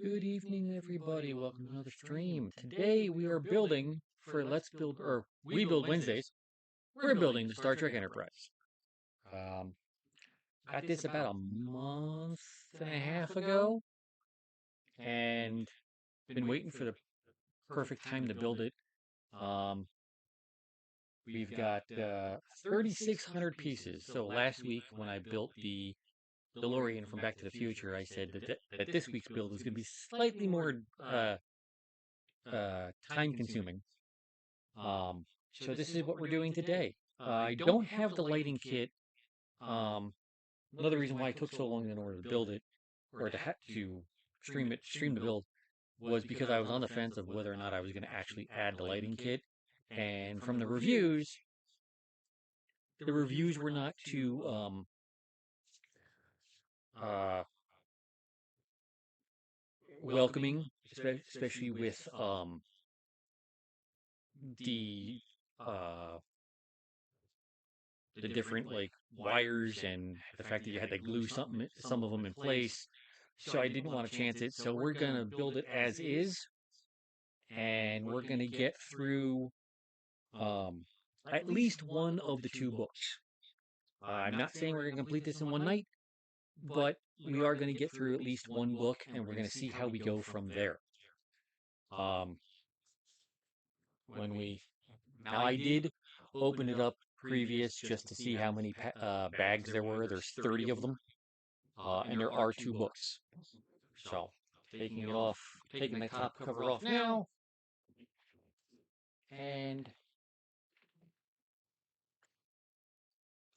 Good evening, everybody. Welcome to another stream. Today we are building for Let's Build, or We Build Wednesdays. We're building the Star Trek Enterprise. Um, got this about a month and a half ago, and been waiting for the perfect time to build it. Um, we've got 3,600 pieces. So last week when I built the DeLorean from Back to the Future, I said that this week's build was going to be slightly more time consuming. So this is what we're doing today. I don't have the lighting kit. Um, Another reason why it took so long in order to build it, or to stream the build, was because I was on the fence of whether or not I was going to actually add the lighting kit. And from the reviews were not too uh, welcoming, especially with the uh, the different like wires and the fact that you had to glue some of them in place. So I didn't want to chance it. So we're gonna build it as is, and we're gonna get through um, at least one of the two books. I'm not saying we're gonna complete this in one night, but we are gonna get through at least one book, and we're gonna see how we go from there. Um, when we Now I did open it up previous just to see how many bags there were. There's 30 of them. And there are two books. So, taking the top cover off now, and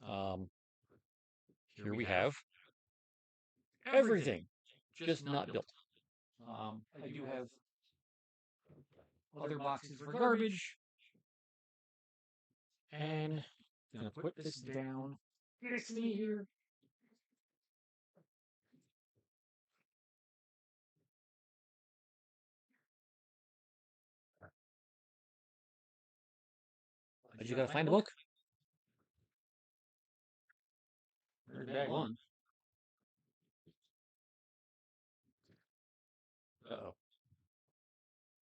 um, here we have everything, just not built. I do have other boxes for garbage, and I'm gonna put this down next to me here. But you gotta find a book. There's bag one. Uh-oh.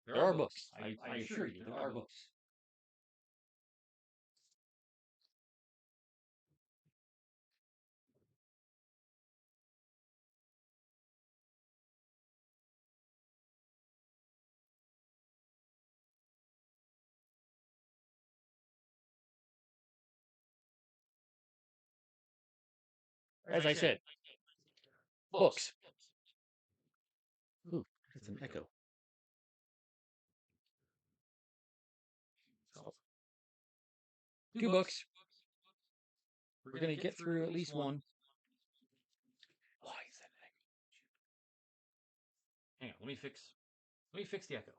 There are books. I assure you, there are books. As I said, books. Ooh, that's an echo. So, two books. We're gonna get through at least one. Why is that an echo? Hang on, let me fix the echo.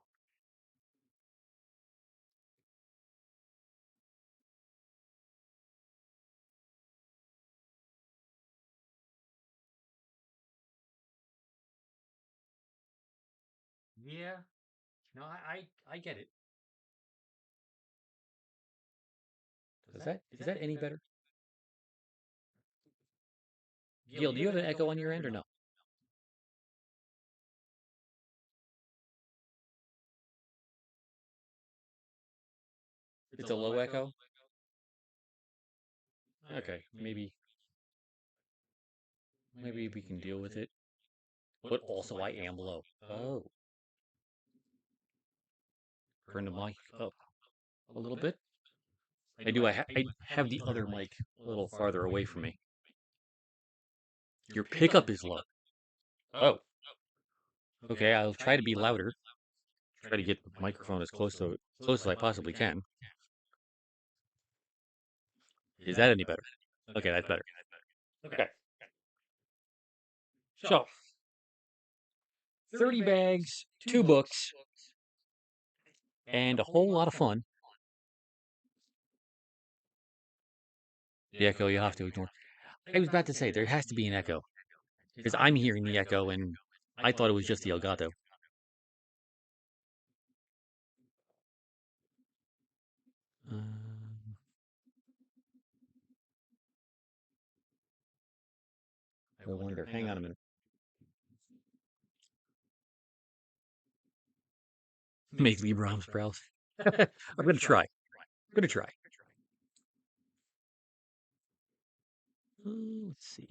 Yeah. No, I get it. Is that any better? Gil, do you have an echo on your end or no? It's a low echo? Okay, maybe we can deal with it. But also I am low. Oh. Turn the mic up a little bit. I have the other mic a little farther away from me. Your pickup is low. Oh. Okay, I'll try to be louder. Try to get the microphone as close as I possibly can. Is that any better? Okay, that's better. Okay. So, 30 bags, two books, and a whole lot of fun. The echo you have to ignore. I was about to say, there has to be an echo. Because I'm hearing the echo, and I thought it was just the Elgato. I wonder. Hang on a minute. Make Lee Brahms proud. I'm gonna try. I'm gonna try. Let's see.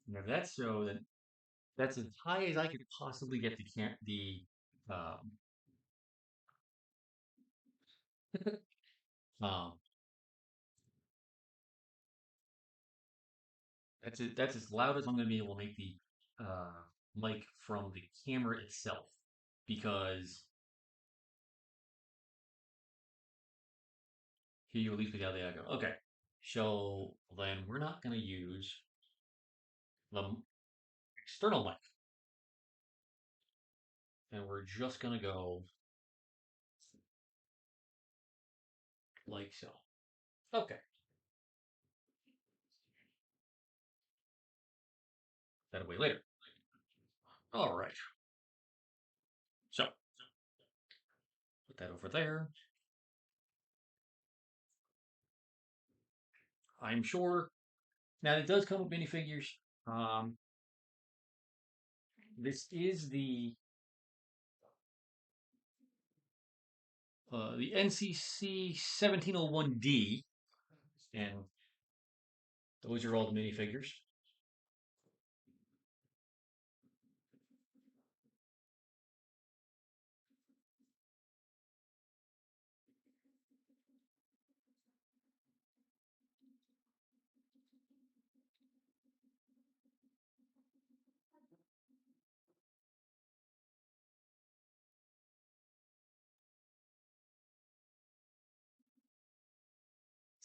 Now that's so that that's as high as I could possibly get um um that's as loud as I'm gonna be able to make the mic from the camera itself because here you at least without the echo. Okay. So then we're not gonna use the external mic and we're just gonna go like so. Okay. That'll wait later. All right. So put that over there. I'm sure. Now it does come with minifigures. Um, this is the NCC 1701D, and those are all the minifigures.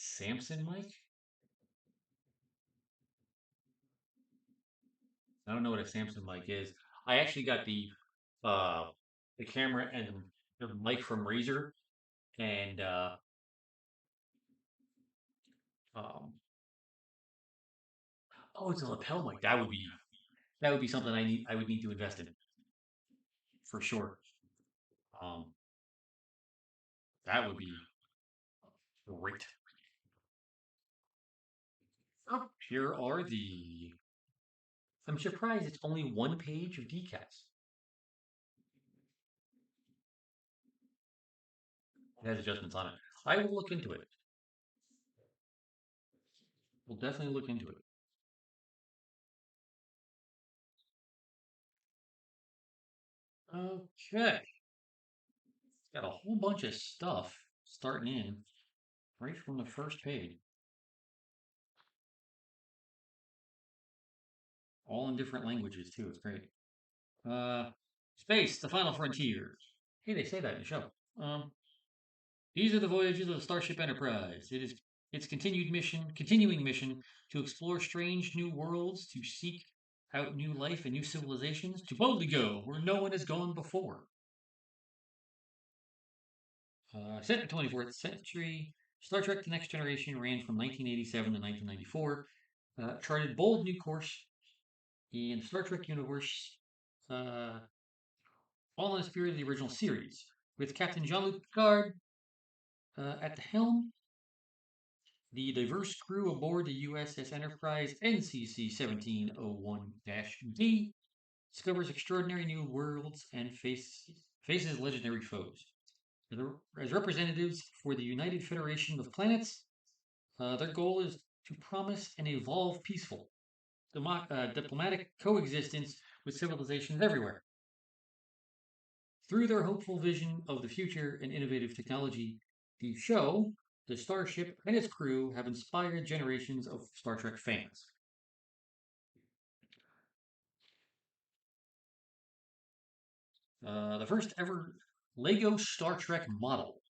Samson Mike? I don't know what a Samson mic is. I actually got uh the camera and the mic from Razer, and um, oh, it's a lapel mic. That would be something I would need to invest in for sure. Um, that would be great. Oh, here are the. I'm surprised it's only one page of decals. It has adjustments on it. I will look into it. We'll definitely look into it. Okay. Got a whole bunch of stuff starting in right from the first page, all in different languages too. It's great. Uh, Space, the final frontier. Hey, they say that in the show. Um, these are the voyages of the Starship Enterprise. It is its continuing mission to explore strange new worlds, to seek out new life and new civilizations, to boldly go where no one has gone before. Set in the 24th century, Star Trek The Next Generation ran from 1987 to 1994, charted bold new course in the Star Trek universe, uh, all in the spirit of the original series, with Captain Jean-Luc Picard at the helm. The diverse crew aboard the U.S.S. Enterprise NCC 1701-D discovers extraordinary new worlds and faces legendary foes. As representatives for the United Federation of Planets, their goal is to promise and evolve peaceful, diplomatic coexistence with civilizations everywhere. Through their hopeful vision of the future and innovative technology, the show, the Starship, and its crew have inspired generations of Star Trek fans. The first ever Lego Star Trek model.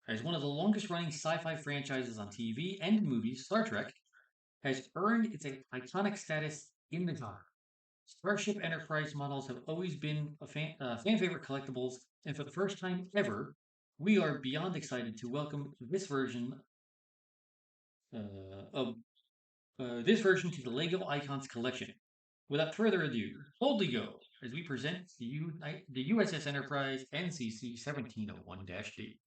As one of the longest running sci fi franchises on TV and movies, Star Trek has earned its iconic status in the genre. Starship Enterprise models have always been fan favorite collectibles, and for the first time ever, we are beyond excited to welcome this version of this version to the Lego Icons collection. Without further ado, boldly go as we present the U.S.S. Enterprise NCC 1701-D.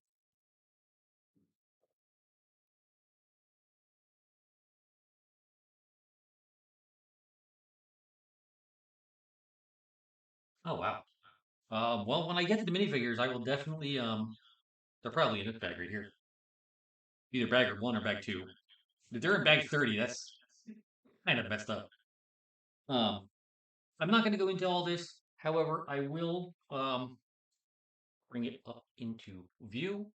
Oh wow. Well, when I get to the minifigures, I will definitely they're probably in this bag right here, either bag 1 or bag 2. If they're in bag 30, that's kind of messed up. Um, I'm not going to go into all this. However, I will bring it up into view.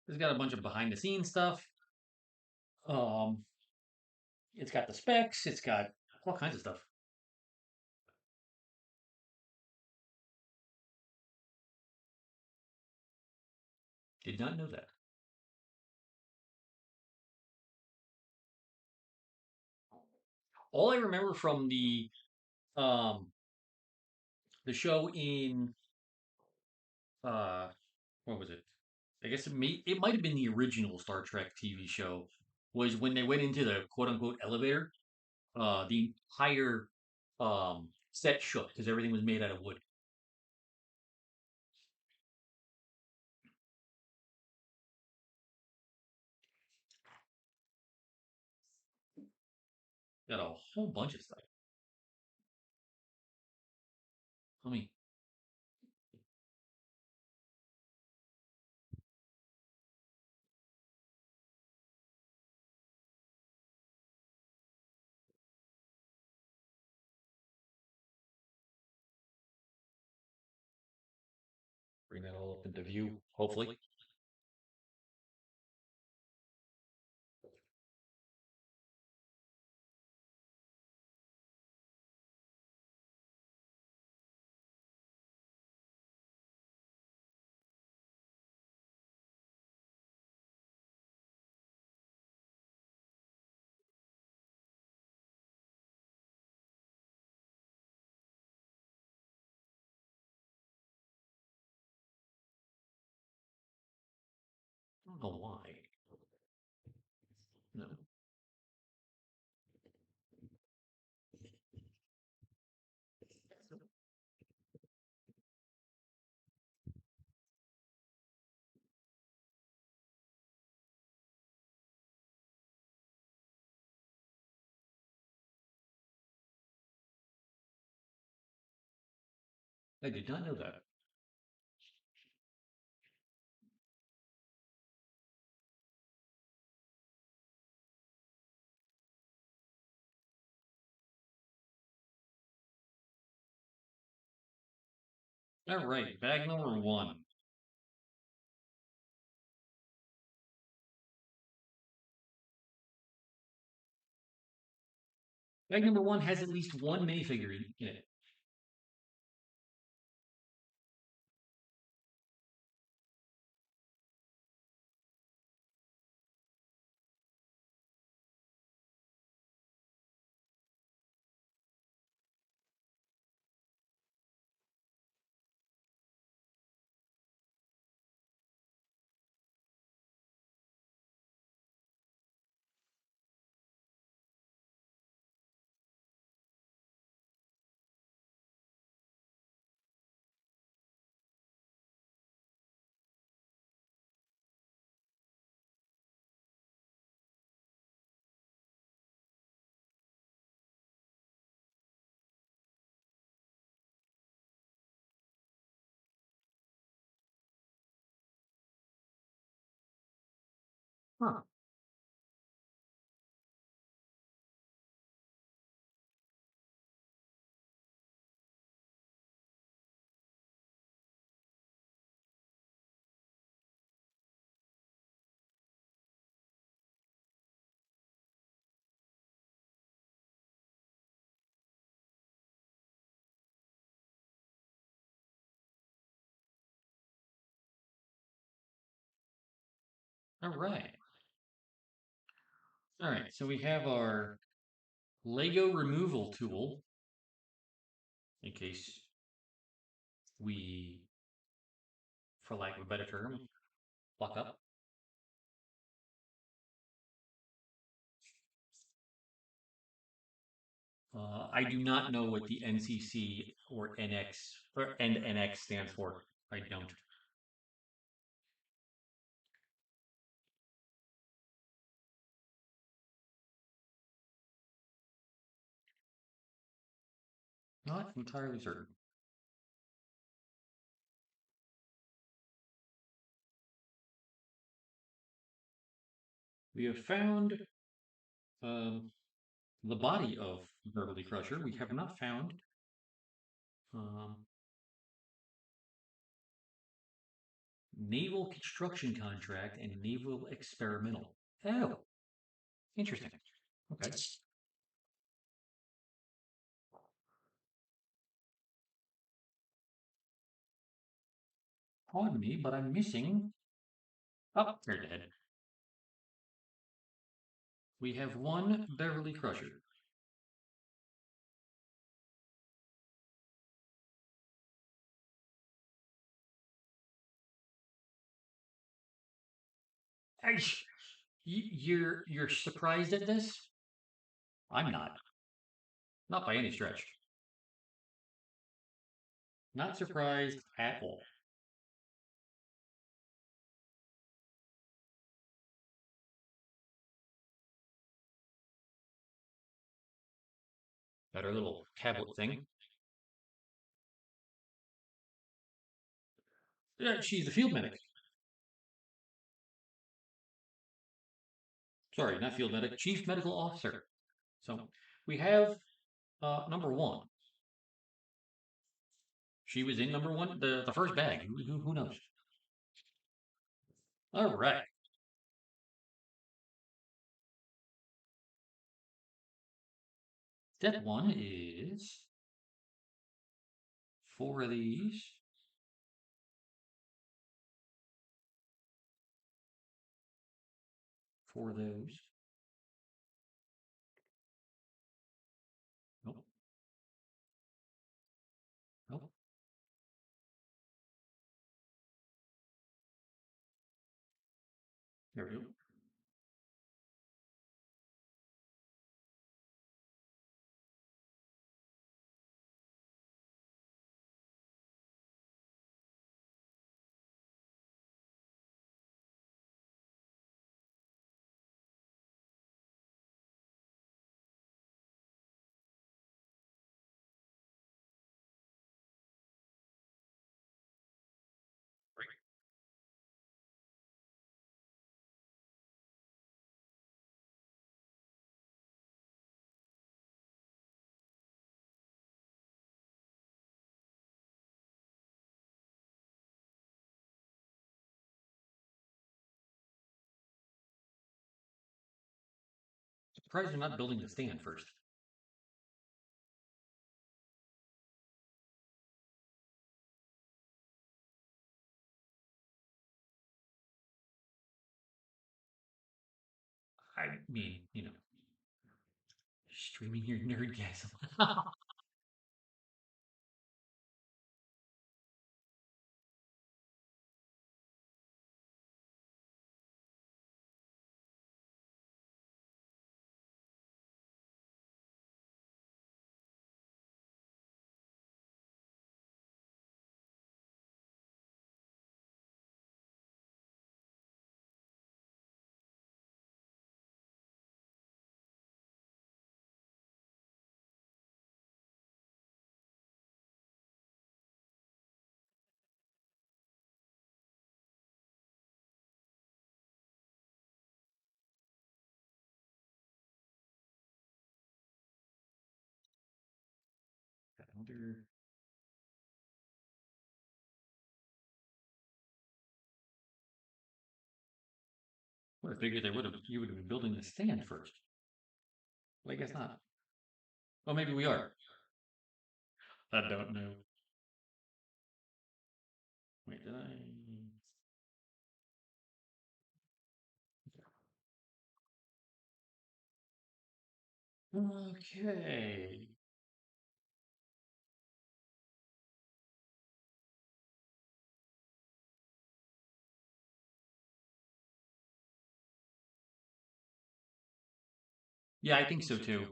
It's got a bunch of behind the scenes stuff. Um, it's got the specs. It's got all kinds of stuff. Did not know that. All I remember from um the show in uh what was it? I guess it might have been the original Star Trek TV show. Was when they went into the quote unquote elevator. The entire set shook because everything was made out of wood. Got a whole bunch of stuff. Let me bring that all up into view, hopefully. I don't know why. No. I did not know that. All right, bag number 1. Bag number 1 has at least one minifigure in it. Huh. All right. All right, so we have our Lego removal tool in case we, for lack of a better term, fuck up. I do not know what the NCC or NX or NX stands for. I don't. Not entirely certain. We have found the body of Beverly Crusher. We have not found um, naval construction contract and naval experimental. Oh, interesting. Okay. Pardon me, but I'm missing. Oh, there's the head. We have one Beverly Crusher. Aish. You're surprised at this? I'm not. Not by any stretch. Not surprised at all. Got our little tablet thing. Yeah, she's the field medic. Sorry, not field medic, chief medical officer. So we have number one. She was in number one, the first bag. Who knows? All right. Step one is four of these. Four of those. Nope. Nope. There we go. Surprised they're not building the stand first. I mean, streaming your nerdgasm. Calendar. Well, I figured you would have been building the stand first. Well, I guess not. Well, maybe we are. I don't know. Wait, did I? Okay. Yeah, I think so too.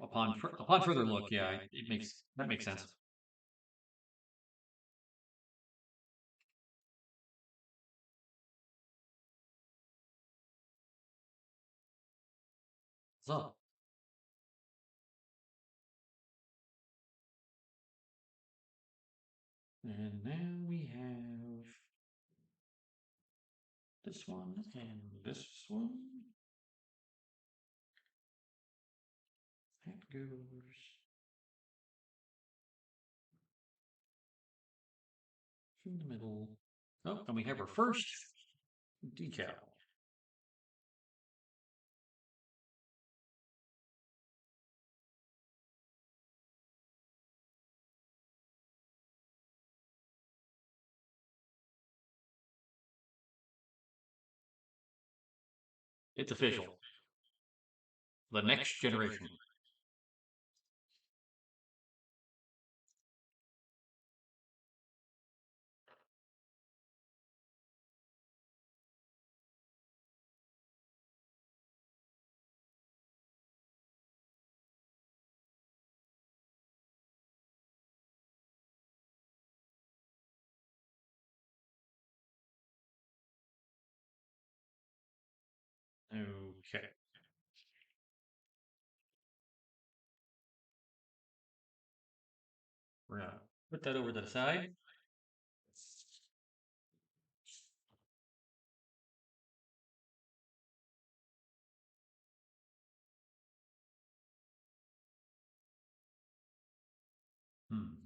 Upon further look, yeah, it makes that makes sense. So, and now we have this one and this one. That goes through the middle. Oh, and we have our first decal. It's official. The next generation. Okay. We're gonna put that over to the side. Hmm.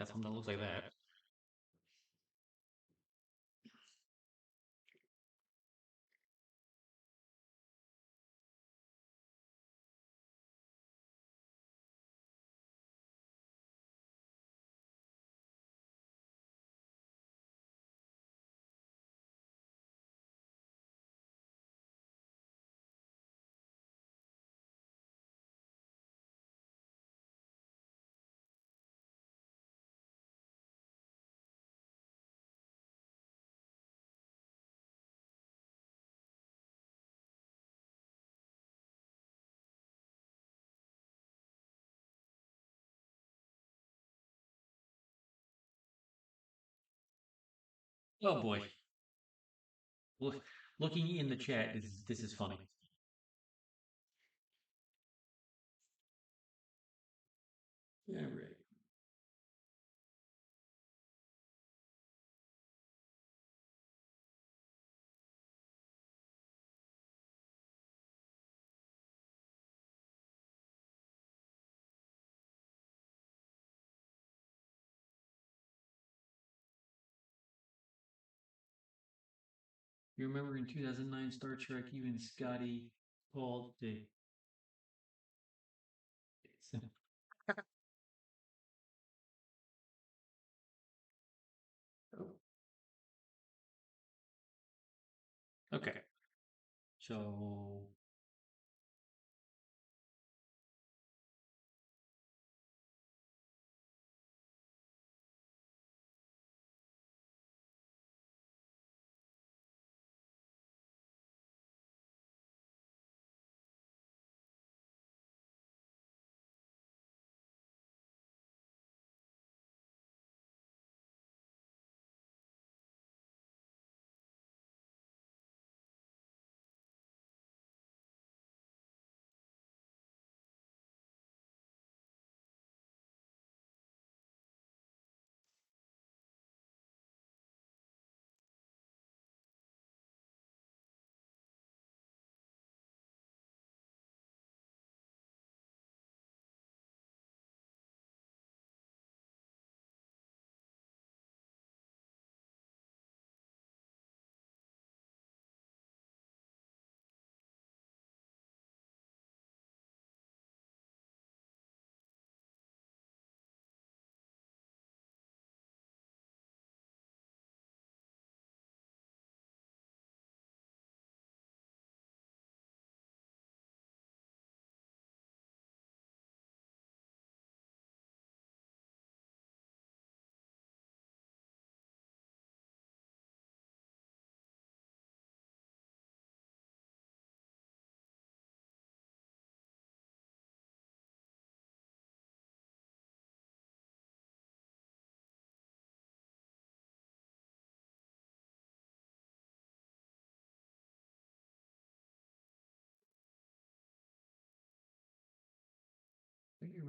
Got something that looks like that. Oh boy. Looking in the chat, this is funny. All right. You remember in 2009 Star Trek, even Scotty called the. Okay. So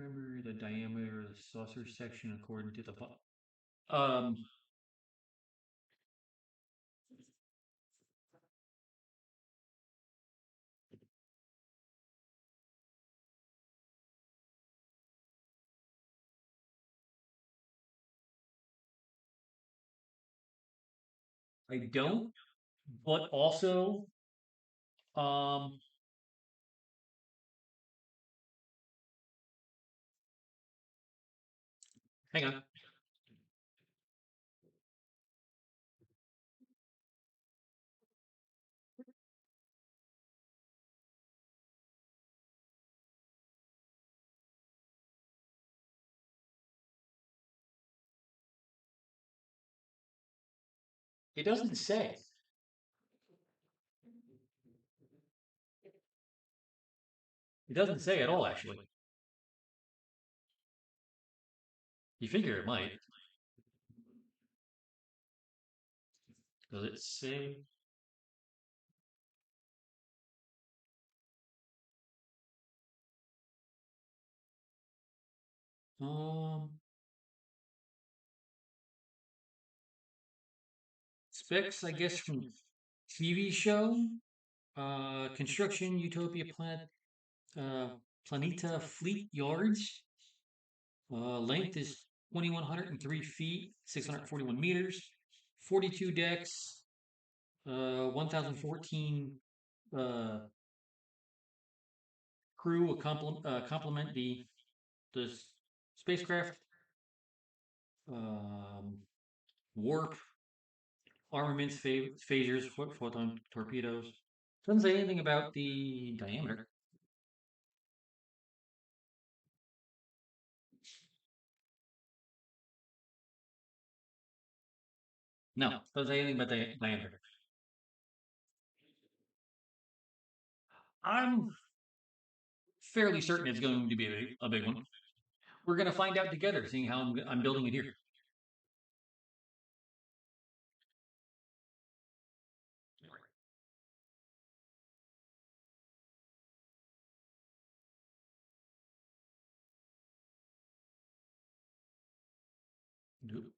remember the diameter of the saucer section according to the um I don't, but also um hang on. It doesn't say. It doesn't say at all, actually. You figure it might. Does it say? Um, Specs, I guess, from TV show. Construction Utopia Planet uh, Planeta Fleet Yards. Length is 2,103 feet, 641 meters, 42 decks, 1,014 uh, crew complement the spacecraft. Um, Warp, armaments, phasers, photon torpedoes. Doesn't say anything about the diameter. No, doesn't say anything about the diameter. I'm fairly certain it's going to be a big one. We're going to find out together, seeing how I'm building it here. Nope.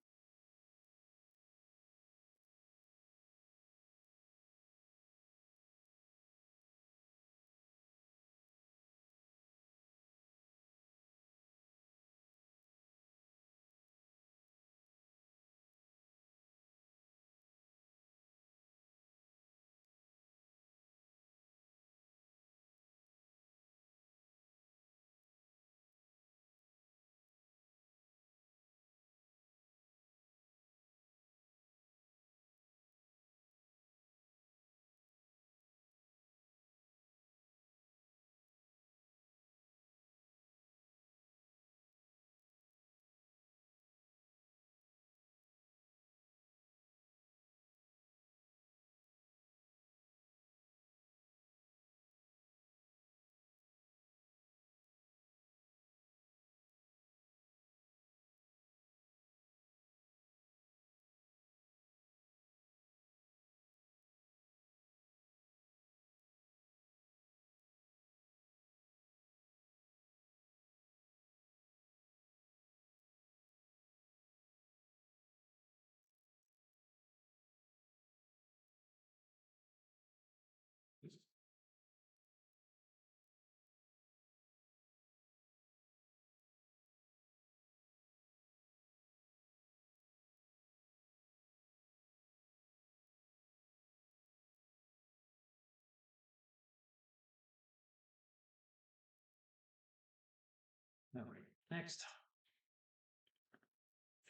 All right. Next,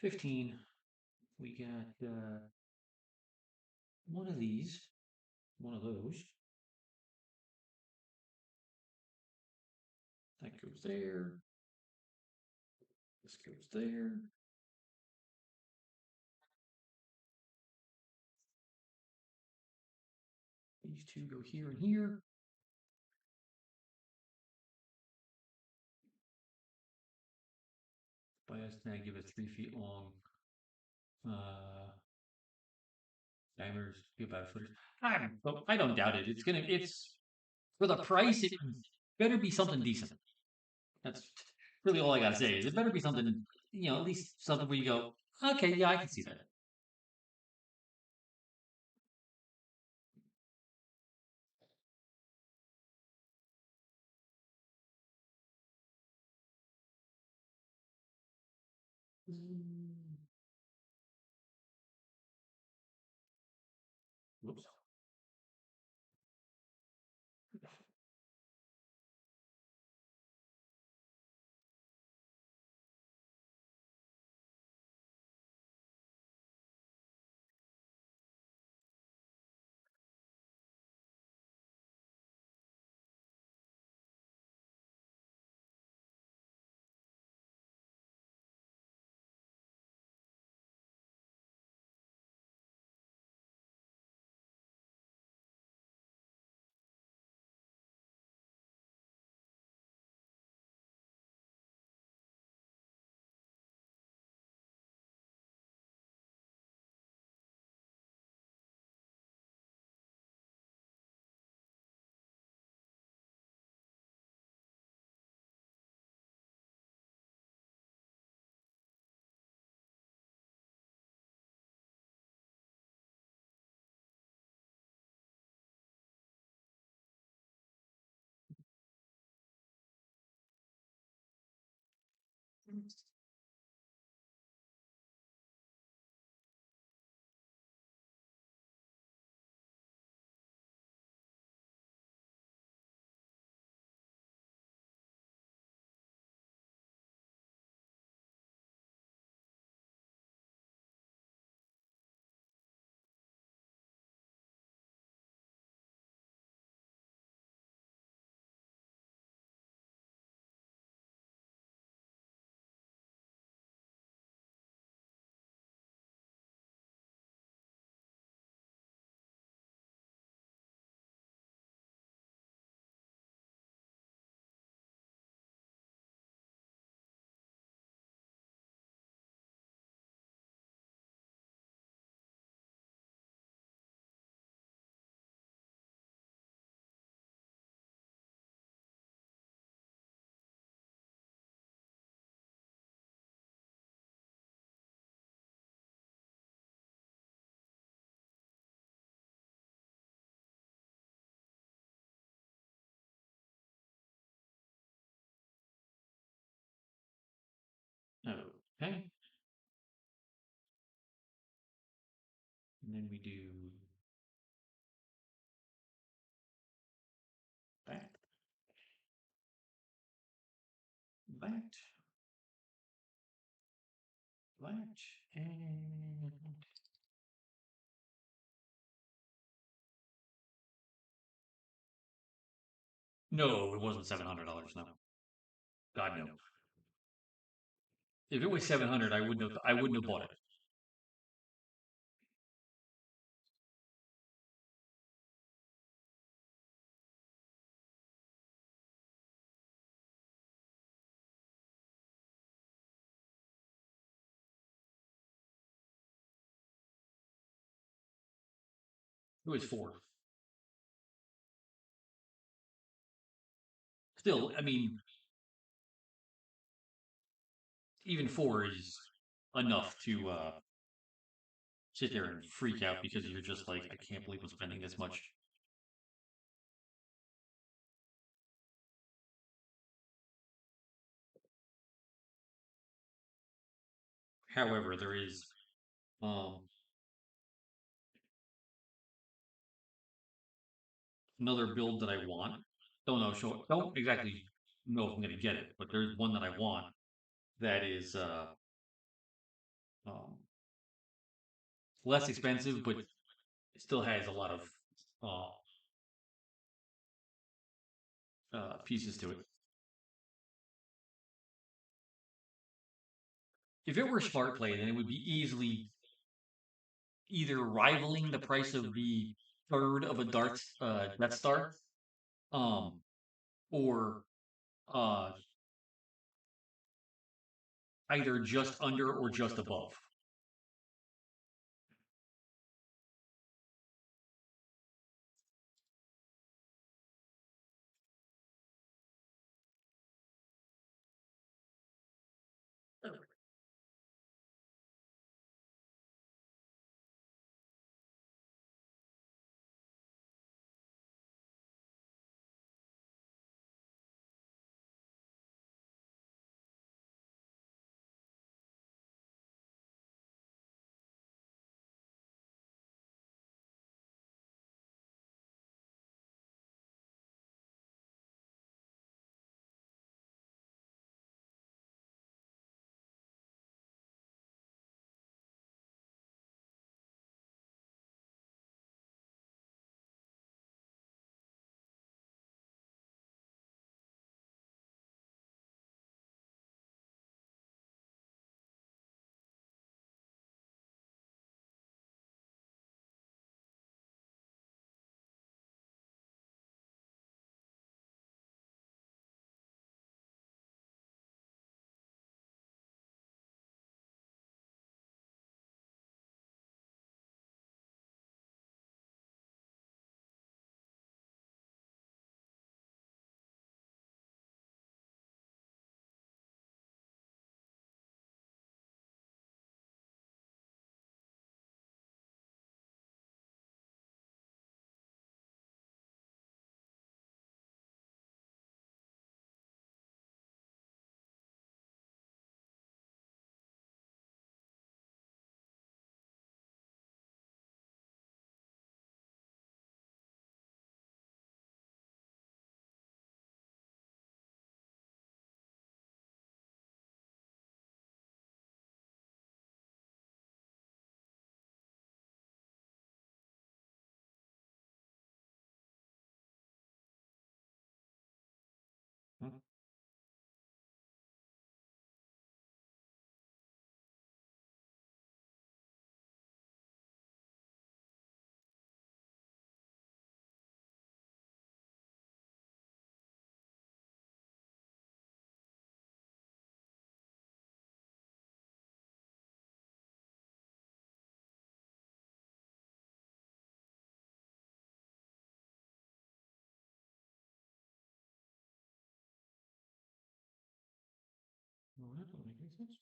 15. We got one of these, one of those. That goes there. This goes there. These two go here and here. Bias now give it 3 feet long. Diameters be about a foot. I don't doubt it. It's for the price. It better be something decent. That's really all I gotta say is it better be something, at least something where you go, okay, yeah, I can see that. Whoops. Okay. And then we do that, that, that, and no, it wasn't $700. No, God no. If it was 700, I wouldn't have bought it. It was four. Still, I mean, even four is enough to sit there and freak out because you're just like, I can't believe I'm spending this much. However, there is um, another build that I want. Don't exactly know if I'm going to get it, but there's one that I want that is um, less expensive, but it still has a lot of pieces to it. If it were smart play, then it would be easily either rivaling the price of the third of a Death Star, um, or uh, either just under or just above. doesn't make any sense.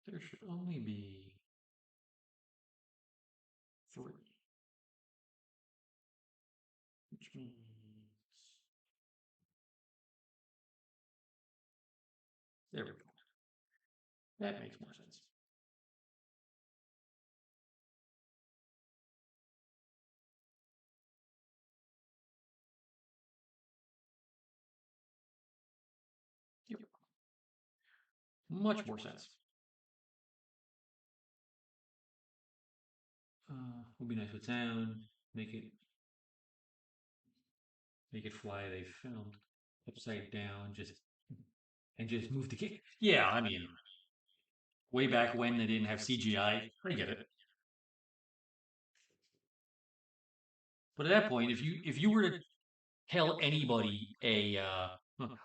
There should only be 3. Which means there we go. That makes more sense. Yep. Much more sense. Would be nice with sound. Make it fly. They filmed upside down. Just move the key. Yeah, I mean, way back when they didn't have CGI. I get it. But at that point, if you were to tell anybody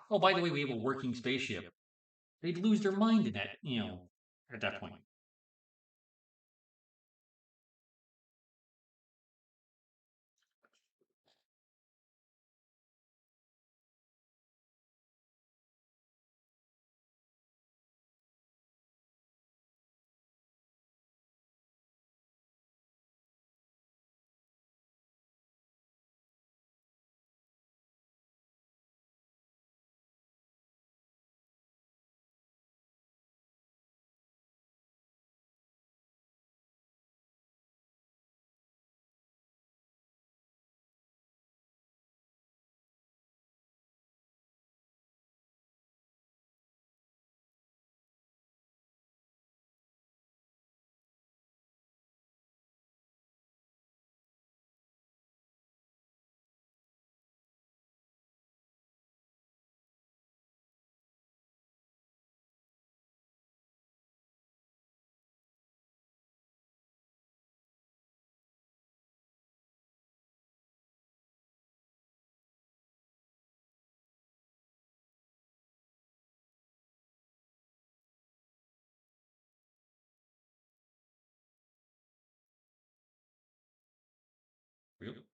oh, by the way, we have a working spaceship, they'd lose their mind in that, at that point. Really?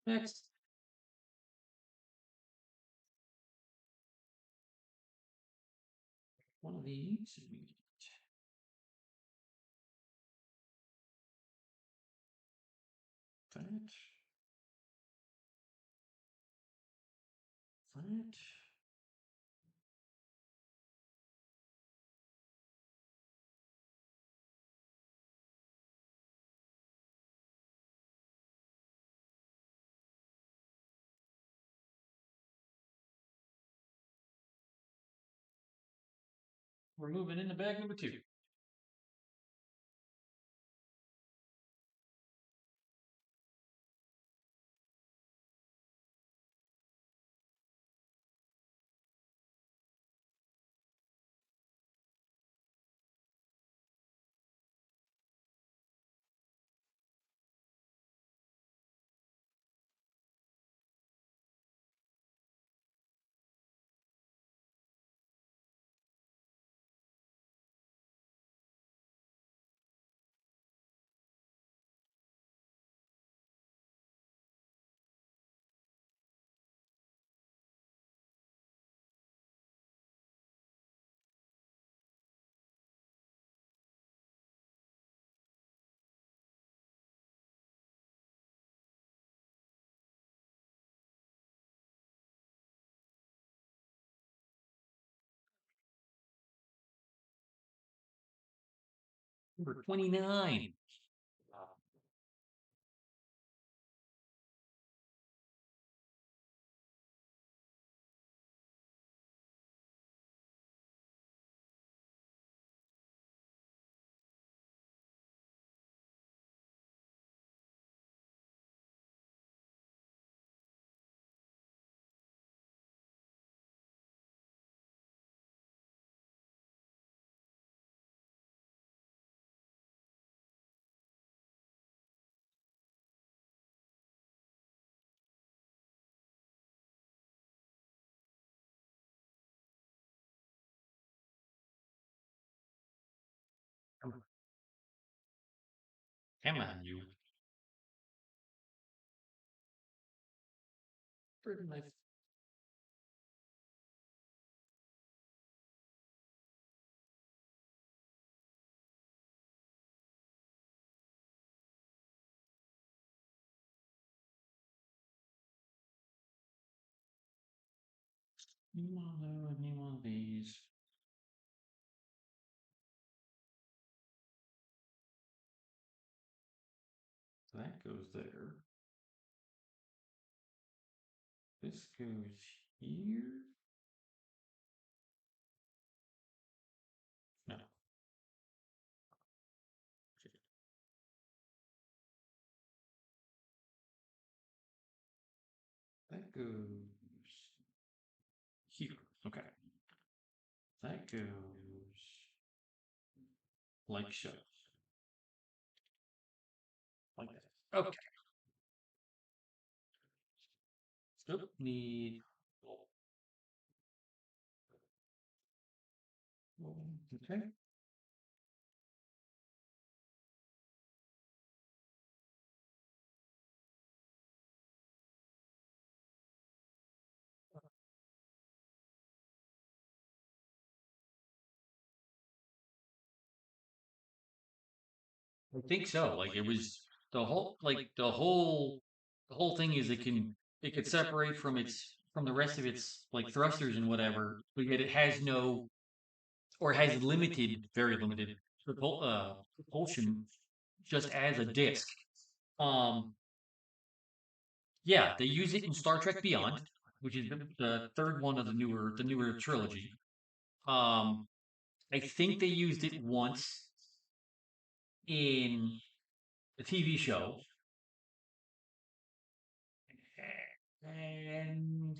Next. One of these. That. That. We're moving into bag number 2. Number 29. Come on, you. Bird knife. Any one of these. That goes there. This goes here. No. That goes here. Okay. That goes like so. Like that. Okay. Nope. Need. Okay. I think so. Like it was the whole thing is it could separate from the rest of its like thrusters and whatever, but yet it has no or has limited, very limited propulsion just as a disc. Um, yeah, they use it in Star Trek Beyond, which is the third one of the newer trilogy. Um, I think they used it once in the TV show, and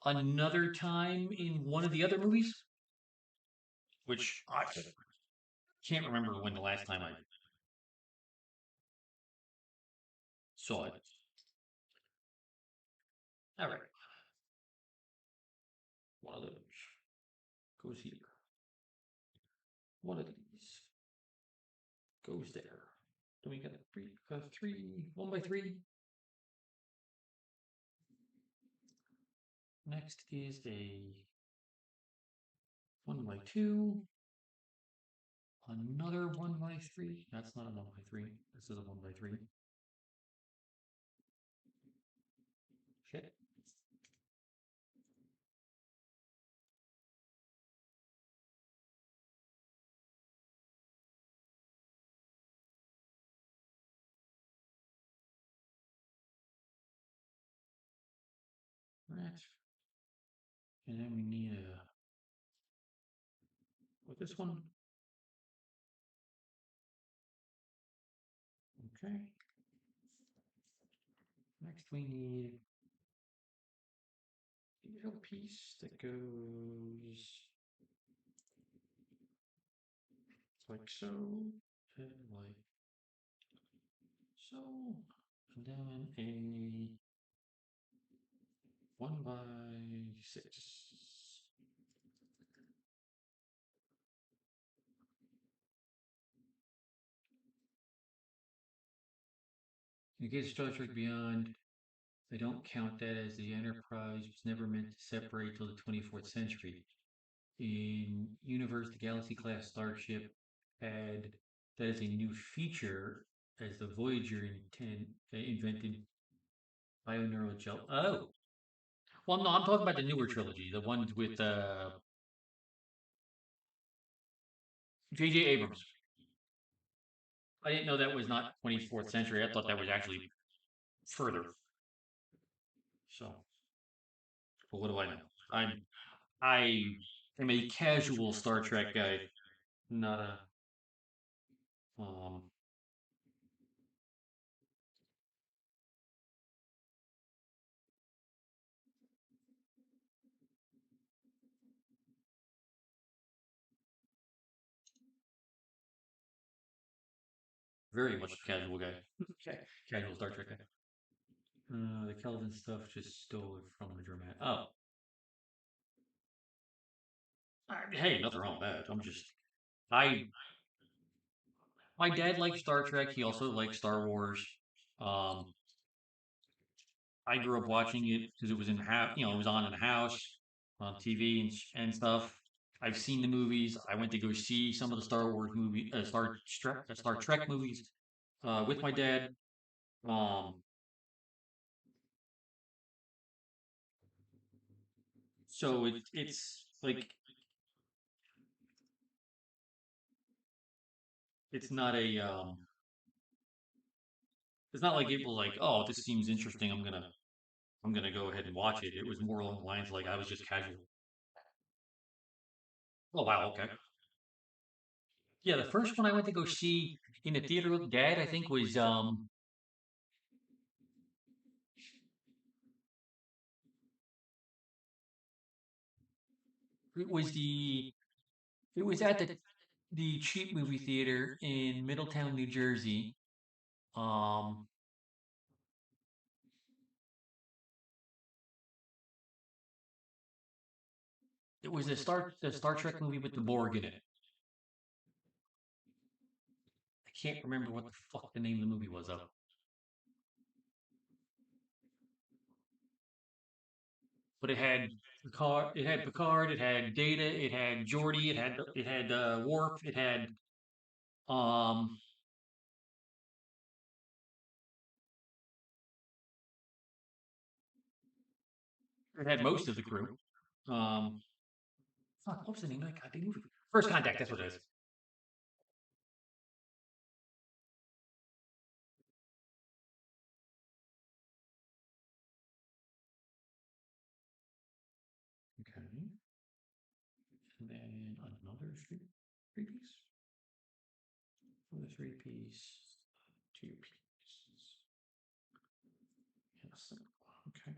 another time in one of the other movies, which I can't remember when the last time I saw it. All right, one of those goes here. One of these goes there. Then we got three, 1x3. Next is a 1x2. Another 1x3. That's not a 1x3. This is a 1x3. Shit. Right. And then we need a with this one. Okay. Next we need a little piece that goes like so and like so, and then a 1x6. In case of Star Trek Beyond, they don't count that as the Enterprise was never meant to separate till the 24th century. In Universe, the Galaxy class starship had that as a new feature as the Voyager invented bioneural gel. Oh, well, no, I'm talking about the newer trilogy, the ones with J.J. Abrams. I didn't know that was not 24th century. I thought that was actually further. So, well, what do I know? I am a casual Star Trek guy, not a very much casual guy. Okay. Casual Star Trek guy. The Kelvin stuff just stole it from the dramatic. Oh, hey, nothing wrong with that. I My dad liked Star Trek. He also liked Star Wars. Um, I grew up watching it because it was in it was on in the house, on TV and stuff. I've seen the movies. I went to go see some of the Star Wars movie, Star Trek movies, with my dad. Um, so it's like it's not a it's not like it was like, oh, this seems interesting. I'm gonna go ahead and watch it. It was more along the lines like I was just casual. Oh wow, okay. Yeah, the first one I went to go see in the theater with Dad, I think it was the it was at the cheap movie theater in Middletown, New Jersey. Um, it was the Star Trek movie with the Borg in it. I can't remember what the fuck the name of the movie was though. But it had Picard, it had Data, it had Geordi, it had Worf, um it had most of the crew. Um, fuck, what was the name of that goddamn movie? First Contact. That's what it is. Okay, and then another three piece, another three piece, two pieces, and a single. Okay.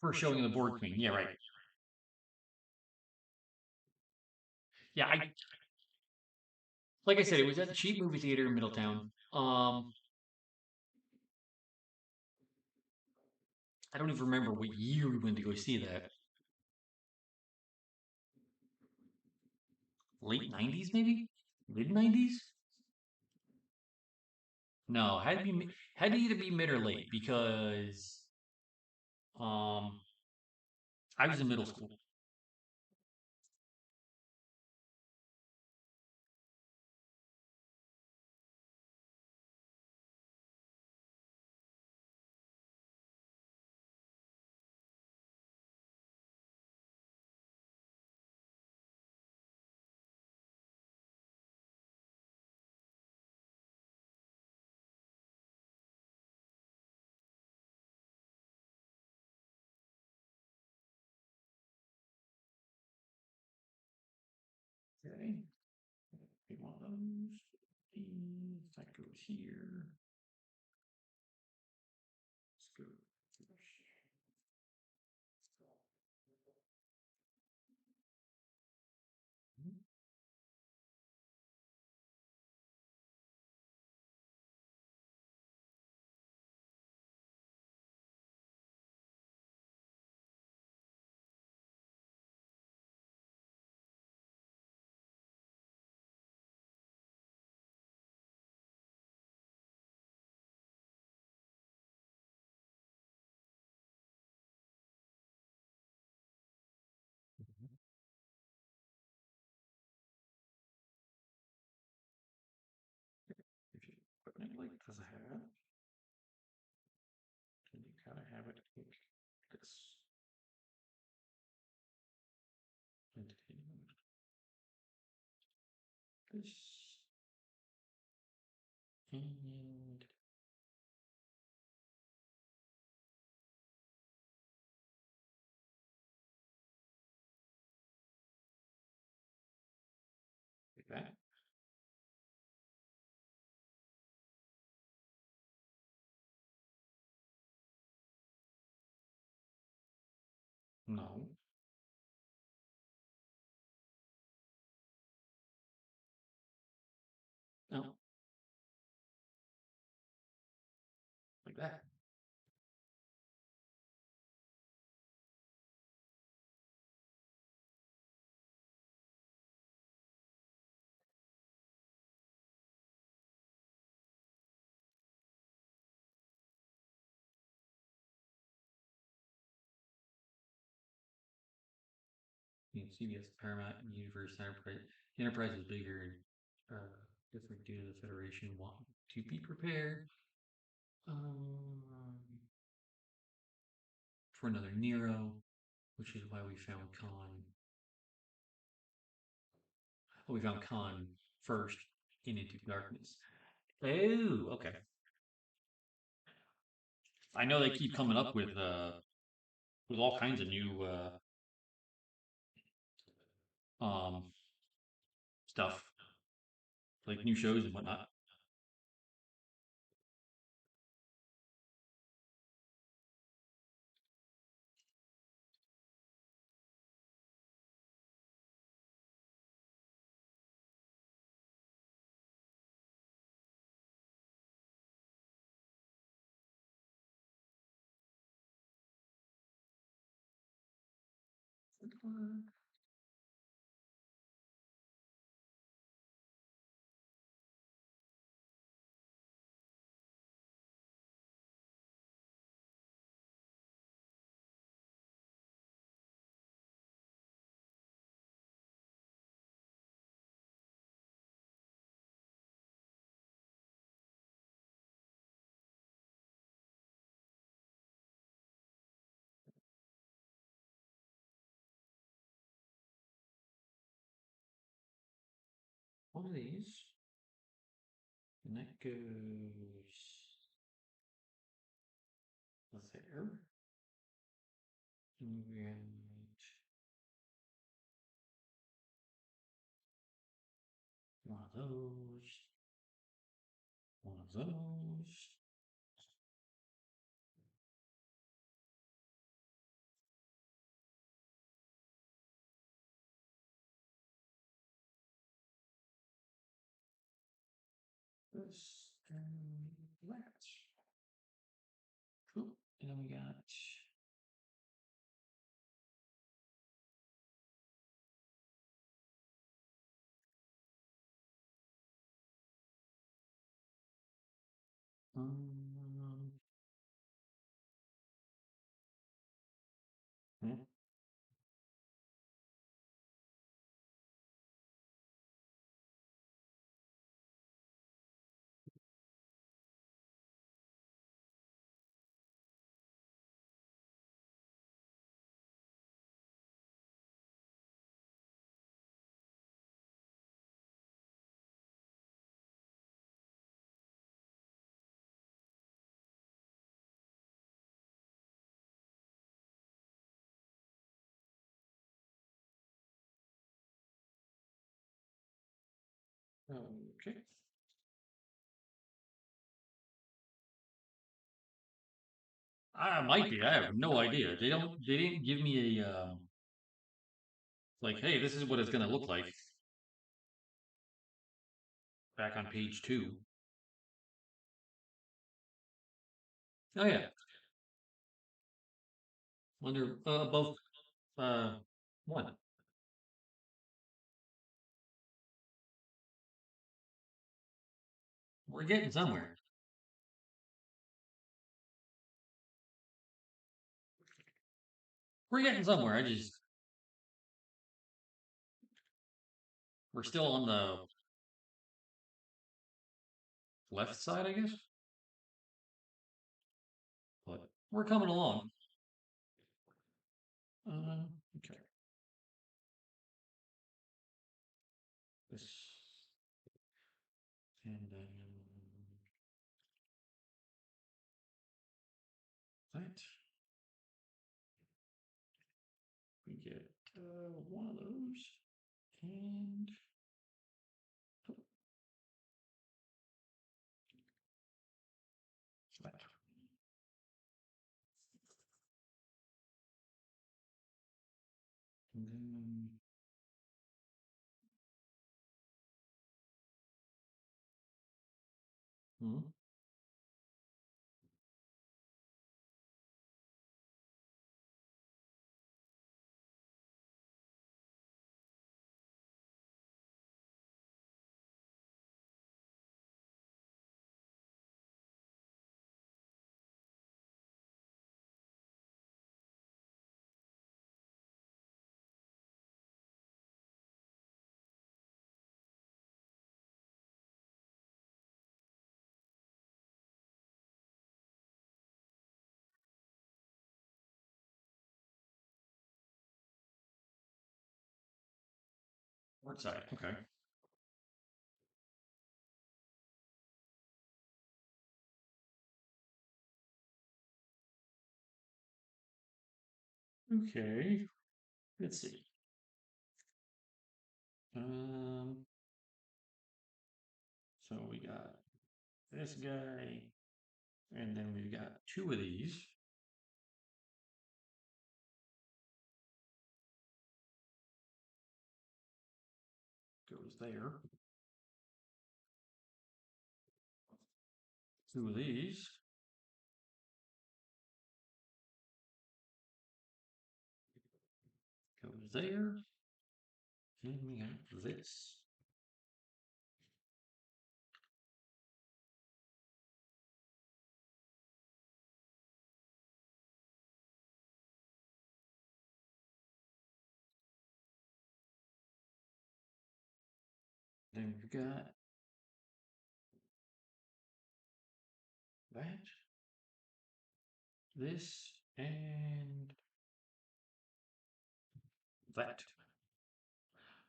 First showing of the Board Queen. Yeah, right. Yeah, I like I said, it was at the cheap movie theater in Middletown. I don't even remember what year we went to go see that. Late '90s, maybe mid '90s. No, had to either be mid or late because um I was in middle school. Okay, pick one of those. That goes here. Let's go. If you put it like this, hat, then you gotta have it like this. Entertainment. This and that. No. No. Like that. CBS, Paramount, Universe, Enterprise. Enterprise is bigger and different due to the Federation want to be prepared for another Nero, which is why we found Khan. Well, we found Khan first in Into Darkness. Oh, okay. I know they keep coming up with all kinds of new stuff, like new shows and whatnot. One of these, and that goes there. And we got one of those, one of those. This and that. Cool. And then we got um, hmm, okay. I might be. I have no idea. They don't. They didn't give me a like, hey, this is what it's gonna look like. Back on page 2. Oh yeah, under above uh 1. We're getting somewhere. We're getting somewhere. I just we're still on the left side, I guess. But we're coming along. Okay. This and then that. We get one of those and And then, hmm, port side. Okay. Okay. Let's see. Um, so we got this guy, and then we've got two of these. Goes there. Two of these. Goes there. And we got this. Then we've got that, this, and that.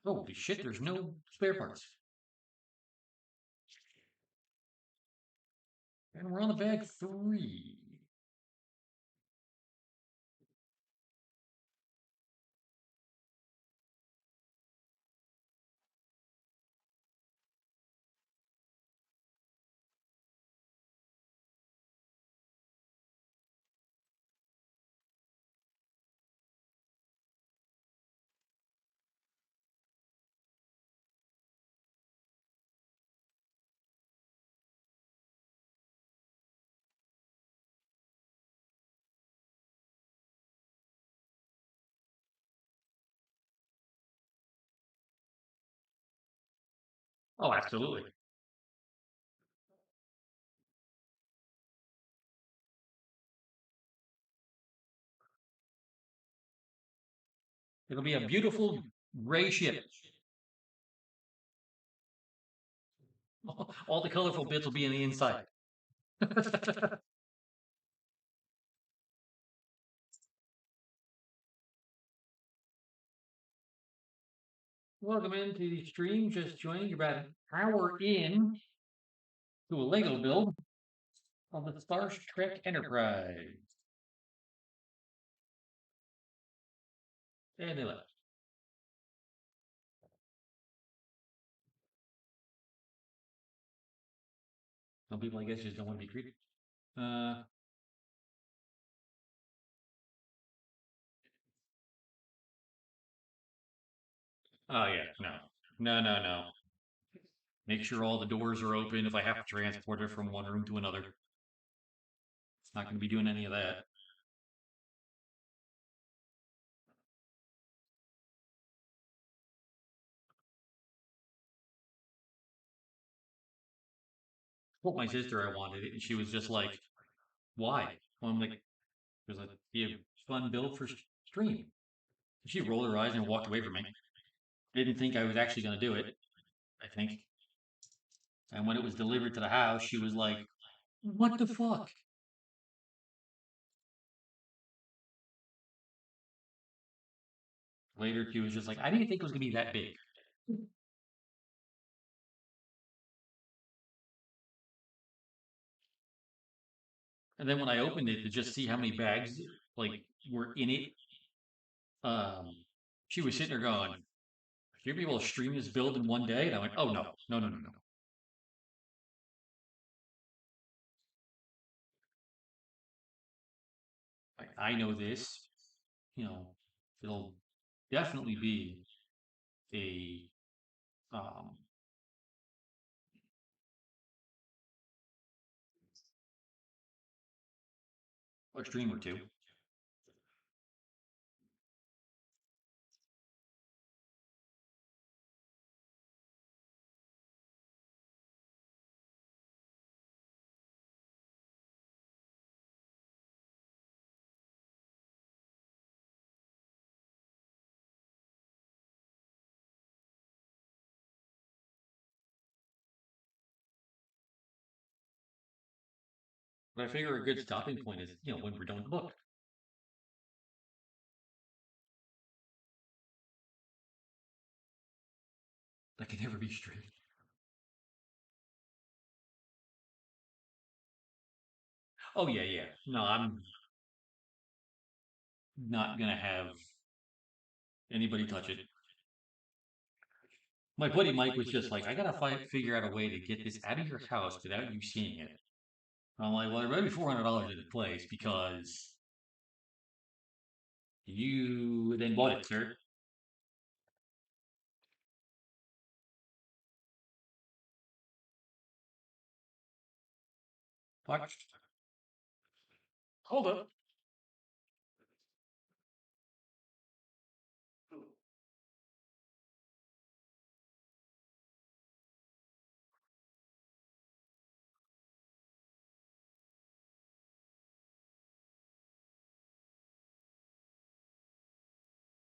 Holy shit, there's no spare parts. And we're on the bag 3. Oh, absolutely. It'll be a beautiful gray ship. All the colorful bits will be in the inside. Welcome into the stream. Just joining. You're about an hour in to a Lego build of the Star Trek Enterprise. And they left. Some people, I guess, just don't want to be creepy. Oh yeah, no. Make sure all the doors are open if I have to transport it from one room to another. It's not going to be doing any of that. Told my sister I wanted it, and she was just like, "Why?" Well, I'm like, "Because it'd be a fun build for stream." She rolled her eyes and walked away from me. Didn't think I was actually going to do it, I think. And when it was delivered to the house, she was like, "What the fuck?" Later, she was just like, "I didn't think it was going to be that big." And then when I opened it to just see how many bags like were in it, um, she was sitting there going, "You'll be able to stream this build in one day?" And I went, "Oh no. I know this, you know, it'll definitely be a um, a stream or two. But I figure a good stopping point is, when we're done with the book. That can never be straight. Oh yeah, yeah. No, I'm not gonna have anybody touch it. My buddy Mike was just like, I gotta figure out a way to get this out of your house without you seeing it. I'm like, well, I read me $400 in the place because you then bought it, sir. What? Hold up.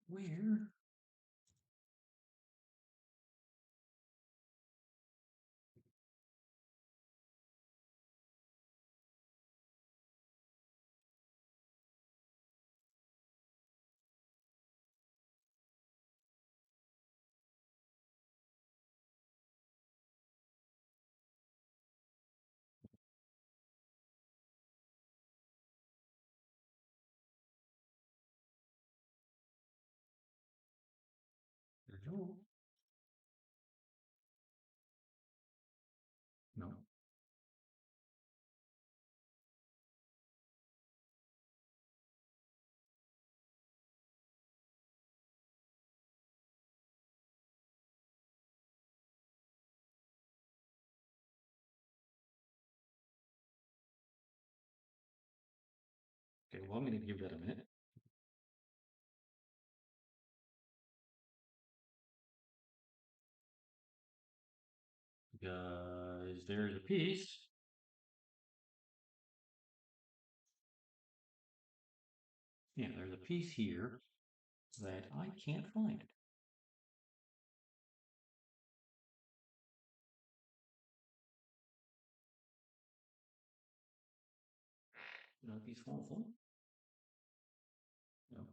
Where? No. No. Okay, well, I'm gonna give that a minute. Because there's a piece. Yeah, there's a piece here that I can't find. Not piece full. No.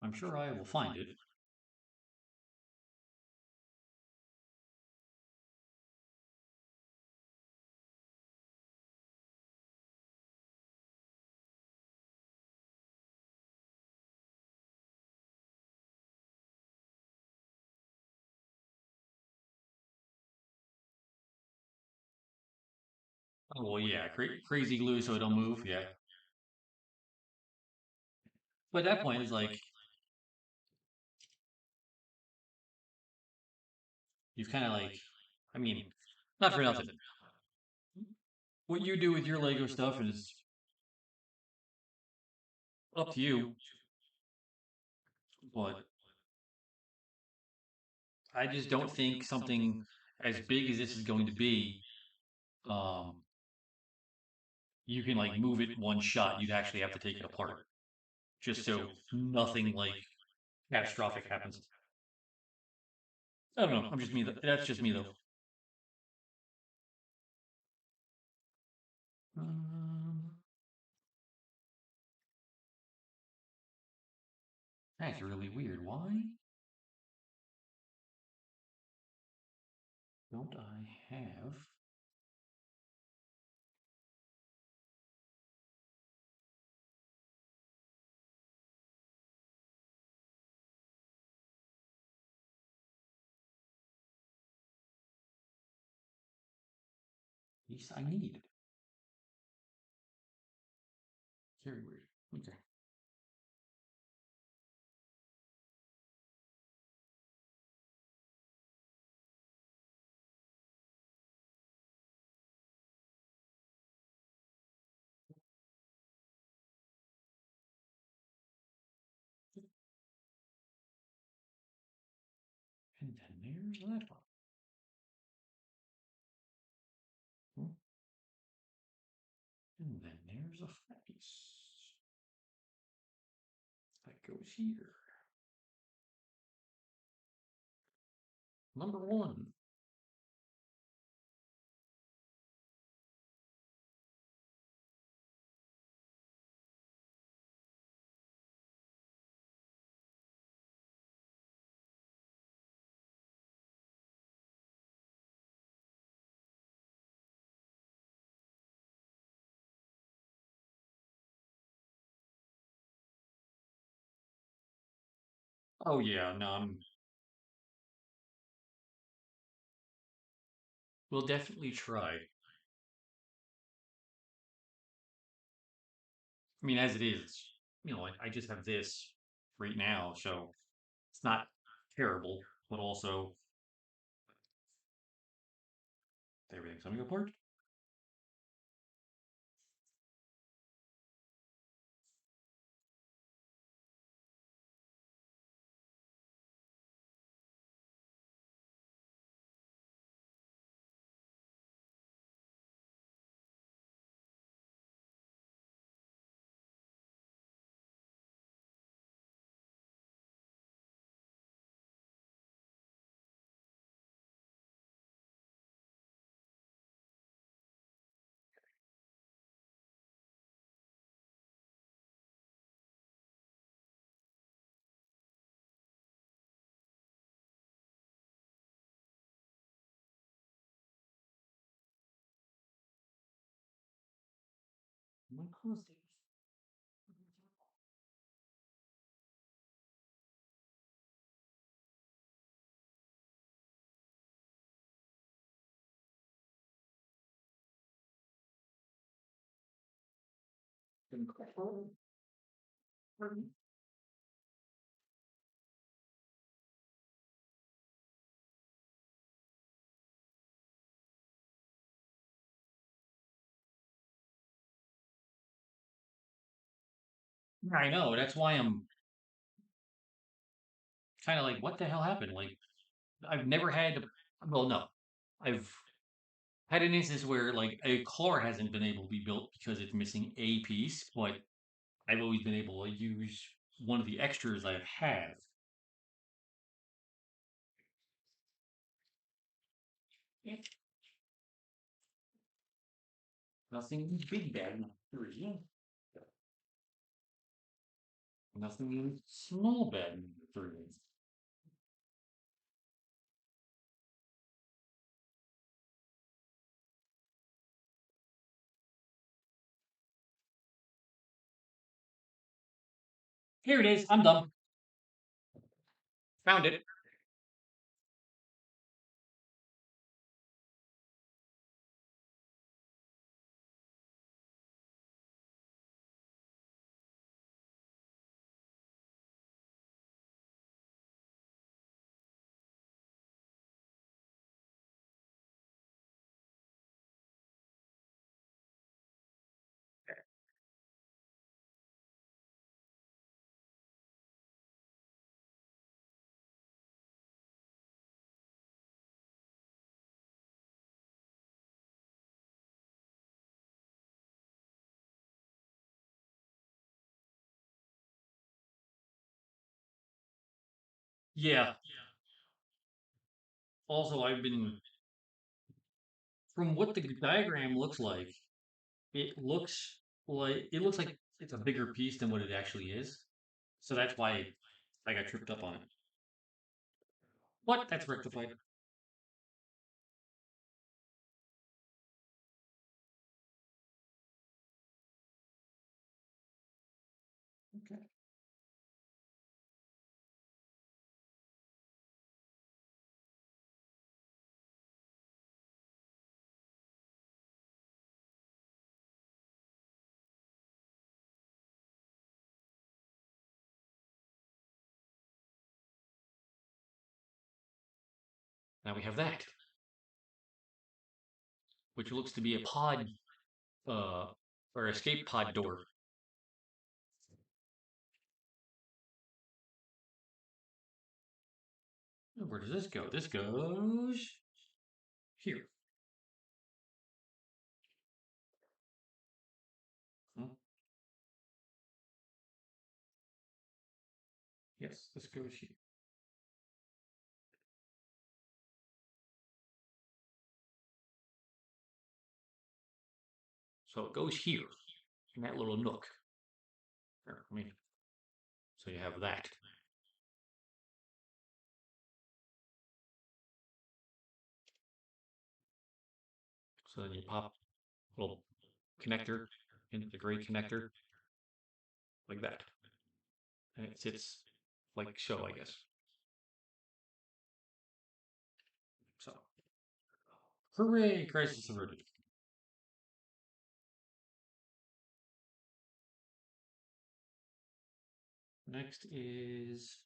I'm sure I will find it. Oh, well, yeah, crazy glue so it don't move. Yeah. But at that point, it's like, you've kind of like, I mean, not for nothing. What you do with your Lego stuff is up to you. But I just don't think something as big as this is going to be, um, you can like move it one shot. You'd actually have to take it apart just so nothing like catastrophic happens. I don't know. I'm just me. That's just me though. Um, that's really weird. Why don't I have? These I need. Very weird. Okay. And then there's that one. Hmm. And then there's a face that goes here. Number one. Oh yeah, no, we'll definitely try. I mean, as it is, I just have this right now, so it's not terrible, but also everything's coming apart. My constant. I know. That's why I'm kind of like, what the hell happened? Like, I've never had. Well, no, I've had an instance where like a car hasn't been able to be built because it's missing a piece, but I've always been able to use one of the extras I have. Nothing big bad three. Nothing small bad three. Here it is. I'm done. Found it. Yeah. Also, I've been from what the diagram looks like. It looks like it's a bigger piece than what it actually is. So that's why I got tripped up on it. But that's rectified. Okay. Now we have that, which looks to be a pod, uh, or escape pod door. Where does this go? This goes here. Hmm. Yes, this goes here. So it goes here in that little nook. Here, so you have that. So then you pop a little connector into the gray connector like that, and it sits like so, I guess. So, hooray! Crisis averted. Next is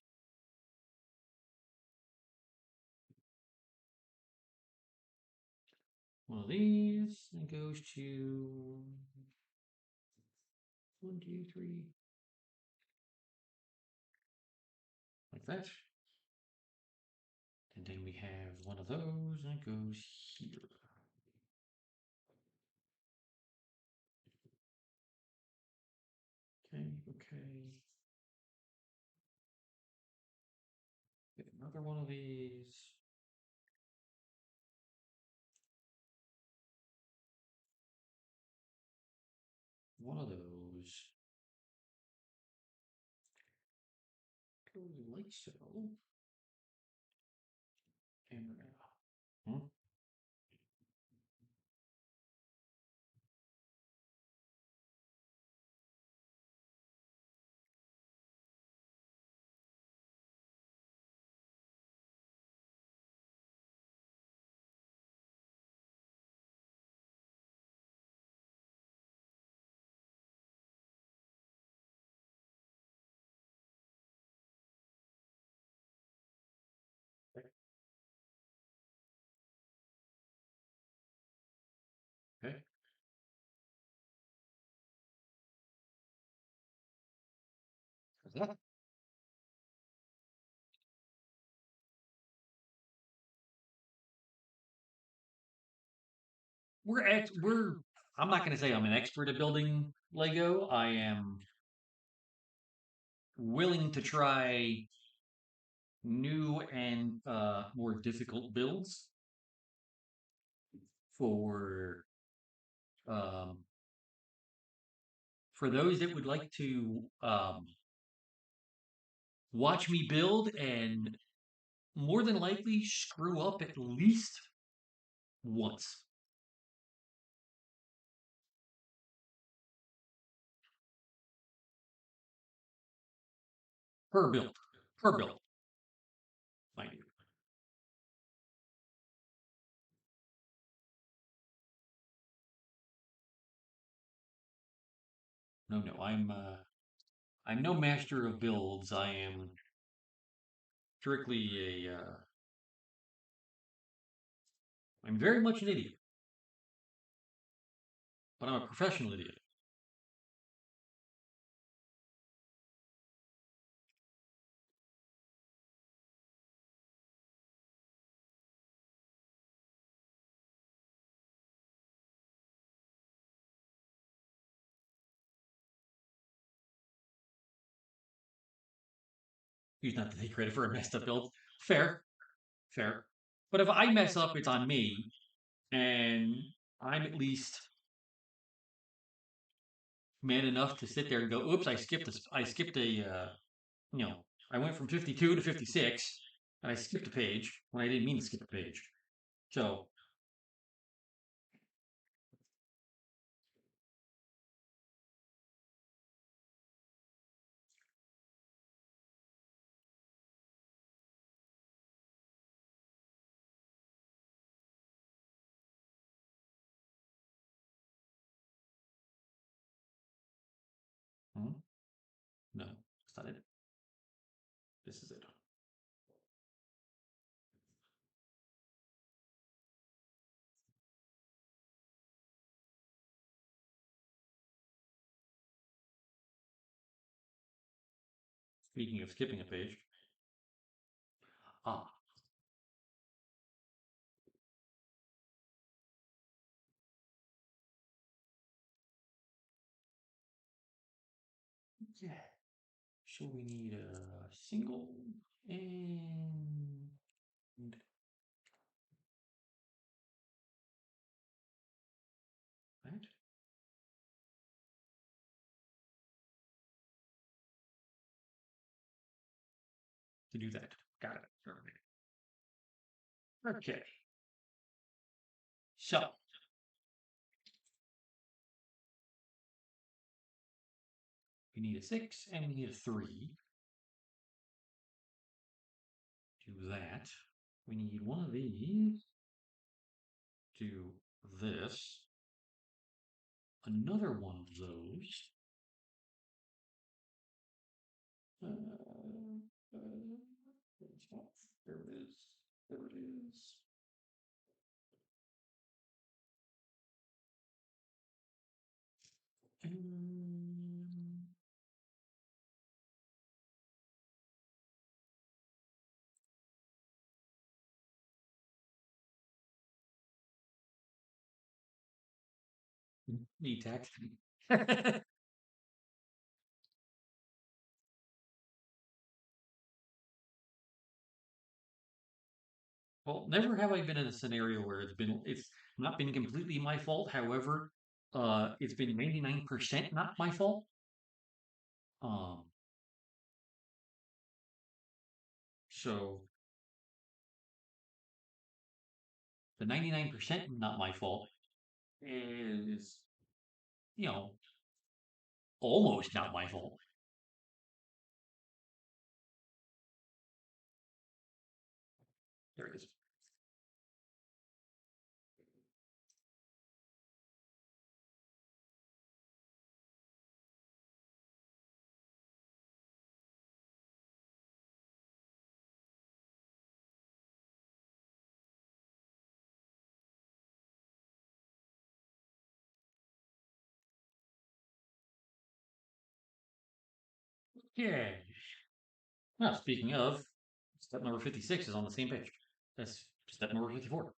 one of these, and goes to 1, 2, 3, like that. And then we have one of those, and it goes here. Okay, okay. Get another one of these. One of those. Goes like so. And hmm? Okay. We're I'm not gonna say I'm an expert at building Lego. I am willing to try new and more difficult builds for um, for those that would like to watch me build and more than likely screw up at least once per build. Per build, mind you. No, no, I'm no master of builds. I am strictly a I'm very much an idiot, but I'm a professional idiot. He's not to take credit for a messed up build. Fair, fair. But if I mess up, it's on me, and I'm at least man enough to sit there and go, "Oops, I skipped a, I went from 52 to 56, and I skipped a page when I didn't mean to skip a page." So, hmm? No, that's not it. This is it. Speaking of skipping a page, ah, yeah. So we need a single and that to do that. Got it. All right. Okay. So we need a 6 and we need a 3. Do that. We need one of these. Do this. Another one of those. Uh, uh, there it is. There it is. Um, need text. Well, never have I been in a scenario where it's not been completely my fault. However, it's been 99% not my fault. Um, so the 99% not my fault is, you know, almost not my fault. There it is. Yeah. Now, speaking of, step number 56 is on the same page. That's step number 54.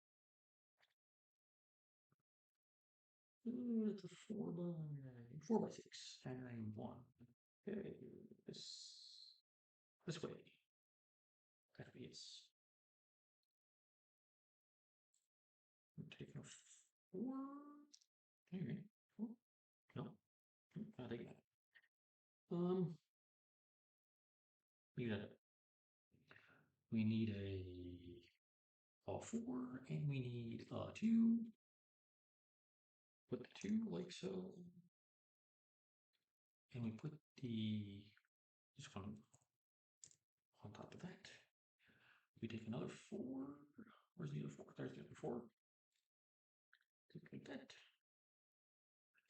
It's a 4 by 6 and 1. Okay, this way. That is. I'm taking a 4. Okay. Oh, no, not taking that. We need a a 4 and we need a 2. Put the 2 like so. And we put this one on top of that. We take another 4. Where's the other 4? There's the other 4. Like that.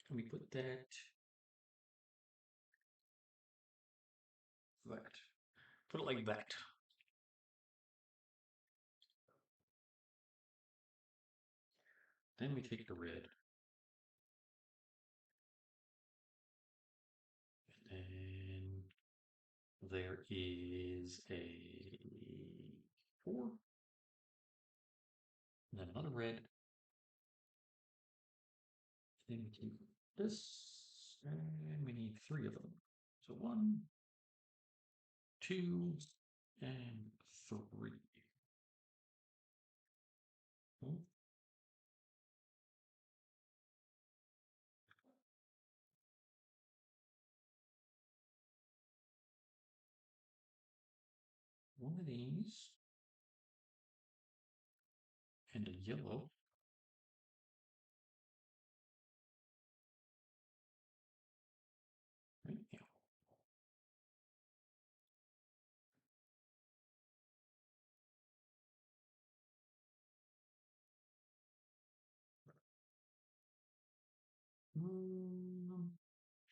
And we put that. Put it like that. Then we take the red. And then there is a 4. And then another red. Then we take this. And we need 3 of them. So 1, 2, and 3. Oh. One of these and a yellow. Right now.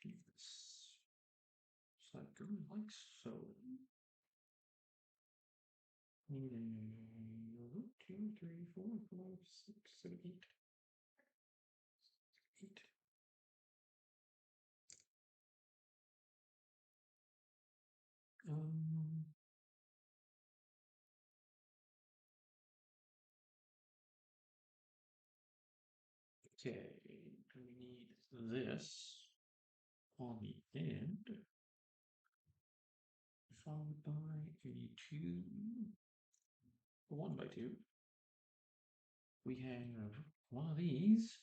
This side go like so. 1, 2, 3, 4, 5, 6, 7, 8. 8. Okay, we need this on the end, followed by a 2, a 1 by 2. We have one of these.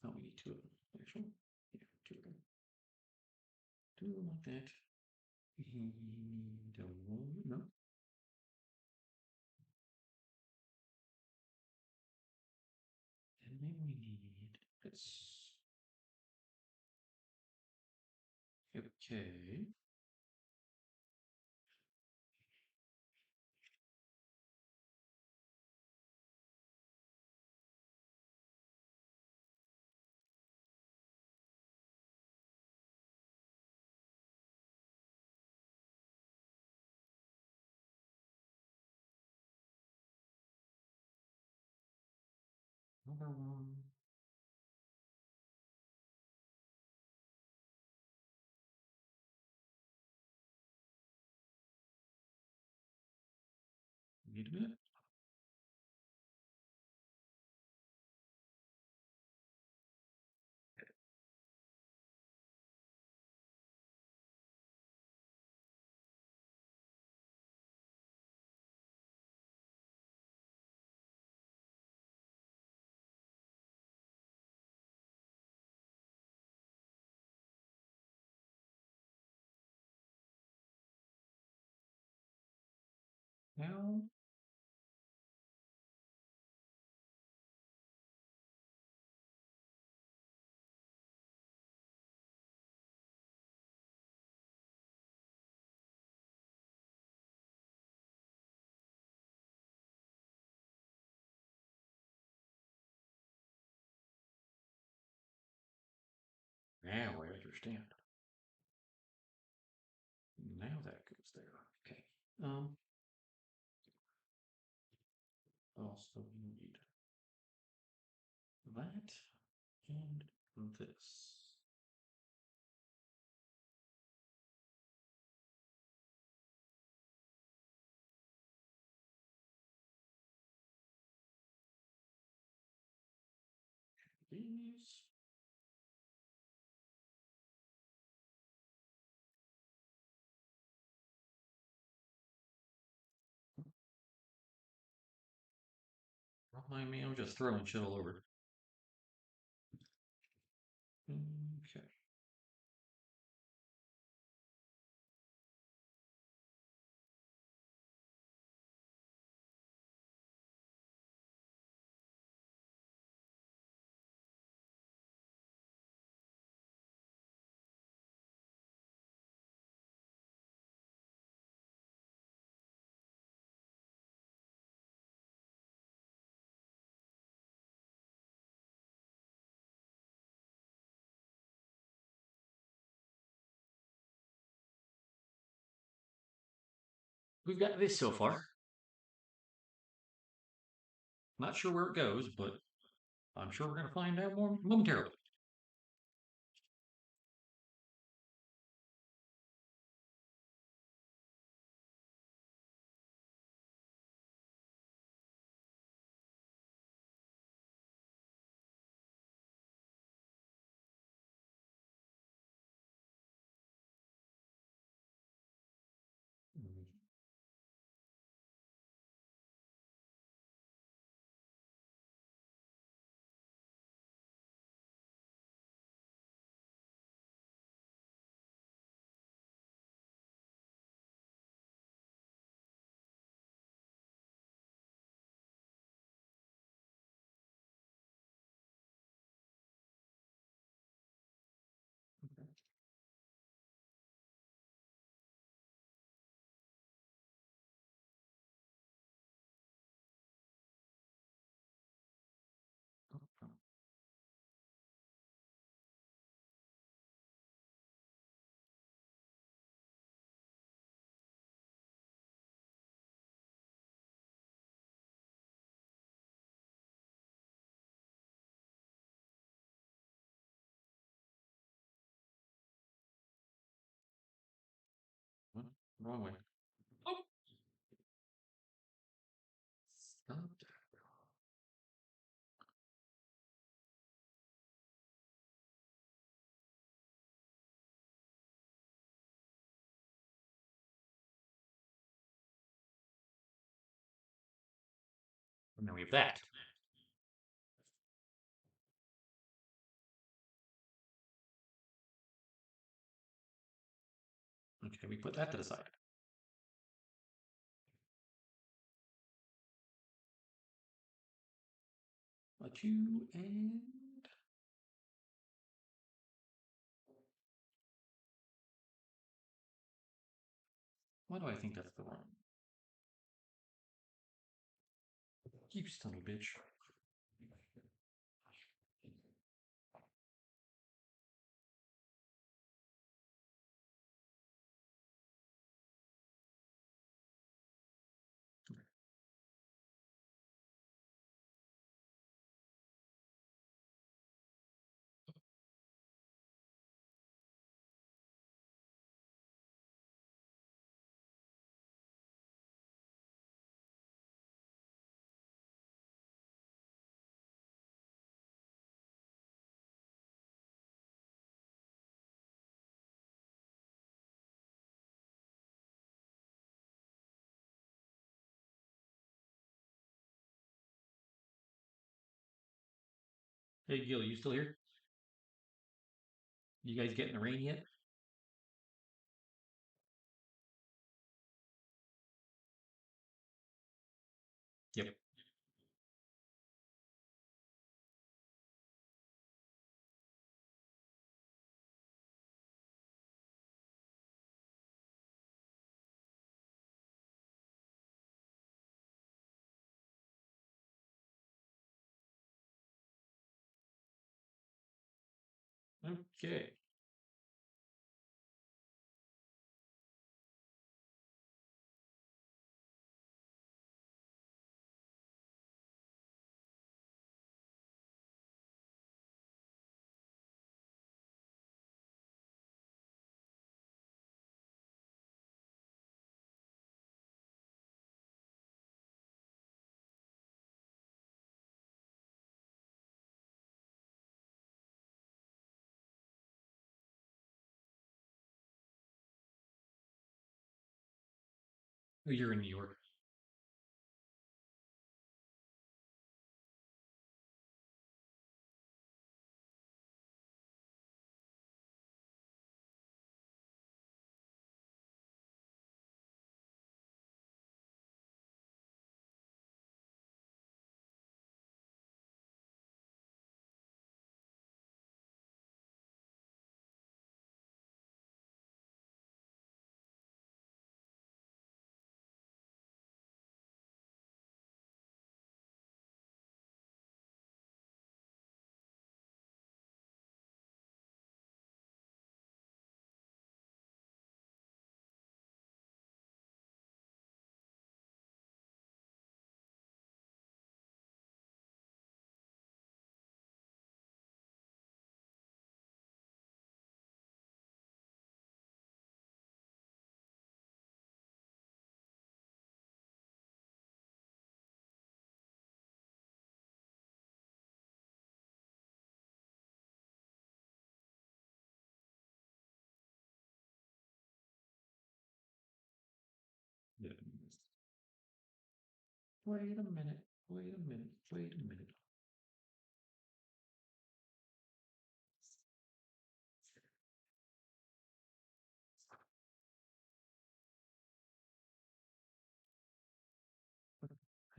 Oh, we need 2 of them, actually. Yeah, 2 of them. 2 of them like that. And a 1, no. And then we need this. Okay. Another one. Need a minute. Now, now I understand. Now that goes there. Okay. Also need that and this. These. Don't mind me, I'm just throwing shit all over. Okay. We've got this so far. Not sure where it goes, but I'm sure we're going to find out more momentarily. Wrong way. Oh! Stop. And then we have that. Okay, we put that to the side. Let you and why do I think that's the wrong? You son of a bitch. Hey Gil, you still here? You guys getting the rain yet? Yep. Okay. Oh, you're in New York. Yeah. Wait a minute. Wait a minute. Wait a minute.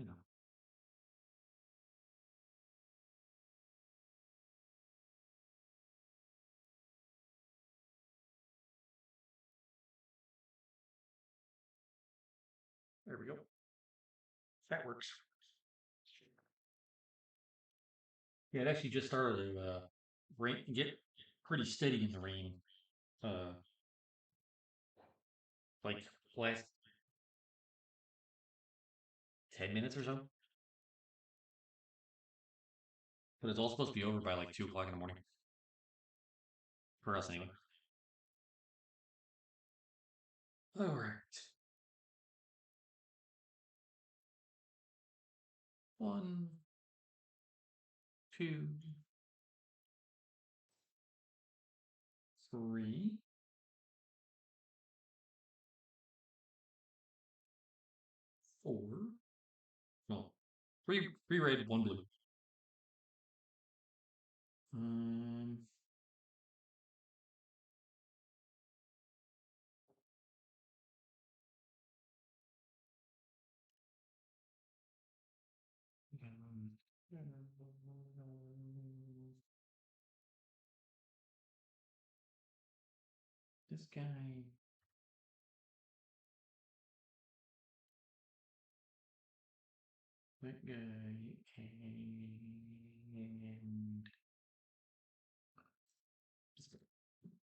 I know. There we go. That works. Yeah, it actually just started to rain, get pretty steady in the rain. Uh, like last 10 minutes or so. But it's all supposed to be over by like 2 o'clock in the morning for us anyway. All right. 1, 2, 3, 4. No, three red, 1 blue. Um, this guy, that guy, and this guy.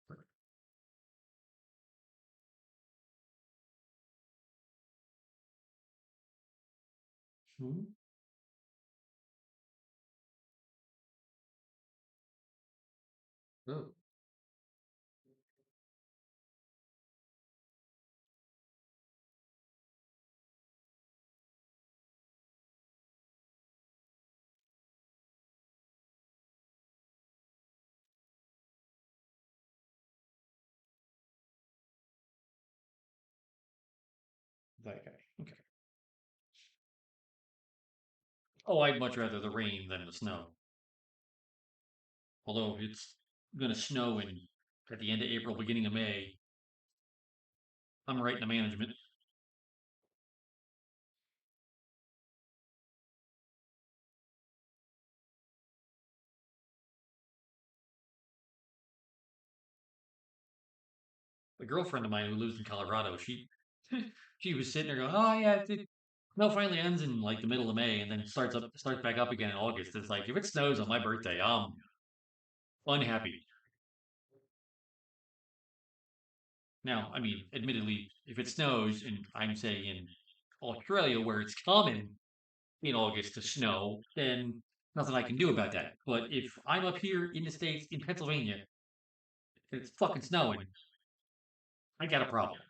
Perfect. Who? Oh. That guy. Okay. Oh, I'd much rather the rain than the snow. Although it's going to snow at the end of April, beginning of May. I'm right in the management. A girlfriend of mine who lives in Colorado, she was sitting there going, "Oh yeah, no, finally ends in like the middle of May and then starts back up again in August." It's like if it snows on my birthday, I'm unhappy. Now, I mean, admittedly, if it snows and I'm say in Australia where it's common in August to snow, then nothing I can do about that. But if I'm up here in the States, in Pennsylvania, and it's fucking snowing, I got a problem.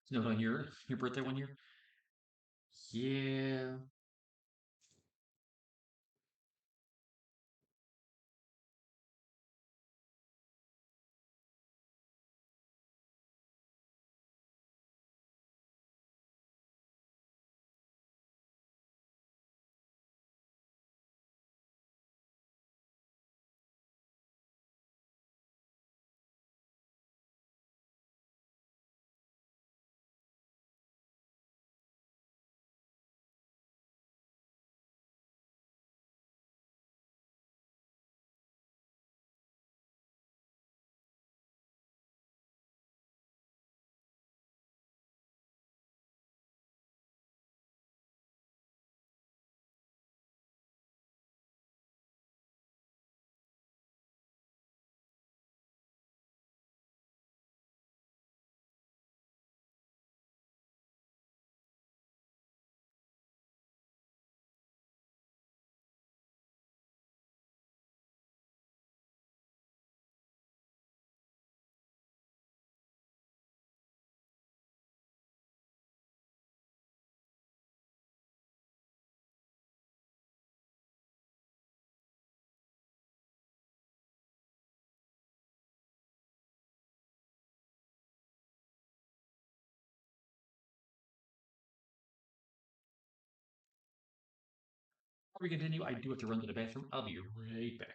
Snowed on your birthday one year? Yeah. Before we continue, I do have to run to the bathroom. I'll be right back.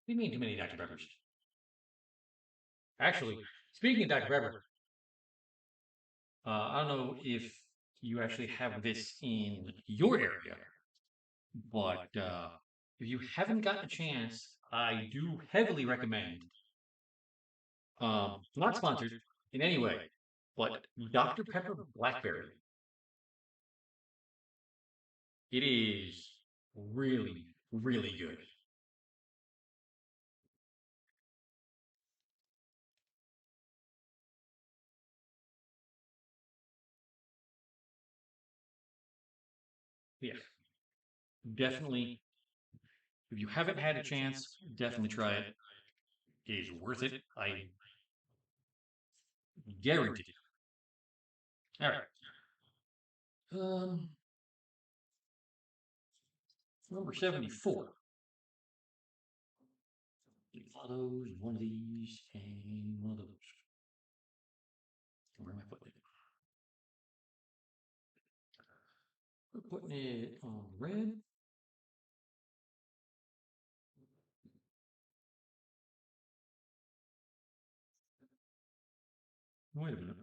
do you mean too many Dr. Peppers? Actually, speaking of Dr. Pepper, I don't know if you actually have this in your area, but if you haven't gotten a chance, I do heavily recommend, not sponsored in any way, but Dr. Pepper Blackberry. It is really, really good. Yes, definitely. If you haven't had a chance, definitely try it. It is worth it. I guarantee it. All right. Um, number 74. One of those, one of these, and one of those. Where am I putting it? We're putting it on red. Wait a minute.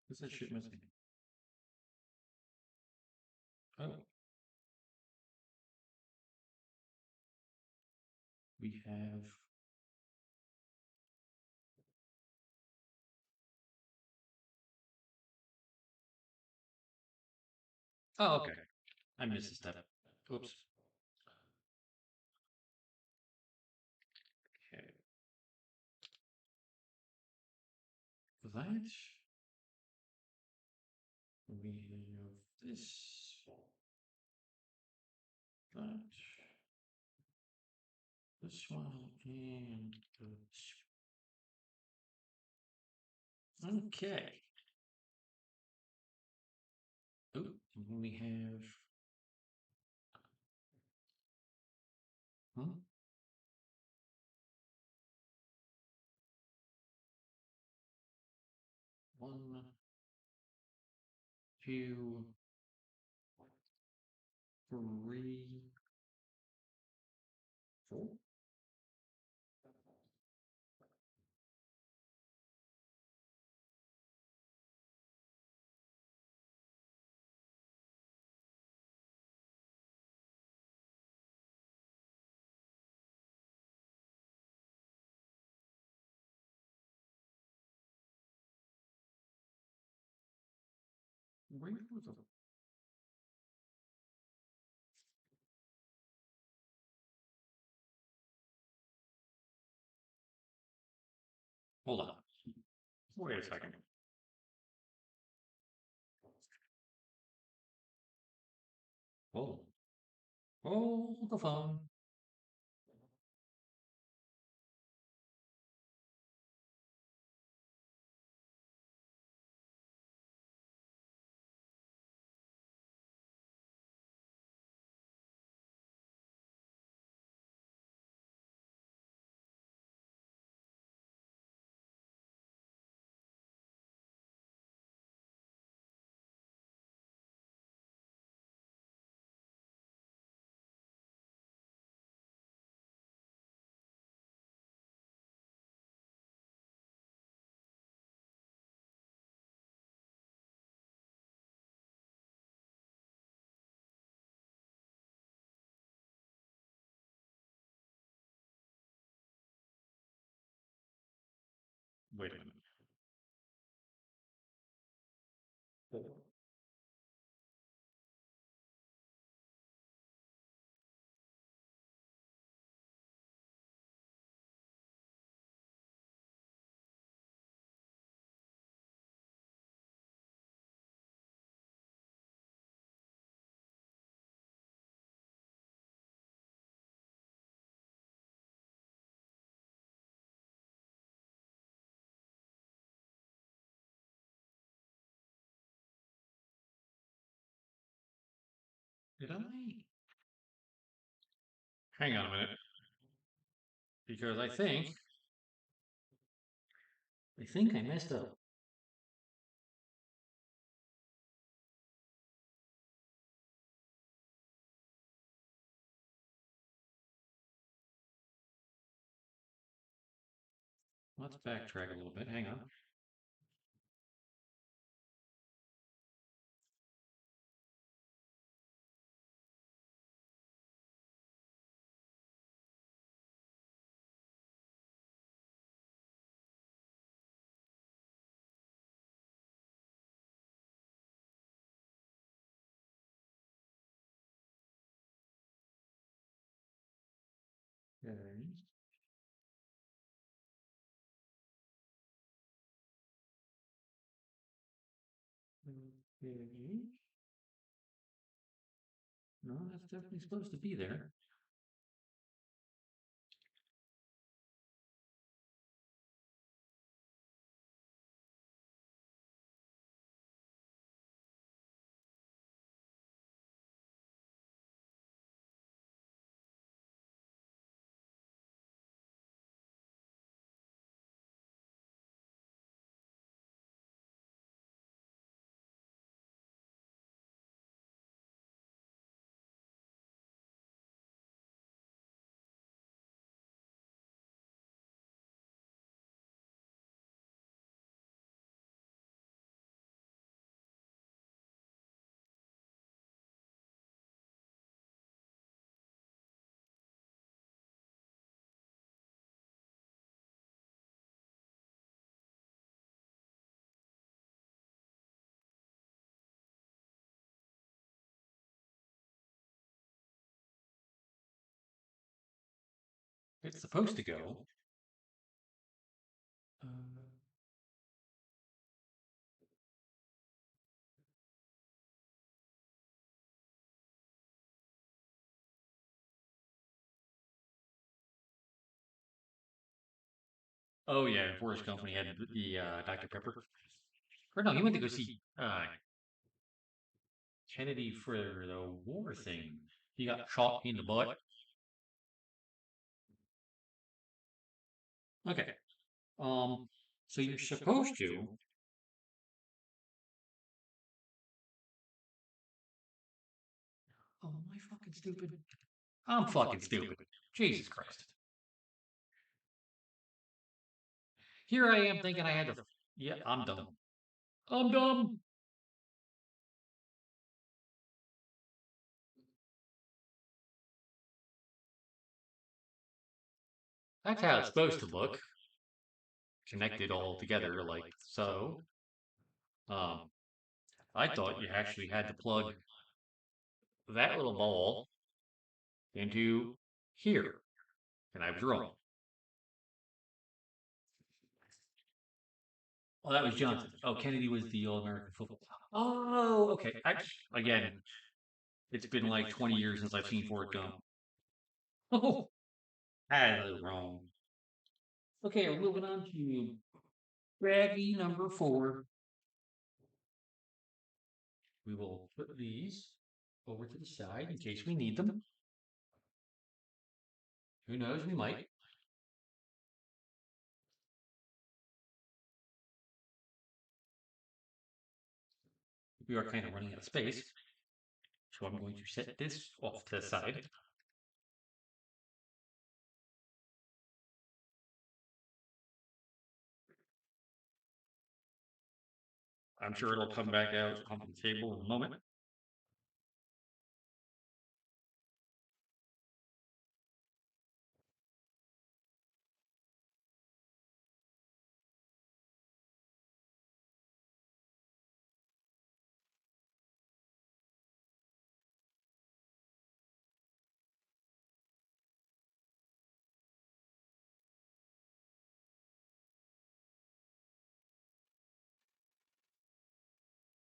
What's that shit missing? Oh, we have. Oh, okay. I missed a step. Oops. Okay. That. We have this. That. This one and this. Okay. Oh, and then we have. Huh? One, two, three, four. Where was the. Hold on. Wait a second. Hold. Hold the phone. Wait a minute. Four. Did I? Hang on a minute. Because I think I messed up. let's backtrack a little bit. Hang on. Okay. Okay. No, that's definitely supposed to be there. It's supposed to go. Uh, oh yeah, Forrest Company had the Dr. Pepper. Or no, he went to go see Kennedy for the war thing. He got shot in the butt. Okay. So you're supposed to. Oh, am I fucking stupid? I'm fucking stupid. Jesus Christ. Here I am thinking I had to. Yeah, I'm dumb. I'm dumb. That's how it's supposed to look. Connected all together like so. Um, I thought you actually had to plug that little ball into here, and I was wrong. Oh, that was Johnson. Oh, Kennedy was the All-American football. Oh, okay. Again, it's been like 20 years since I've seen Forrest Gump. Oh, I was wrong. Okay, we're moving on to Gravy number 4. We will put these over to the side in case we need them. Who knows, we might. We are kind of running out of space, so I'm going to set this off to the side. I'm sure it'll come back out on the table in a moment.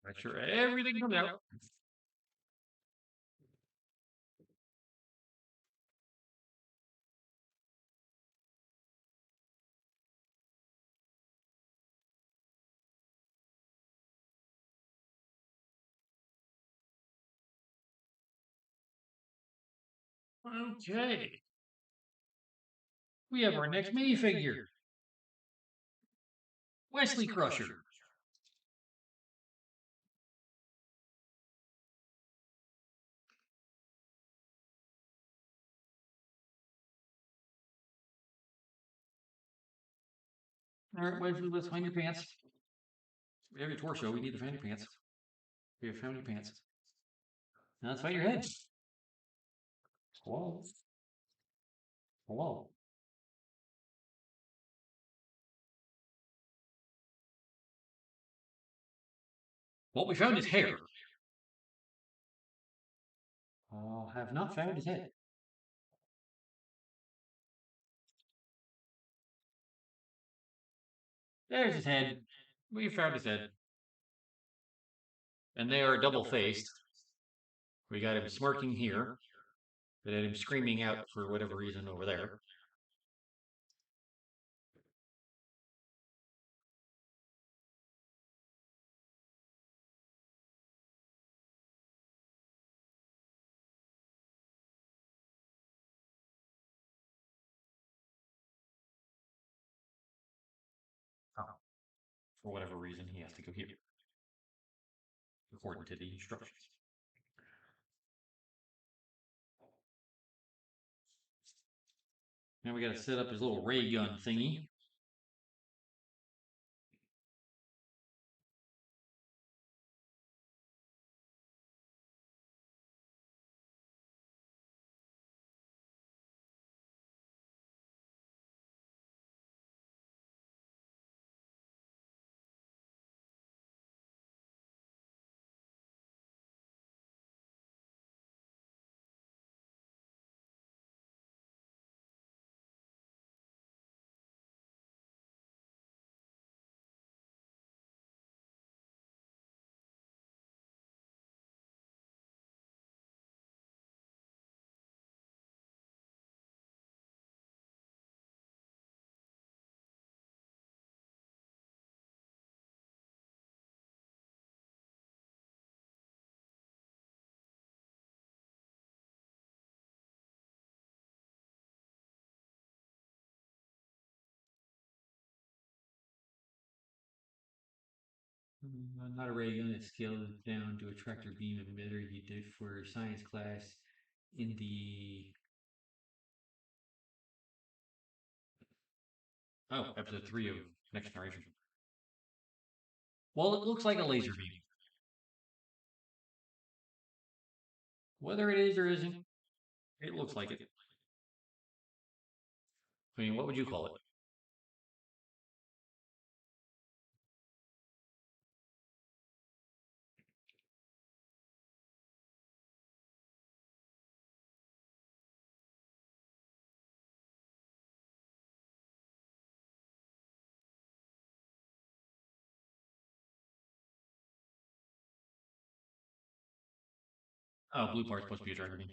Make sure everything comes out. Okay. We have our next minifigure, Wesley Crusher. All right, wait, let's find your pants. We have your torso. We need to find your pants. We have found your pants. Now let's find your head. Hello. Hello. Well, we found his hair. Have not found his head. There's his head. We found his head. And they are double faced. We got him smirking here. We had him screaming out for whatever reason over there. Oh. For whatever reason, he has to go here. According to the instructions. Now we gotta set up his little ray gun thingy. Not a ray gun, it's scaled down to a tractor beam emitter you did for science class in the episode 3 of Next Generation. Well, it looks like a laser beam. Whether it is or isn't, it looks like it. I mean, what would you call it? Oh, blue part's supposed to be a tractor beam.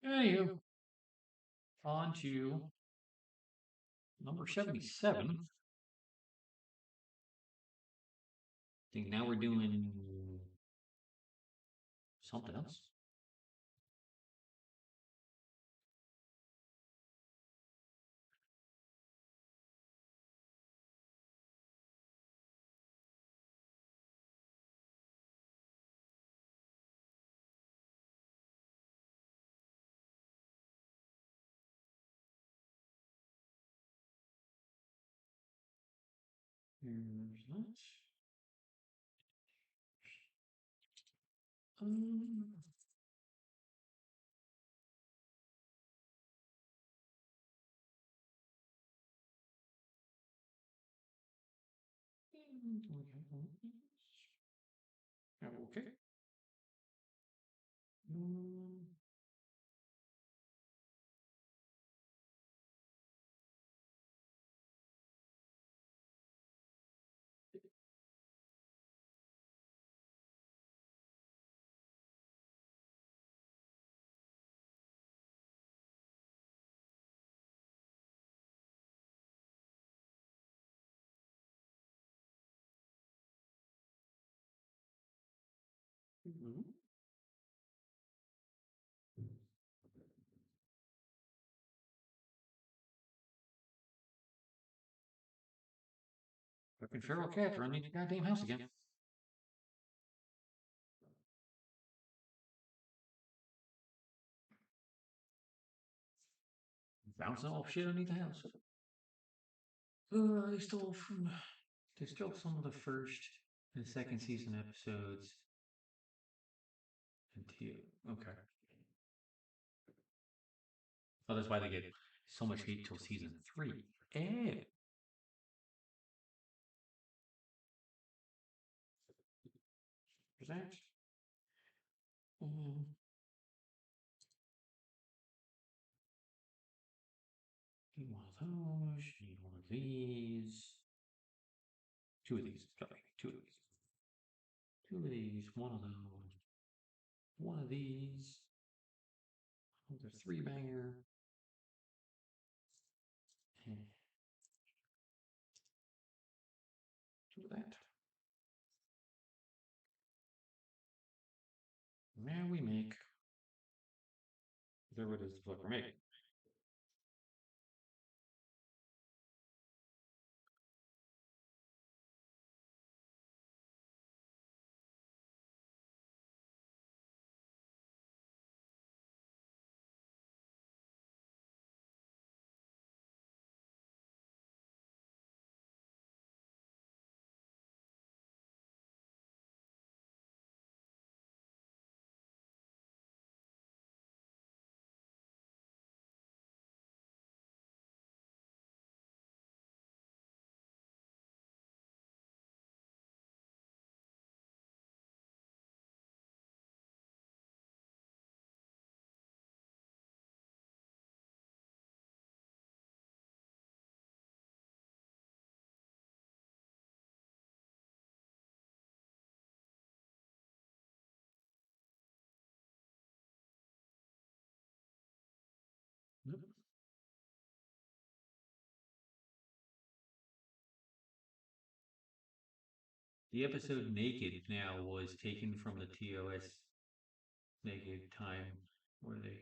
Anywho, on to number 77. I think now we're doing something else. Here's that. Um, okay. Um, Fucking feral cats running the goddamn house again. bouncing off shit underneath the house. They stole from. They stole some of the first and second season episodes. Until okay. Oh, that's why they get so much hate till season 3. Eh. Present. Need one of those. Need one of these. Two of these. Okay, two of these. Two of these. One of those. One of these. The three banger. And two of that. Now we make whatever it is the fuck we're making. Yep. The episode Naked now was taken from the TOS Naked time where they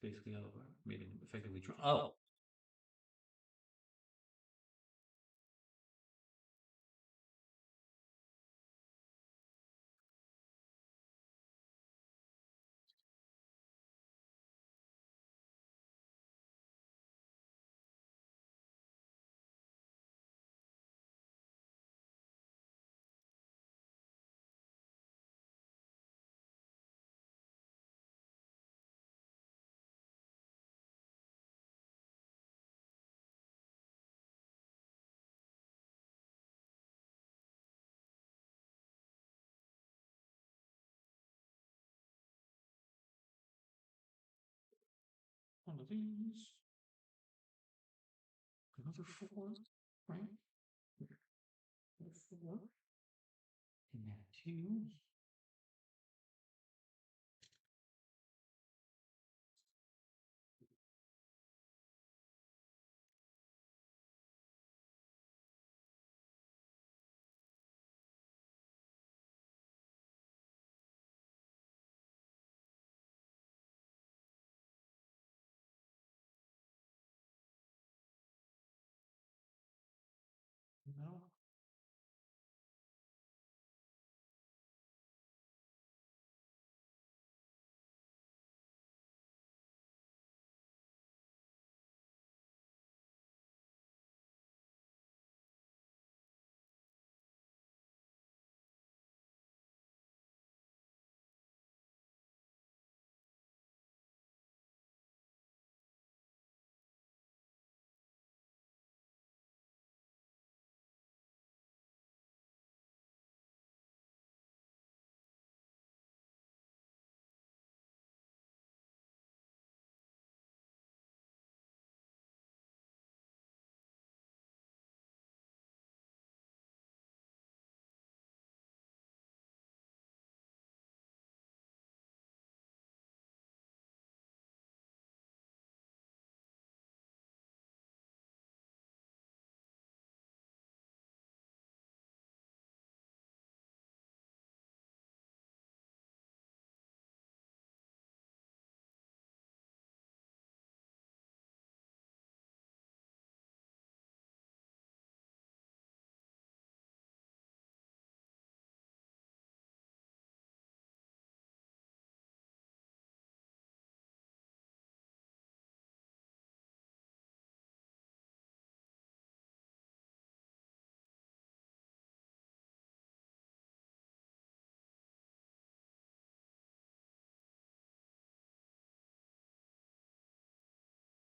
basically made him effectively drunk. Oh, one of these. Another four, right? Four. And then two. No.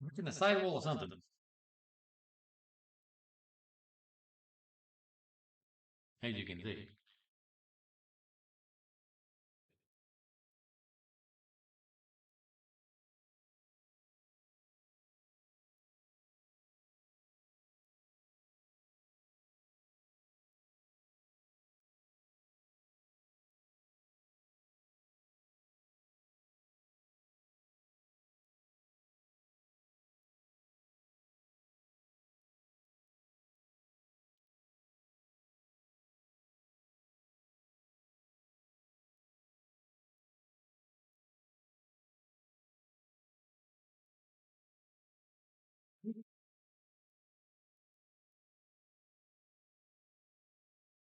It's in the sidewall or something. As you can see.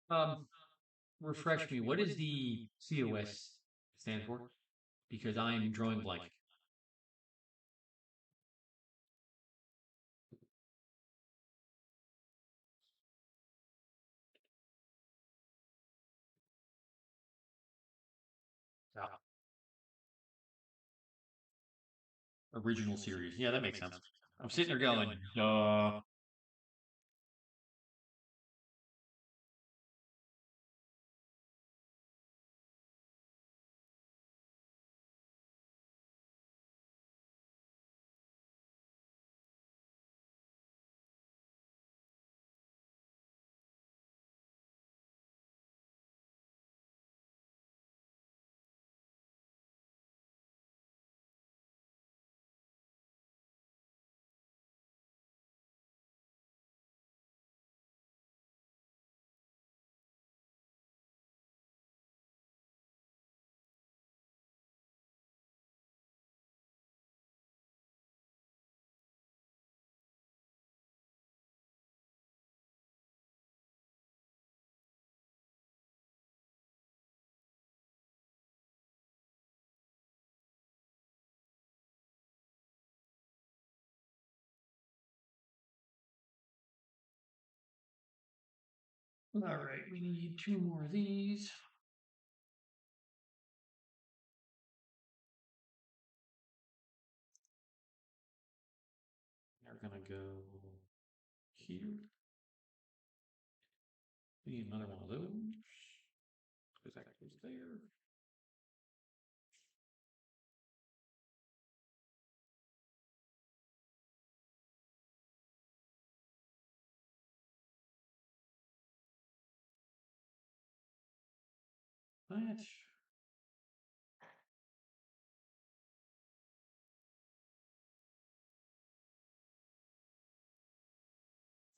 Um, refresh me. What is the COS stand for? Because I'm drawing blank. Ah, original series. Yeah, that makes sense. I'm sitting there going, duh. All right, we need 2 more of these. They're gonna go here. We need another one of those. Because that goes there. That.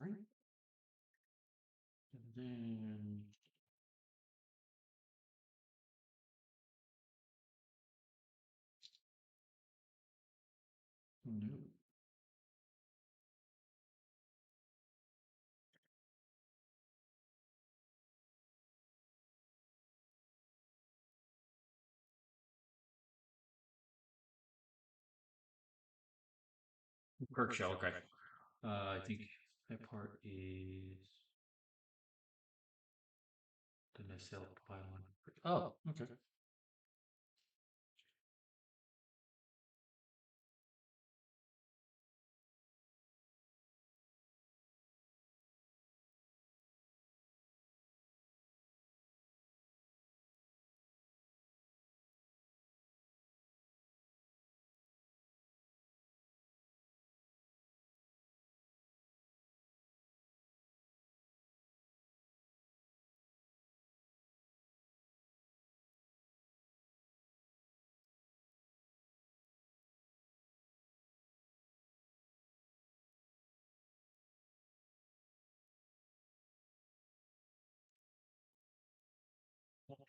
Right. And then. No. Kirk shell, okay. I think that part is the nacelle pylon. Oh, okay.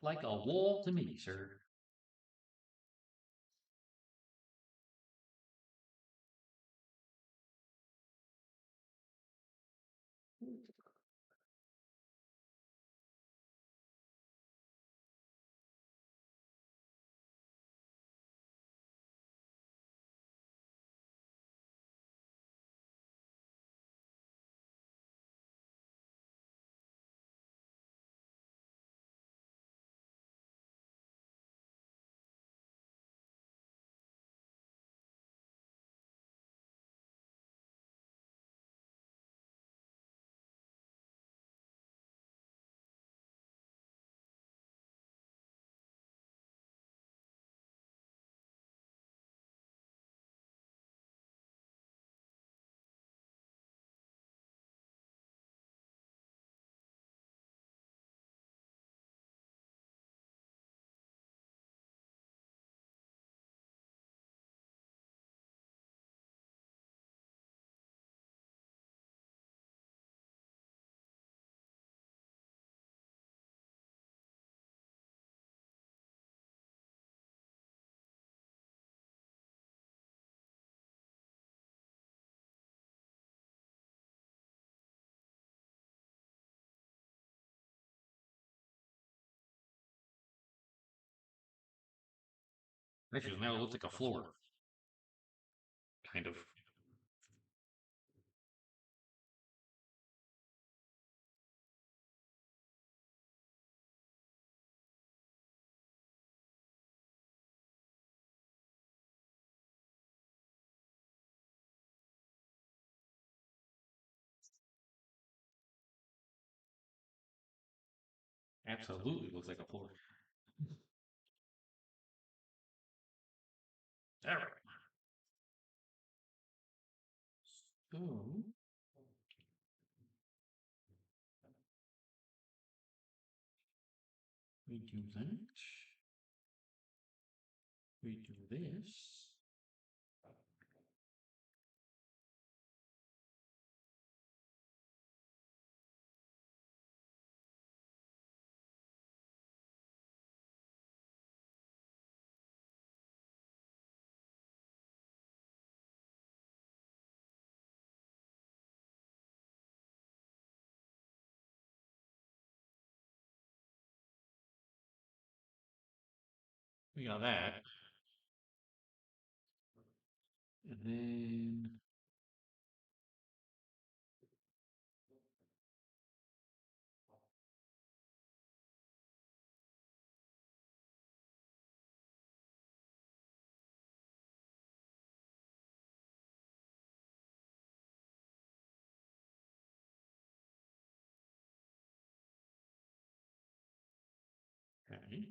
Like a wall to me, sir. Actually, now it looks like a floor. Kind of. Absolutely looks like a floor. All right. So we do that. We do this. We got that. And then okay.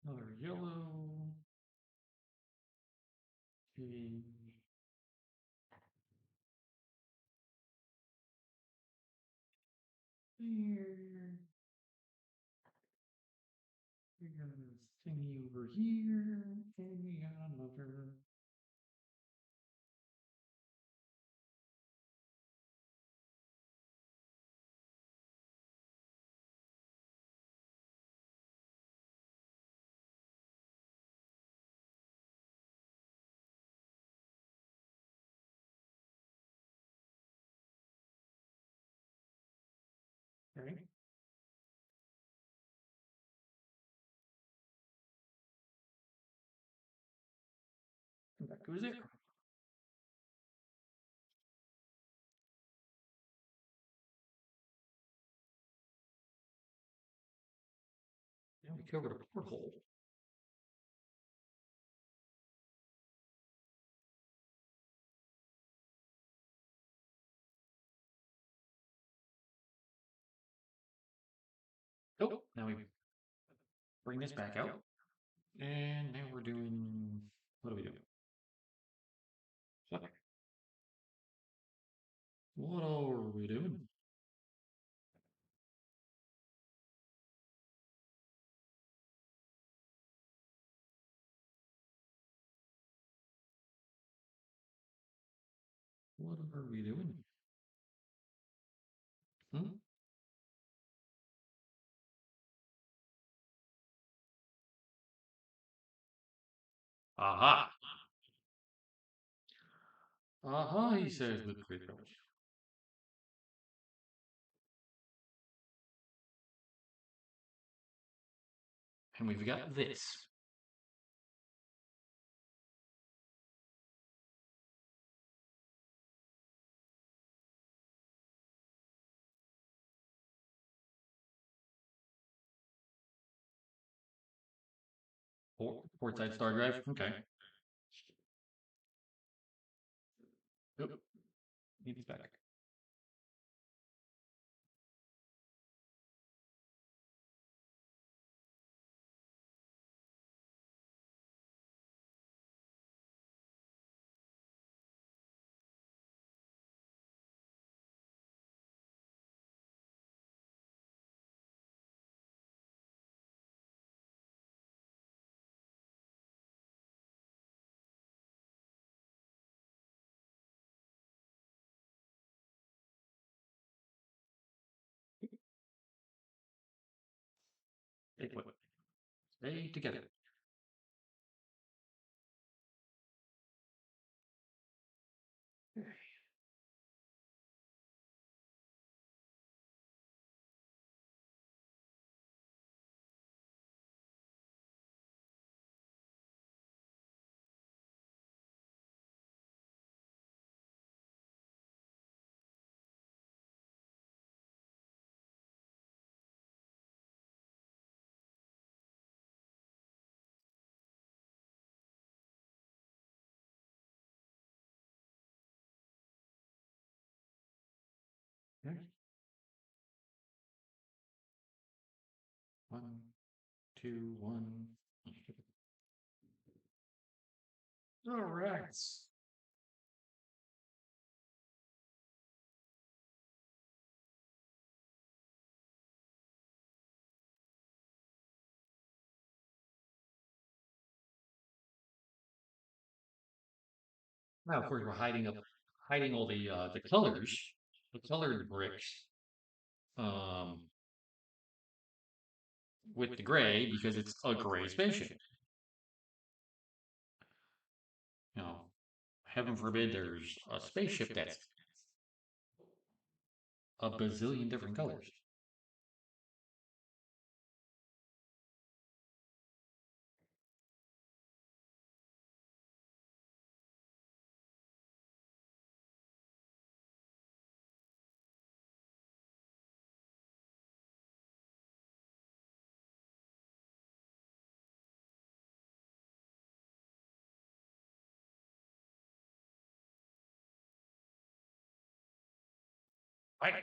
Another yellow. Okay. Here. We got this thingy over here. And we got another. Okay. That goes there. Now we covered a porthole. Oh, now we bring this back out. And now we're doing, what do we do? What? What are we doing? What are we doing? Hmm? Aha! Aha, he says with great relish. And we've got this. Port side star drive. Okay. Yep. Need this back. Stay put. Stay together. Okay. 1, 2, 1. All right. Now, of course, we're hiding all the colors, the colored bricks, um, with the gray because it's a gray spaceship. You know, heaven forbid there's a spaceship that's a bazillion different colors. Right.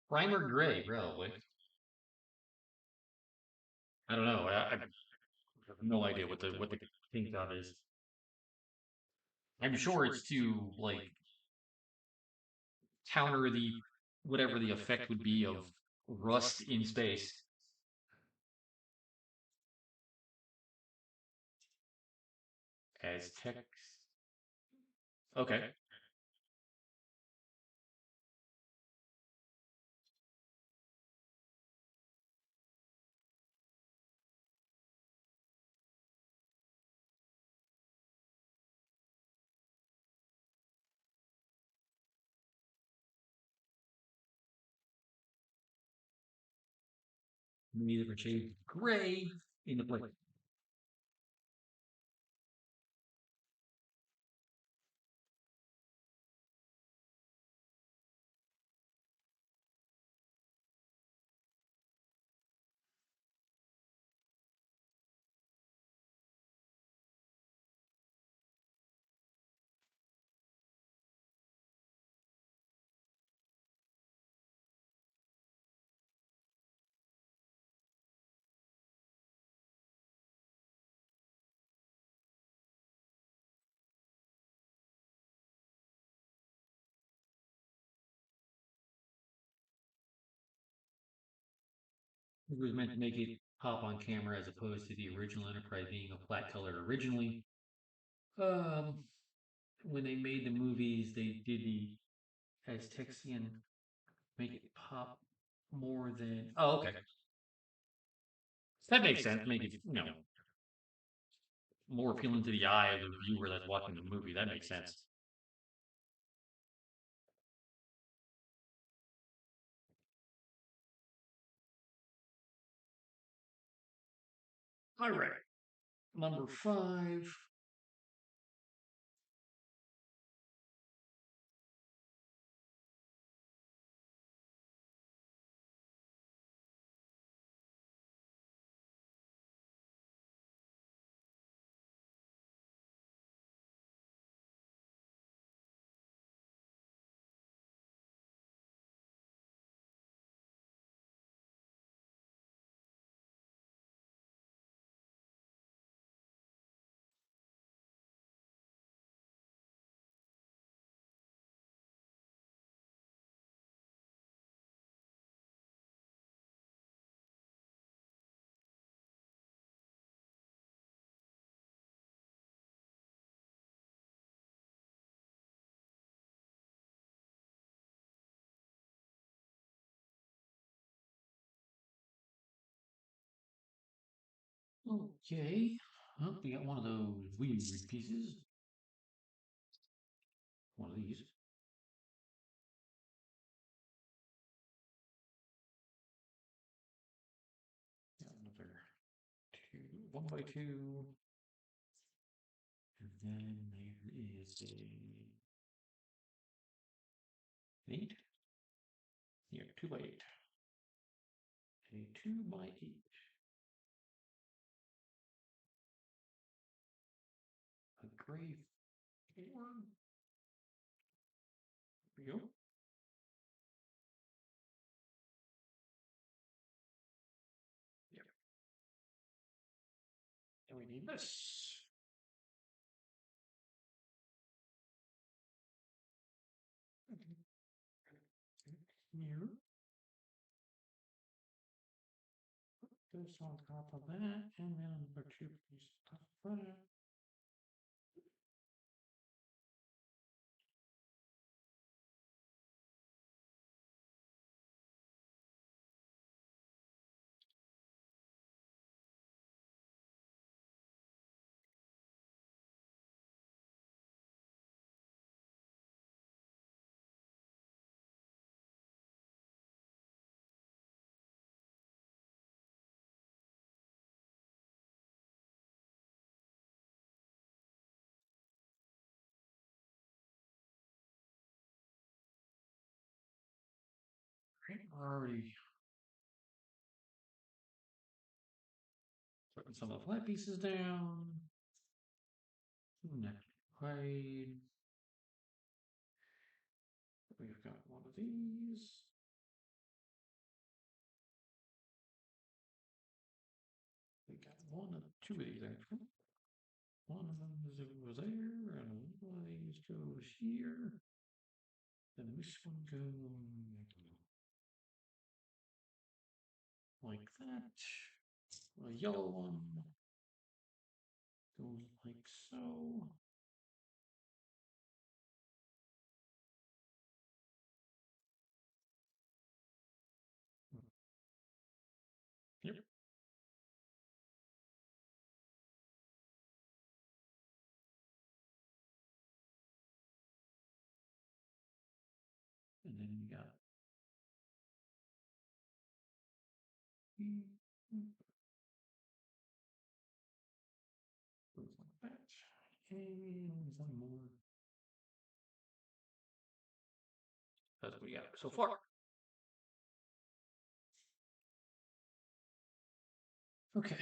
Primer gray, probably. I don't know. I have no idea what the pink dot is. I'm sure it's to like counter the whatever the effect would be of rust in space. Aztecs. Okay. Many different shades of gray in the plate. It was meant to make it pop on camera as opposed to the original Enterprise being a flat color originally. Um, when they made the movies, they did the Aztecian make it pop more than. Oh, okay. That makes sense. Make it, more appealing to the eye of the viewer that's watching the movie. That makes sense. All right. Number 5. Okay. Well, we got one of those weird pieces. One of these. Got another 1x2. And then there is an 8. Yeah, 2x8. A 2x8. A gray 4. There we go. Yep. And we need this. Here. Put this on top of that, and then put 2 pieces on top of that. Right, we're already putting some of the flat pieces down. Next grade. We've got one of these. We got two of these actually. One of them is over there, and one of these goes here. Then this one goes like that. A yellow one goes like so. Yep. And then you got goes like that. And one more. That's what we got so far. Okay.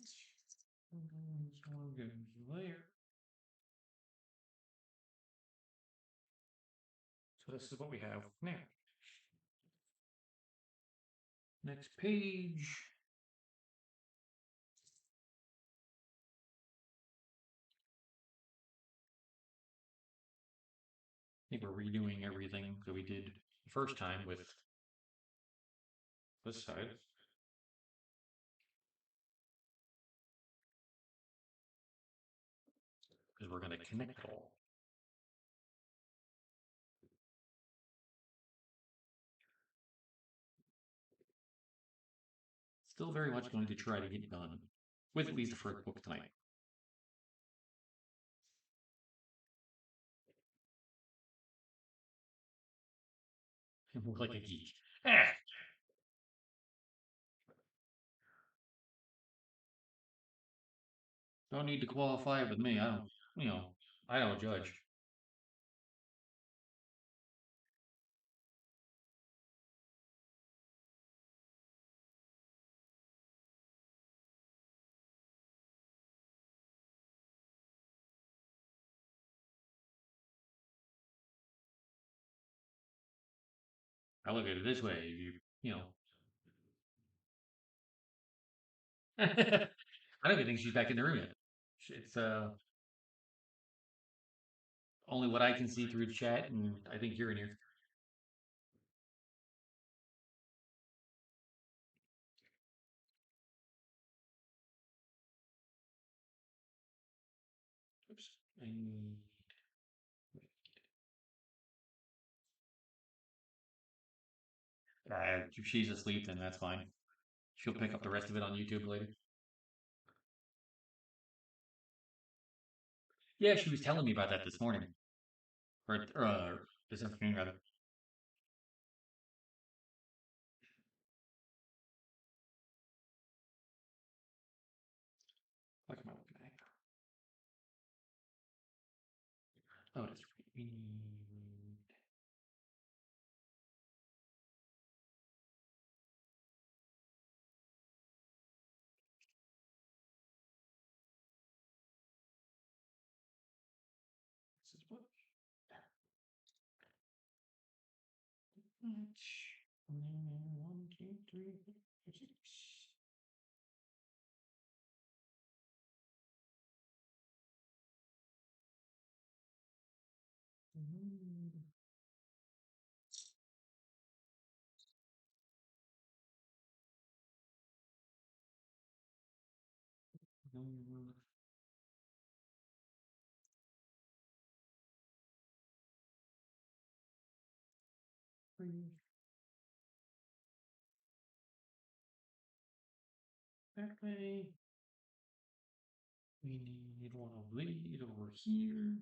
So we'll go there. So this is what we have now. Next page. I think we're redoing everything that we did the first time with this side. Because we're going to connect it all. Still very much going to try to get done with at least the first book tonight. Like a geek. Don't need to qualify it with me. I don't judge. I look at it this way. I don't even think she's back in the room yet. It's only what I can see through the chat, and I think you're in here. Oops. I need. If she's asleep, then that's fine. She'll pick up the rest of it on YouTube later. Yeah, she was telling me about that this morning. Or this afternoon, rather. What am I looking at? Oh, that's right. We need. This is what. Much. 1, 2, 3, 4, 5, 6. That way. We need one of these over here.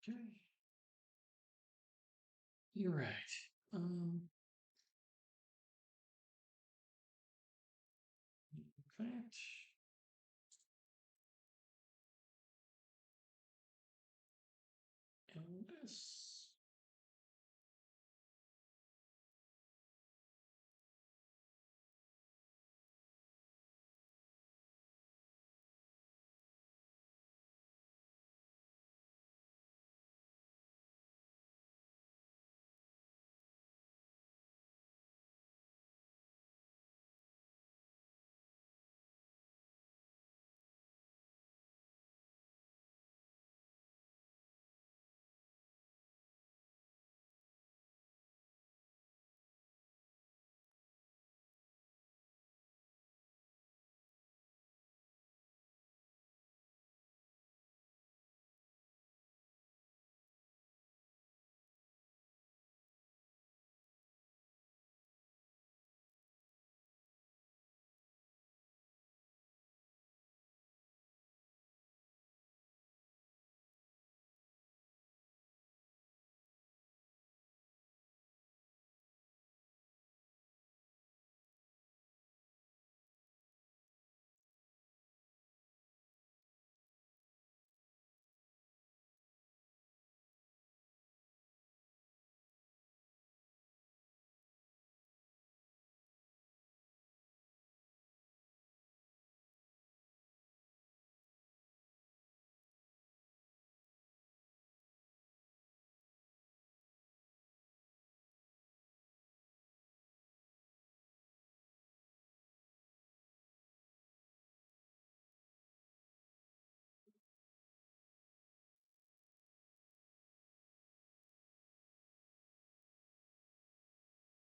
Okay. You're right. That. And this.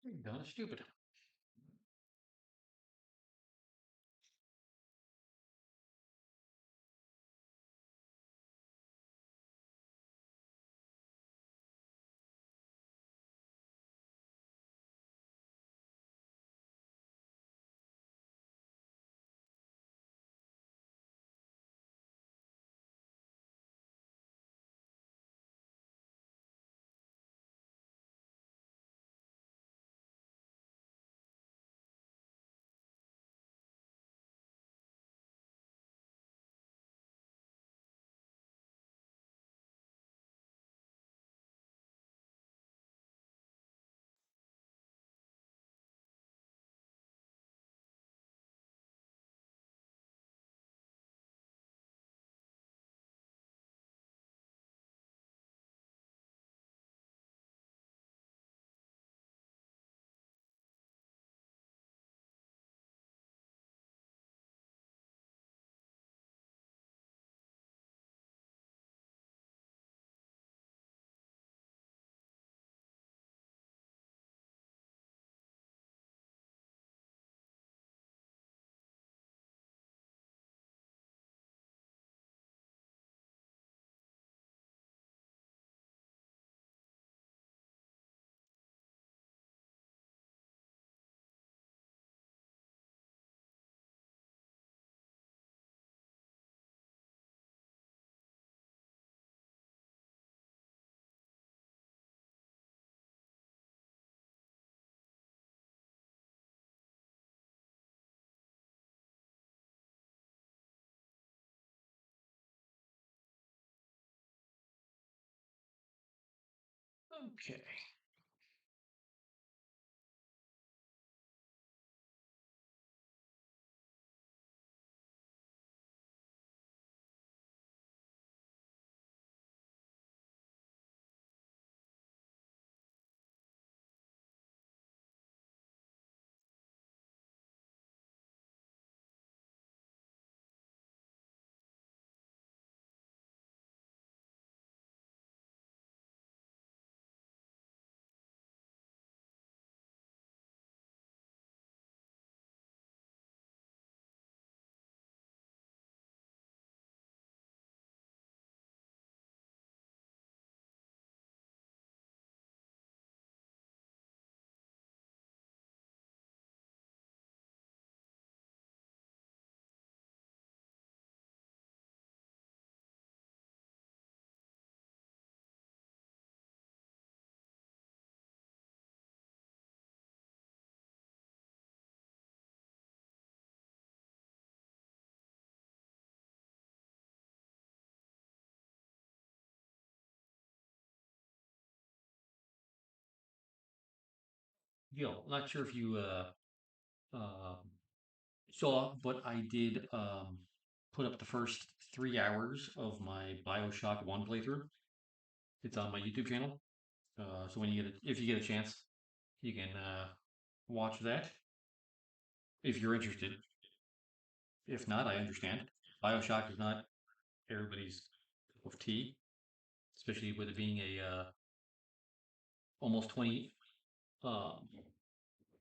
Kind of stupid. Okay. Yo, not sure if you uh, saw, but I did put up the first 3 hours of my Bioshock One playthrough. It's on my YouTube channel. So when if you get a chance, you can watch that if you're interested. If not, I understand. Bioshock is not everybody's cup of tea, especially with it being a almost um,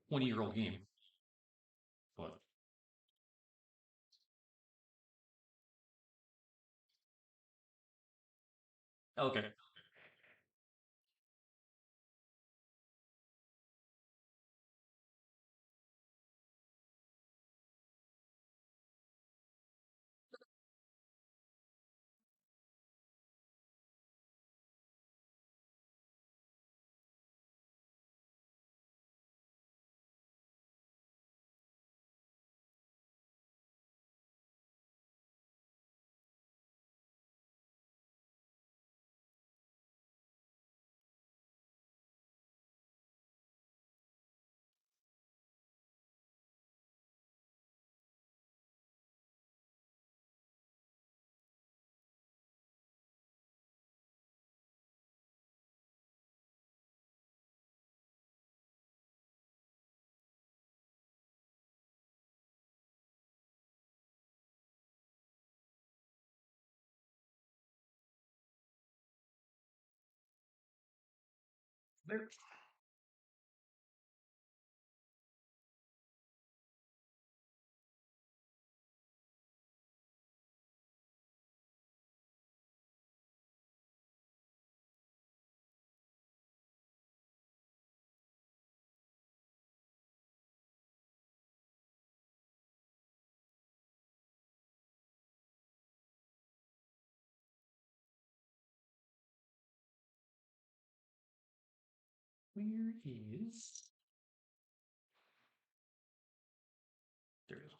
20-year-old game. But okay, there. Where is... There it is.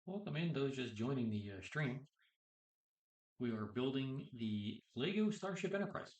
Welcome in those just joining the stream. We are building the Lego Starship Enterprise.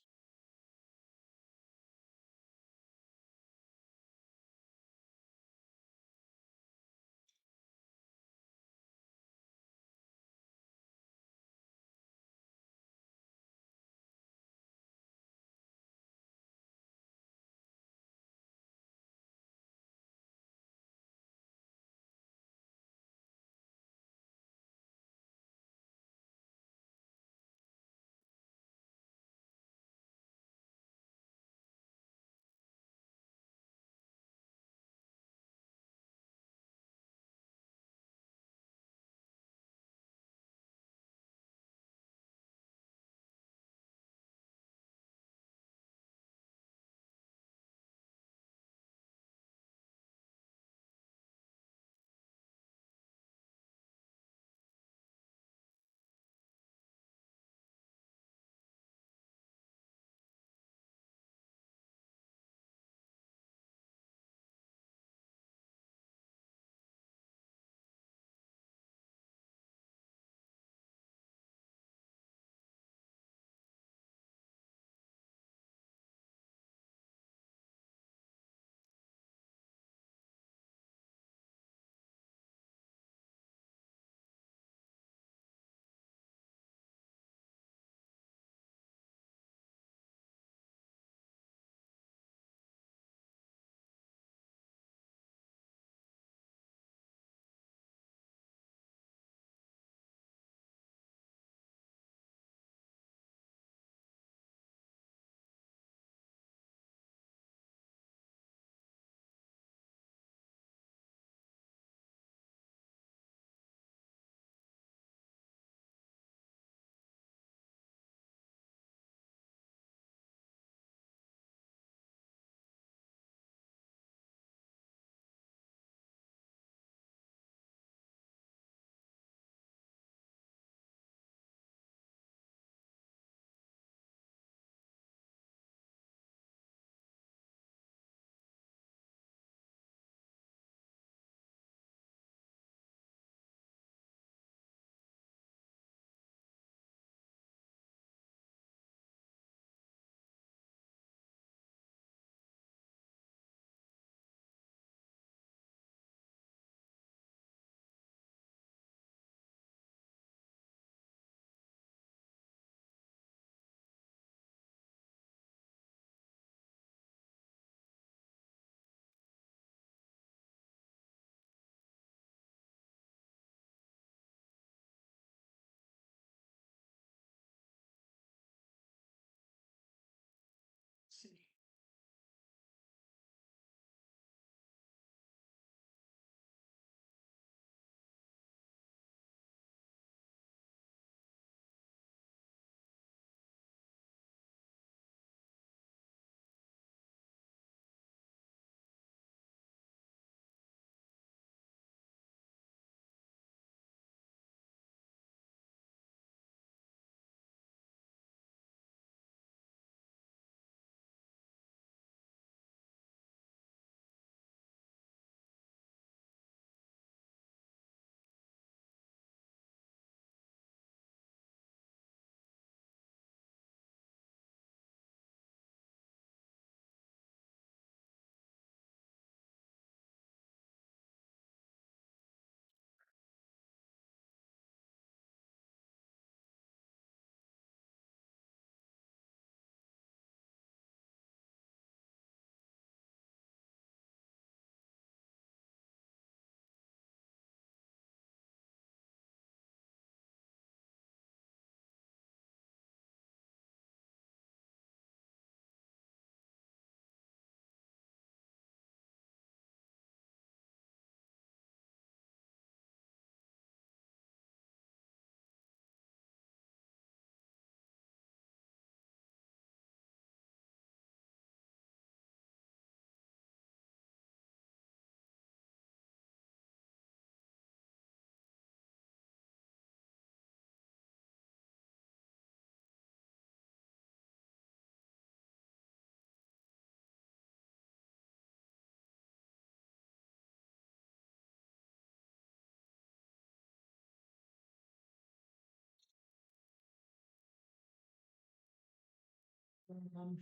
Um,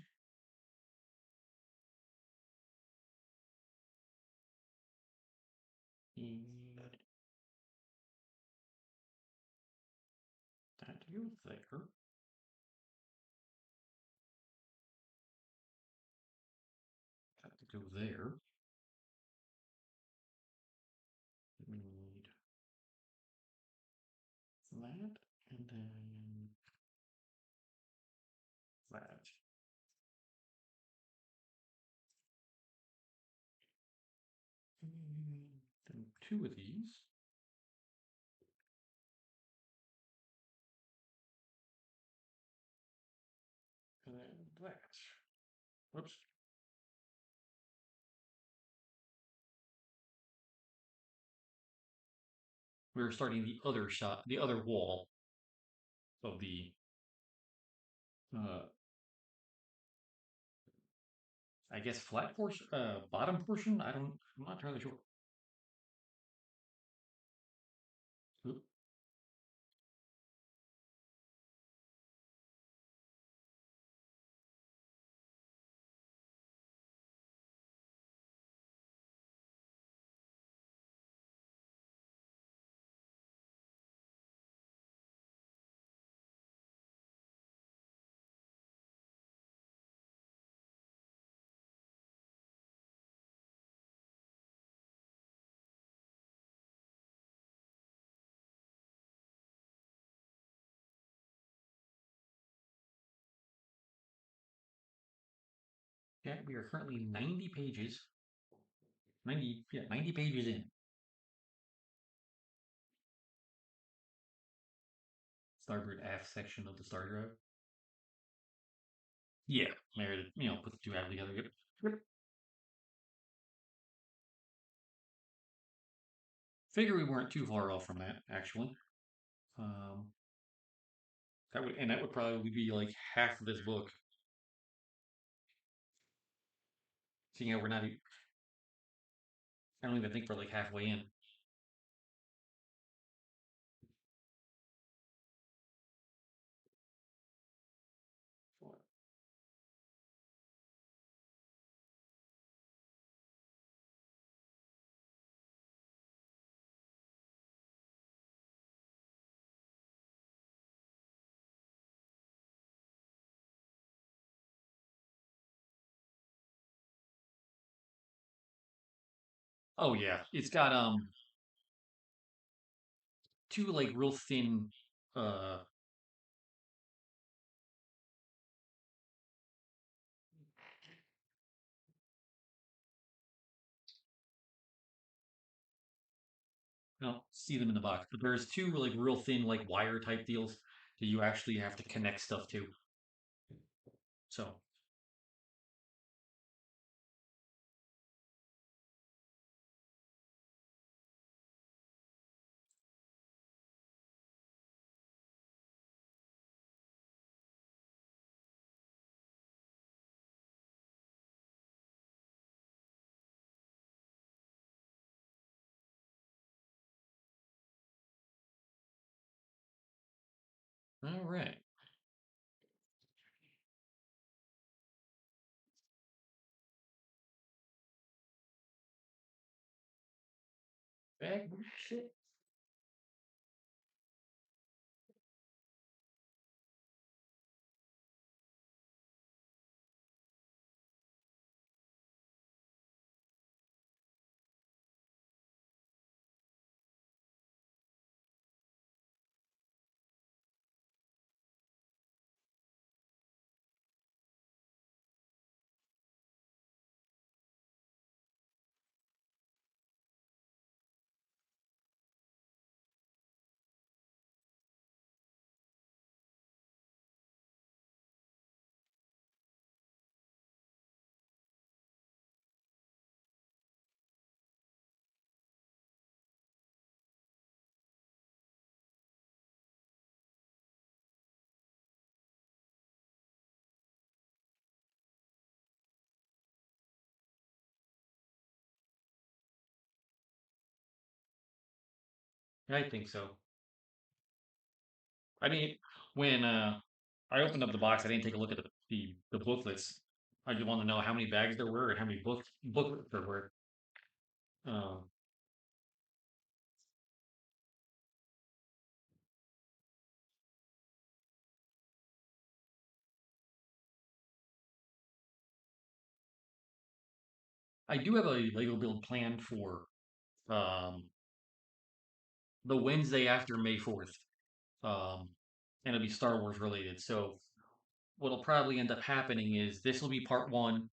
and that goes there. That to go there. We need that, and then that. And then two of these. And then that. Whoops. We're starting the other shot, the other wall of the uh, I guess flat portion, bottom portion. I'm not entirely sure. Oop. Okay, we are currently 90 pages. 90, yeah, 90 pages in. Starboard aft section of the star drive. Yeah, there, put the two out together. Yep. Yep. Figure we weren't too far off from that, actually. Um, that would probably be like half of this book. Seeing how we're not, I don't even think we're like halfway in. Oh yeah, it's got two like real thin uh no, see them in the box. But there's two like real thin like wire type deals that you actually have to connect stuff to. So all right. Back shit. I think so. I mean, when I opened up the box. I didn't take a look at the booklets. I just want to know how many bags there were and how many booklets there were. Uh, I do have a Lego build planned for um, the Wednesday after May 4th, um, and it'll be Star Wars related. So what'll probably end up happening is this will be part one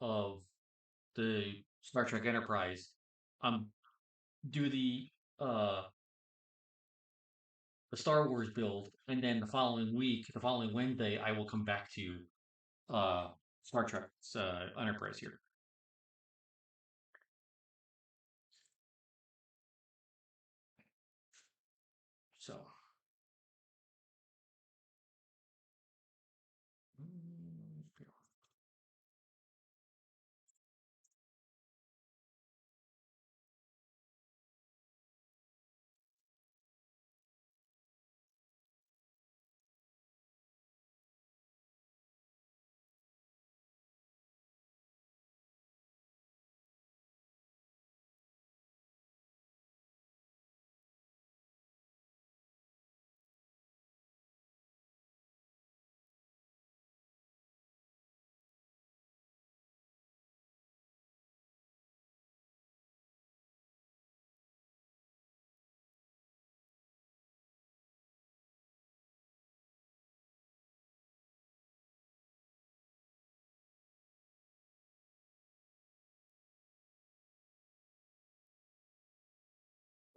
of the Star Trek Enterprise. Um, do the Star Wars build, and then the following week, the following Wednesday, I will come back to uh, Star Trek's Enterprise here. So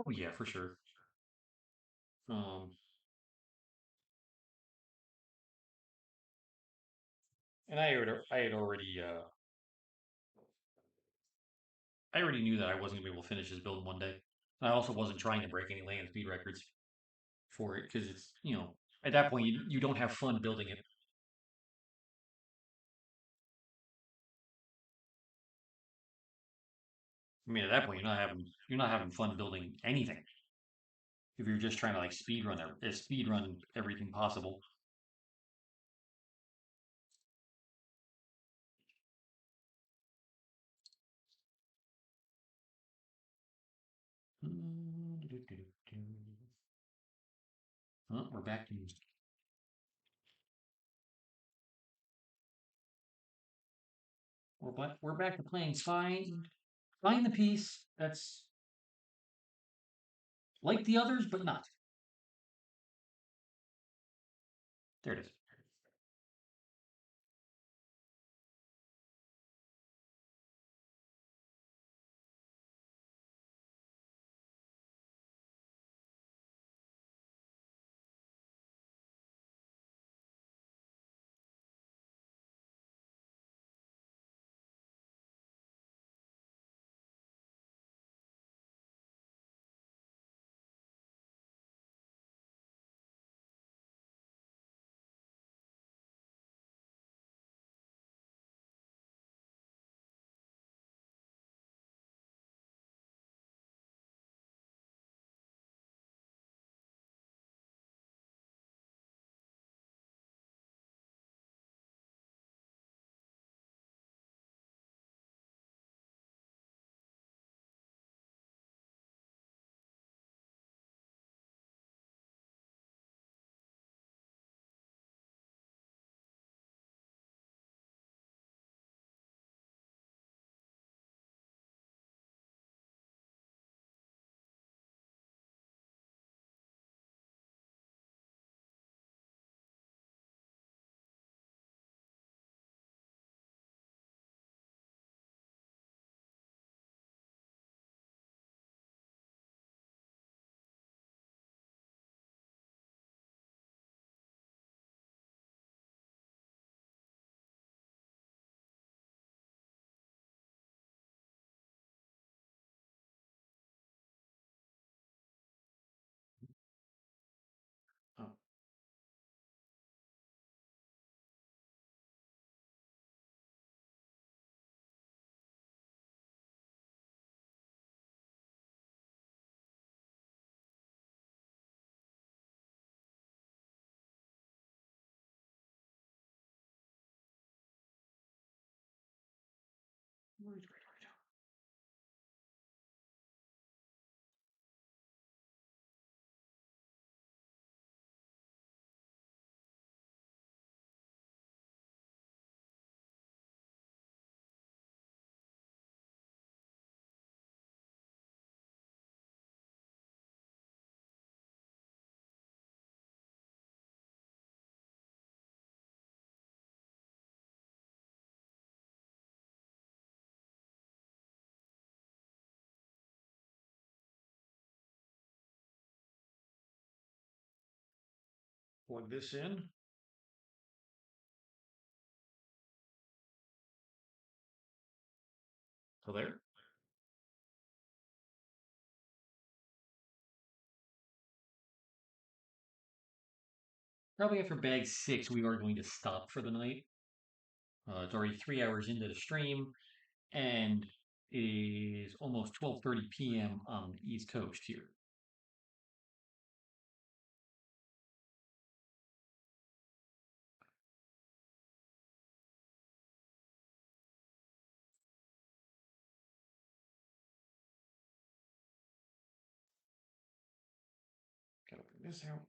oh yeah, for sure. Um, and I had already I already knew that I wasn't gonna be able to finish this build in one day. I also wasn't trying to break any land speed records for it because it's at that point you don't have fun building it. I mean, at that point you're not having fun building anything if you're just trying to like speed run everything possible. Oh, we're back to playing find the piece that's like the others but not. There it is. Plug this in. So there. Probably after bag 6, we are going to stop for the night. It's already 3 hours into the stream, and it is almost 12:30 p.m. on the East Coast here. Gotta bring this out.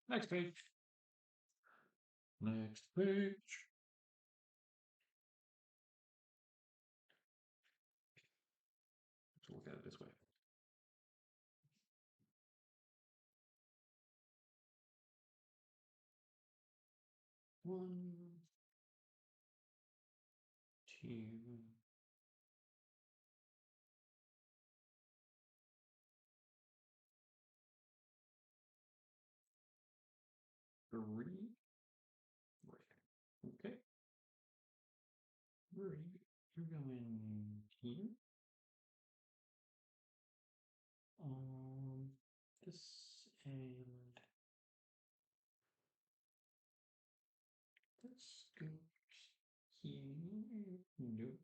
Next page. Next page. Let's look at it this way. One, two, three. Okay. Three. You're going here. This and this goes here. Nope.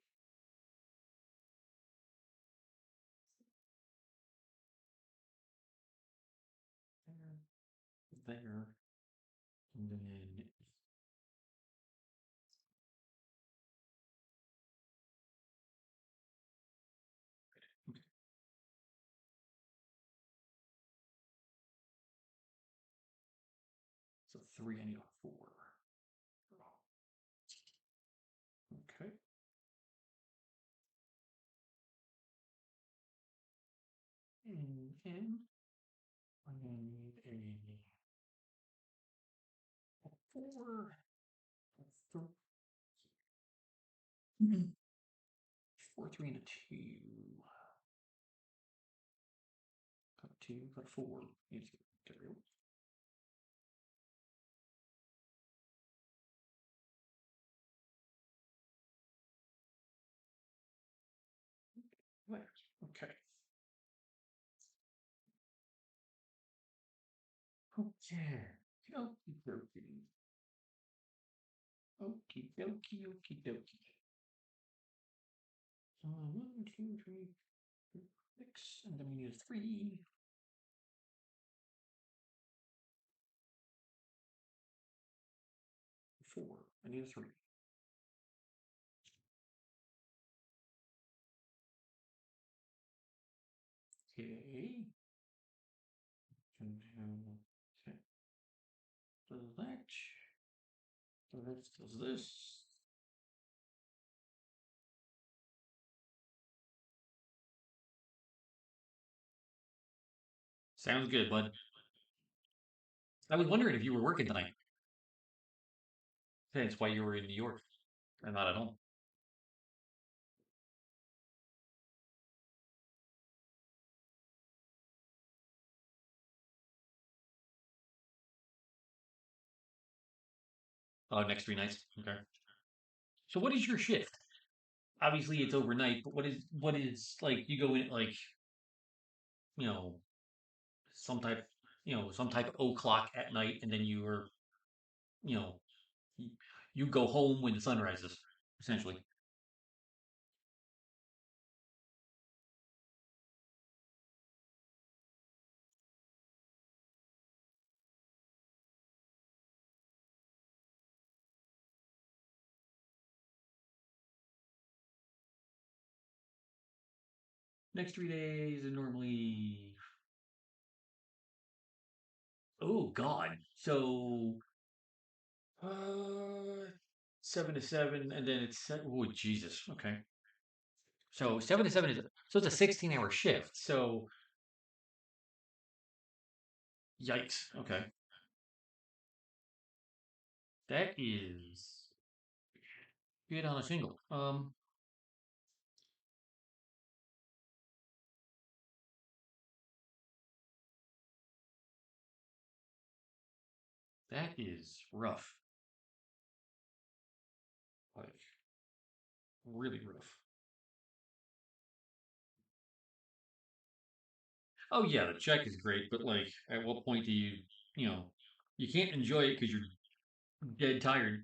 There. And then So 3, I need a 4. Okay. And I need a 4, a 3, 4, 3, and a 2. Got a 2, got a 4. Need to get rid of it. There. Okay. Okay. Okie dokie. Okie dokie, okie dokie. 1, 2, 3, 6, and then we need a 3. 4. I need a 3. Okay. And okay. Does that. Does this. Sounds good, bud. I was wondering if you were working tonight. That's why you were in New York and not at home. Oh, next 3 nights. Okay. So what is your shift? Obviously it's overnight, but what is like you go in at like, you know, some type some type of o'clock at night and then you know, you, you go home when the sun rises, essentially. Next 3 days are normally oh God. So 7 to 7, and then oh Jesus. Okay. So 7 to 7 is so it's a 16-hour shift. So yikes. Okay. That is good on a single. That is rough. Like really rough. Oh yeah, the check is great, but like, at what point do you know, you can't enjoy it because you're dead tired.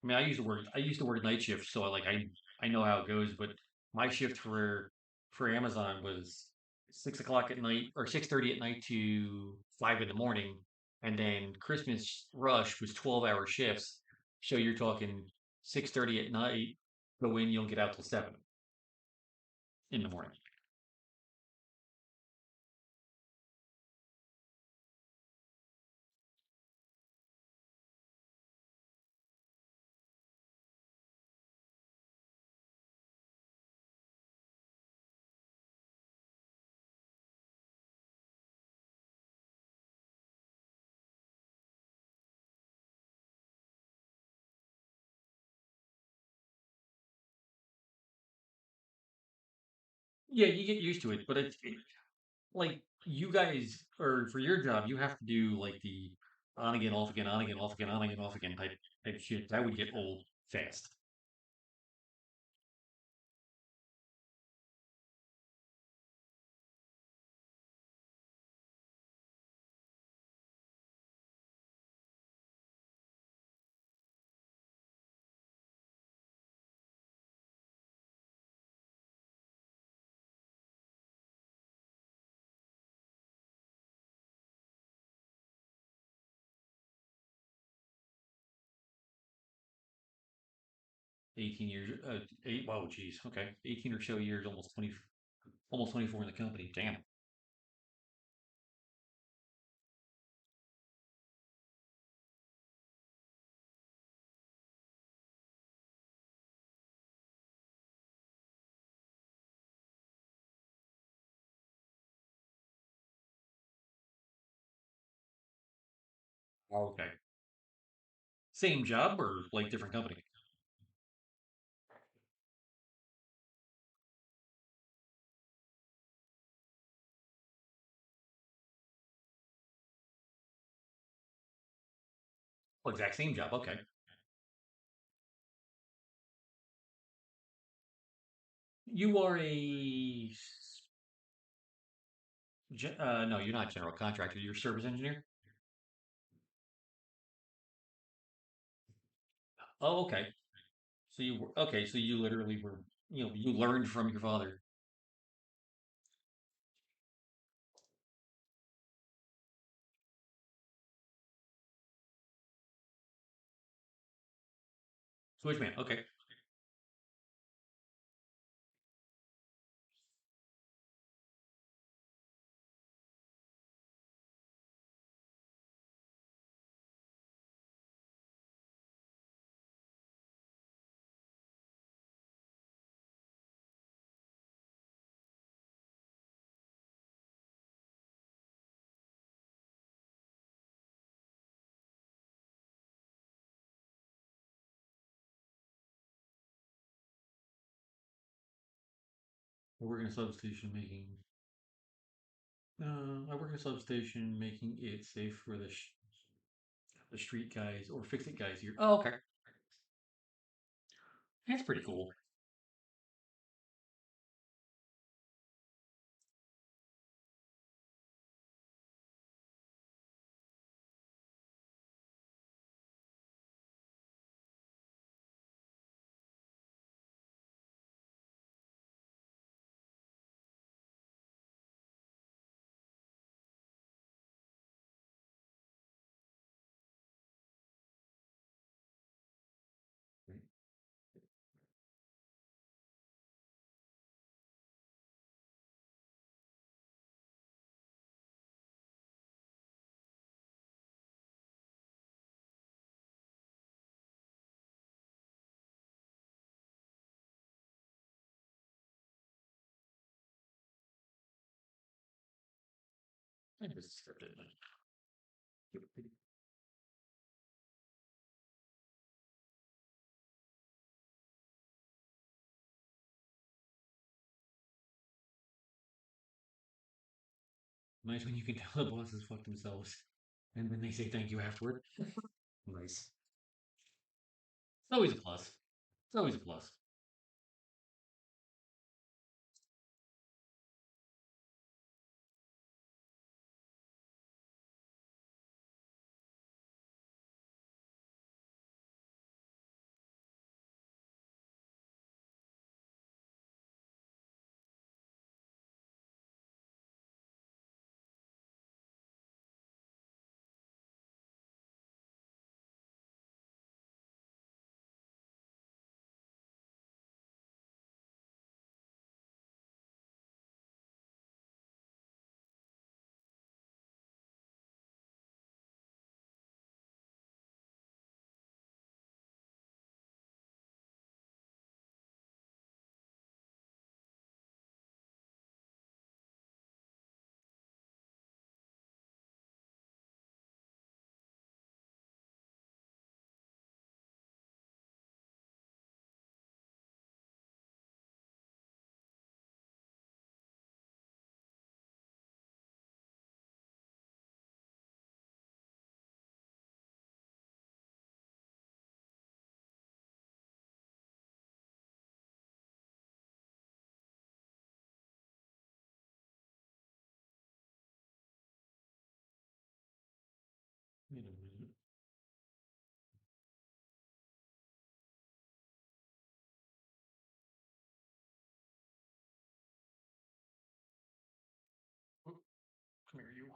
I mean, I used to work night shifts, so I know how it goes. But my shift for Amazon was 6 o'clock at night or 6:30 at night to 5 in the morning, and then Christmas rush was 12-hour shifts. So you're talking 6:30 at night, go in, you don't get out till 7 in the morning. Yeah, you get used to it, but like you guys, or for your job, you have to do like the on again, off again, on again, off again, on again, off again type shit. That would get old fast. 18 years, eight. Wow, geez, okay, 18 or so years, almost 24 in the company. Damn. Oh, okay. Same job or like different company? Oh, exact same job. Okay. You are no, you're not general contractor. You're service engineer. Oh, okay. So you were okay. So you literally were, you learned from your father. Switchman. Okay. I work in a substation making. I work in a substation making it safe for the street guys or fix it guys here. Oh, okay. That's pretty cool. I just scripted. Nice when you can tell the bosses fuck themselves, and then they say thank you afterward. Nice. It's always a plus. It's always a plus. Wait a minute. Oop, come here, you.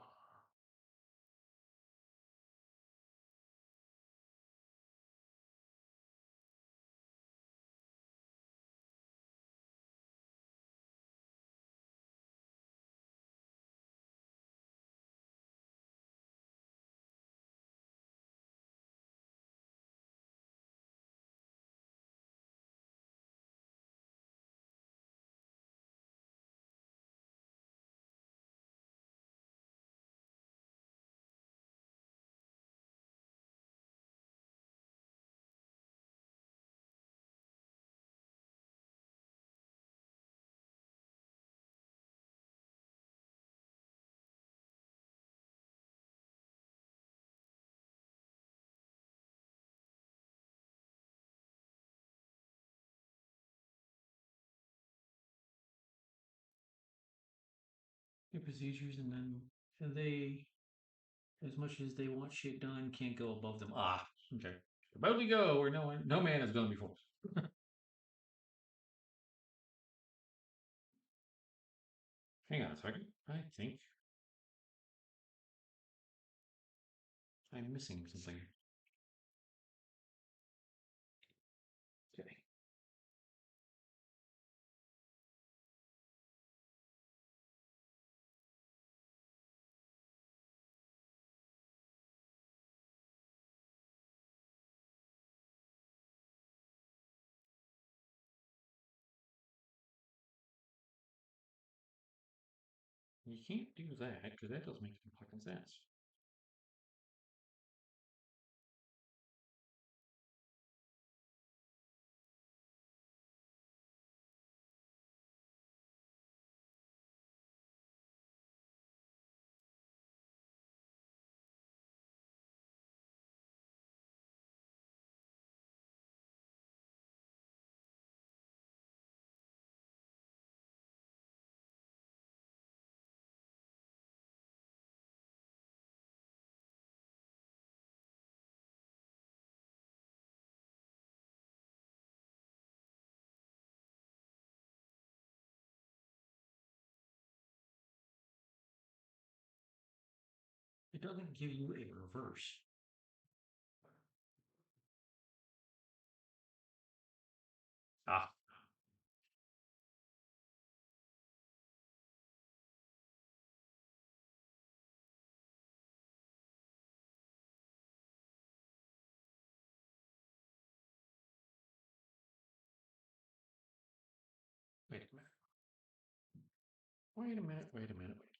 their procedures, and then they, as much as they want shit done, can't go above them. Ah, okay. About we go, where no man has gone before. Hang on a second. I think I'm missing something. Okay. You can't do that because that doesn't make any fucking sense. It doesn't give you a reverse. Ah, Wait a minute. wait a minute, wait a minute, wait.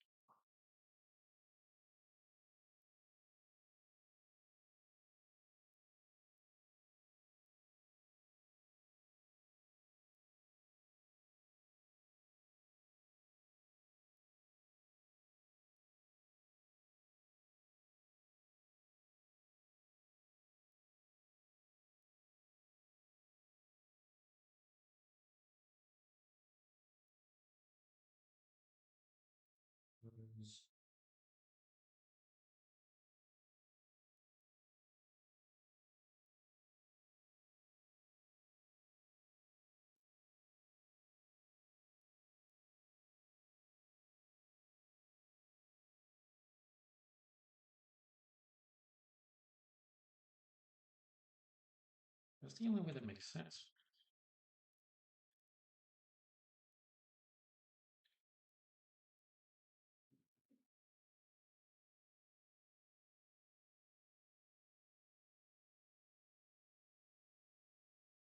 That's the only way that makes sense.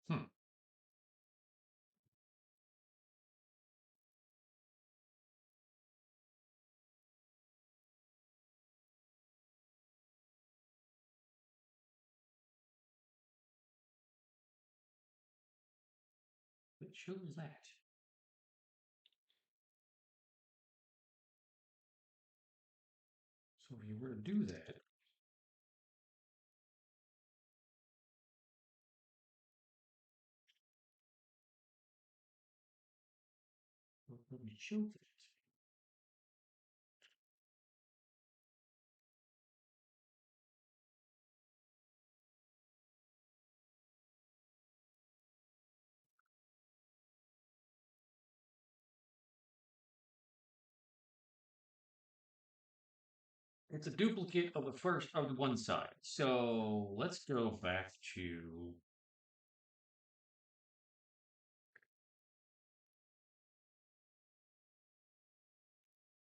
Hmm. It shows that. So if you were to do that, it shows it. It's a duplicate of the first of the one side. So let's go back to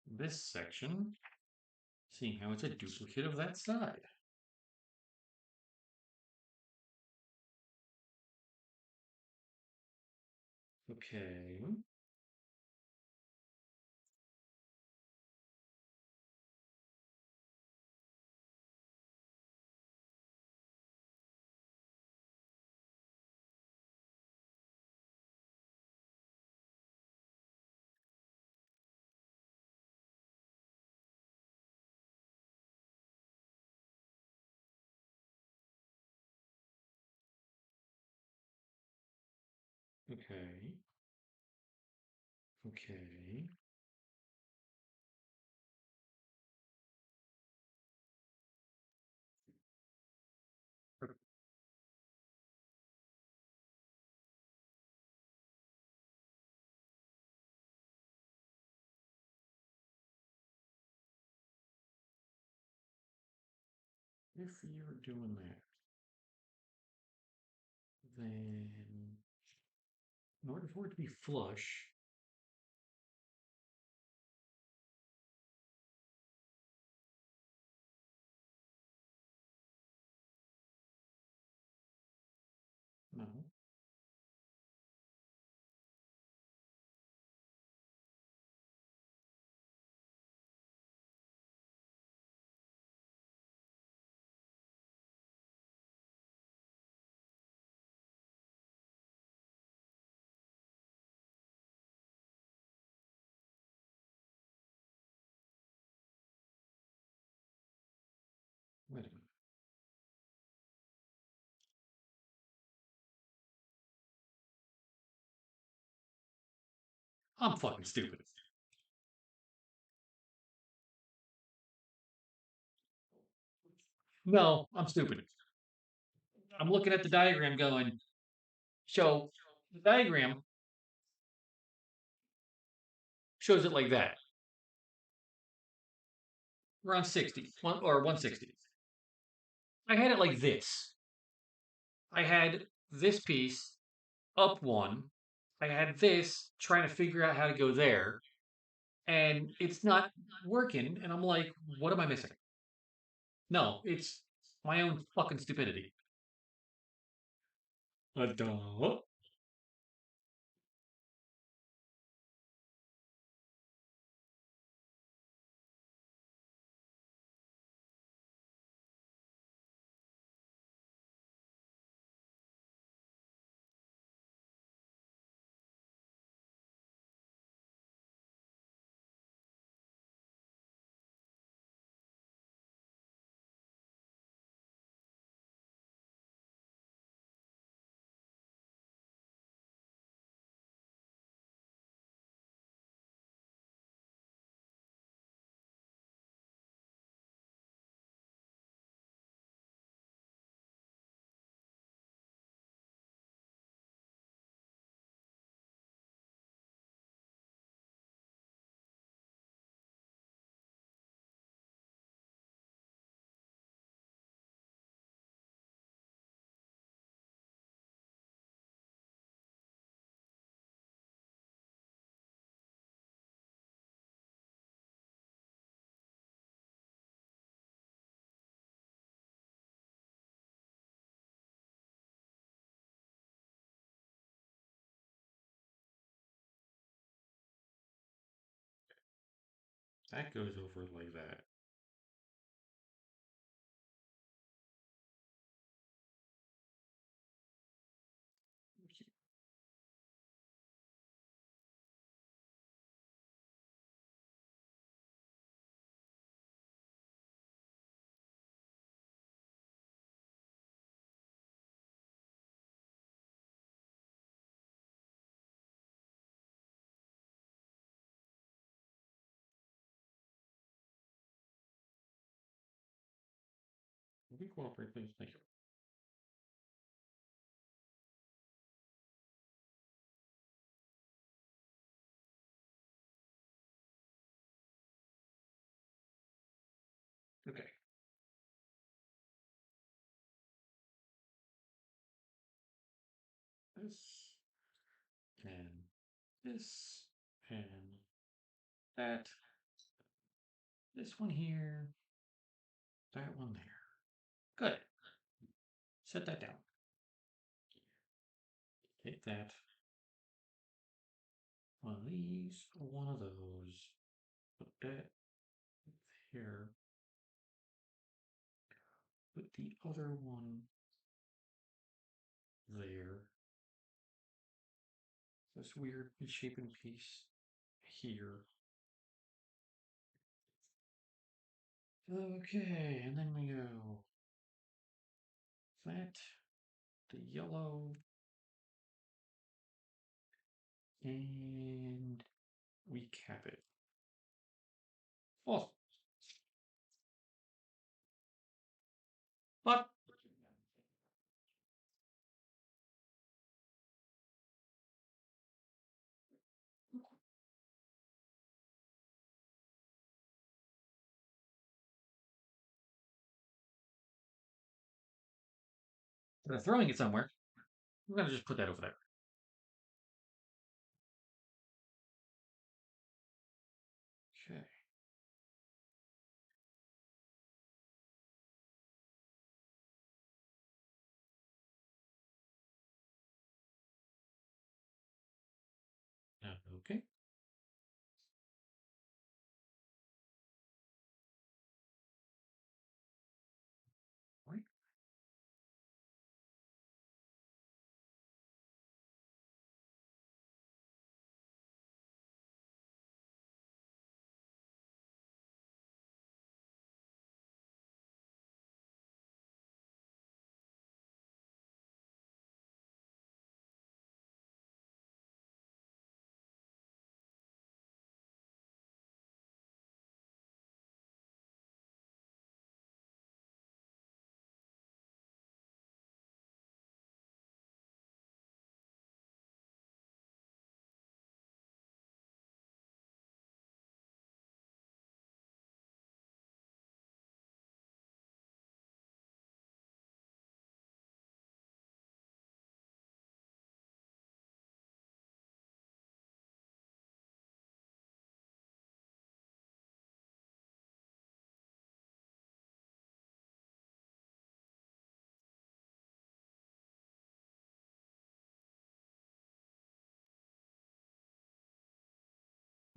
this section, seeing how it's a duplicate of that side. Okay. Okay. Okay. If you're doing that, then in order for it to be flush, no. Wait a minute. I'm fucking stupid. No, I'm stupid. I'm looking at the diagram going, so the diagram shows it like that. Around 60, or 160. I had it like this. I had this piece up one. I had this trying to figure out how to go there, and it's not working. And I'm like, what am I missing? No, it's my own fucking stupidity. Duh. That goes over like that. Will you cooperate, please? Thank you. Okay. This and this and that. This one here. That one there. Good. Set that down. Take that. One of these, one of those. Put that here. Put the other one there. This weird misshapen piece here. Okay, and then we go that, the yellow, and we cap it. Awesome. But instead of throwing it somewhere, we're going to just put that over there. Okay. Okay. Right.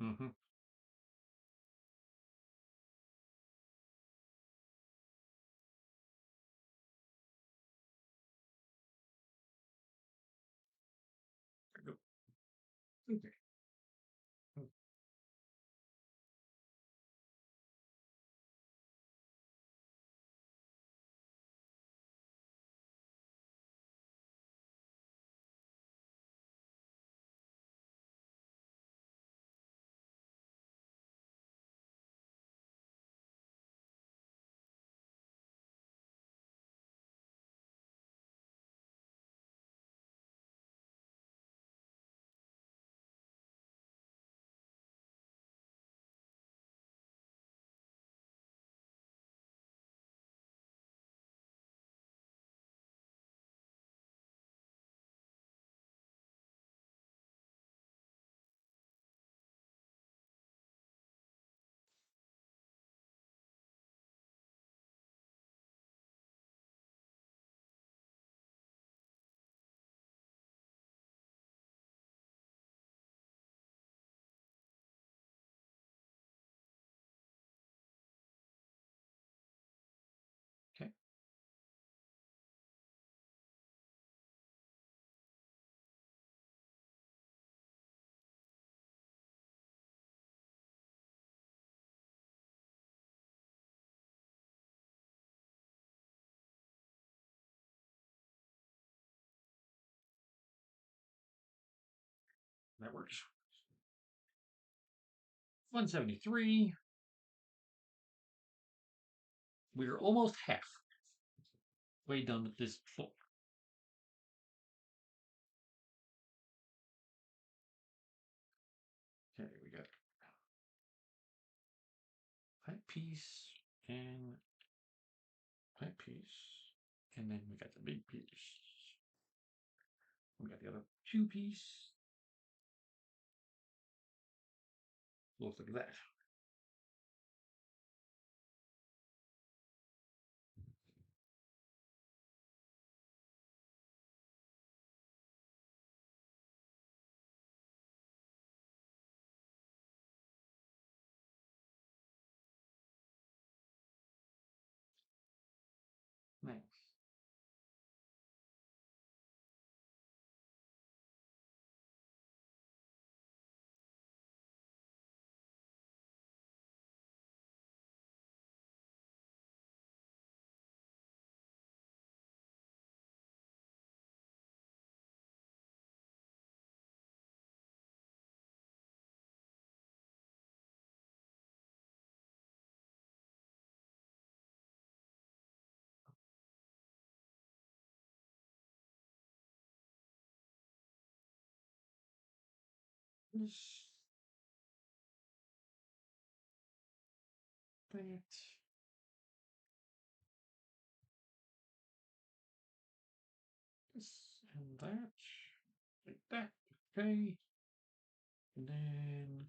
Mm-hmm. Okay. Okay. That works. 173. We're almost half way done with this floor. Okay, we got that piece and that piece. And then we got the big piece. We got the other two piece. Looks like that. Nice. This, that. Okay. And then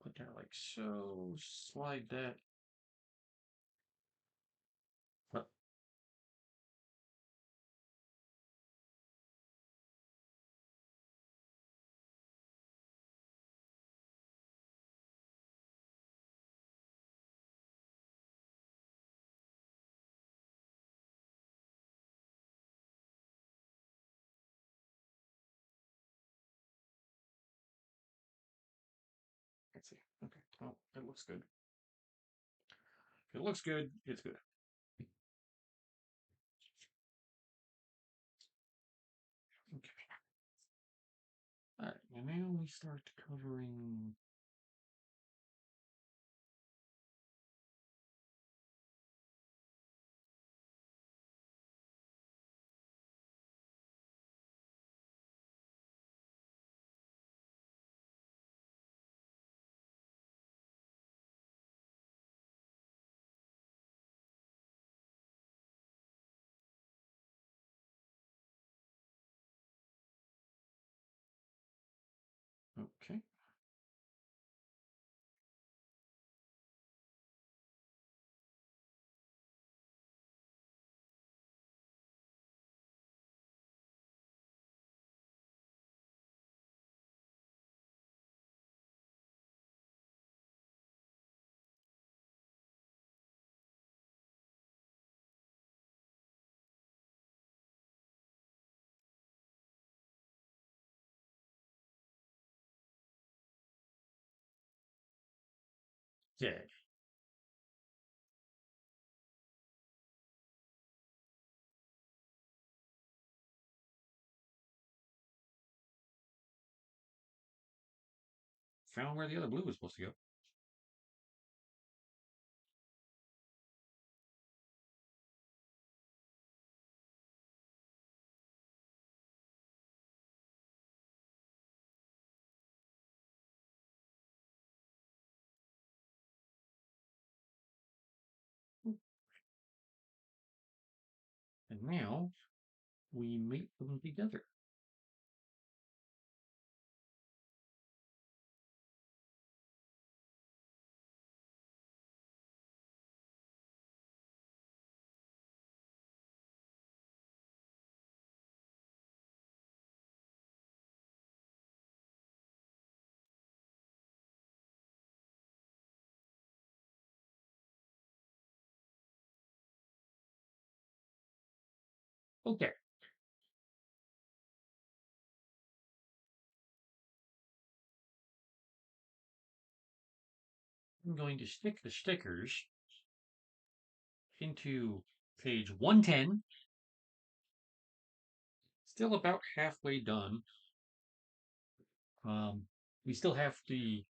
put that like so. Slide that up. Let's see. Okay. Oh, it looks good. If it looks good, it's good. Okay. All right. And now we start covering. Okay. Yeah. Found where the other blue was supposed to go. And now we mate them together. Okay. I'm going to stick the stickers into page 110. Still about halfway done. Um, we still have we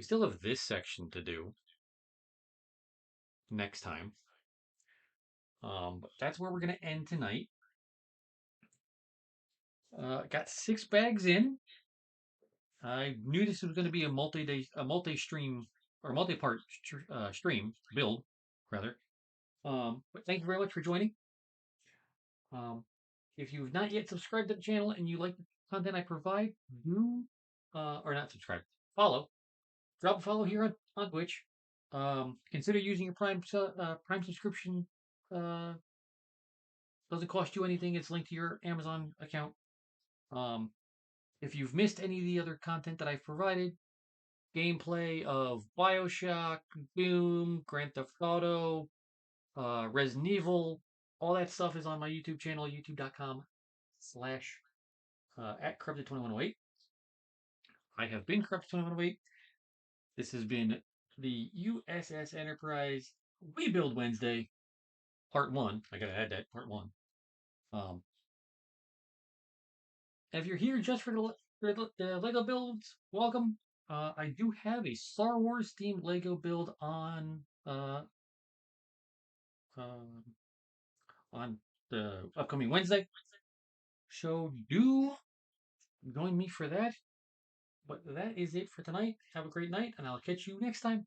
still have this section to do next time. But that's where we're gonna end tonight. Got 6 bags in. I knew this was going to be a multi-stream or multi-part stream build, rather. But thank you very much for joining. Um, if you've not yet subscribed to the channel and you like the content I provide, do or not subscribe, follow. Drop a follow here on Twitch. Consider using your Prime subscription. Uh, doesn't cost you anything. It's linked to your Amazon account. Um, if you've missed any of the other content that I've provided, gameplay of Bioshock, Doom, Grand Theft Auto, Resident Evil, all that stuff is on my YouTube channel, youtube.com/@ Corrupted2108. I have been Corrupted2108. This has been the U.S.S. Enterprise We Build Wednesday, Part 1. I gotta add that, Part 1. Um, if you're here just for the Lego builds, welcome. I do have a Star Wars themed Lego build uh, on the upcoming Wednesday. So do join me for that. But that is it for tonight. Have a great night, and I'll catch you next time.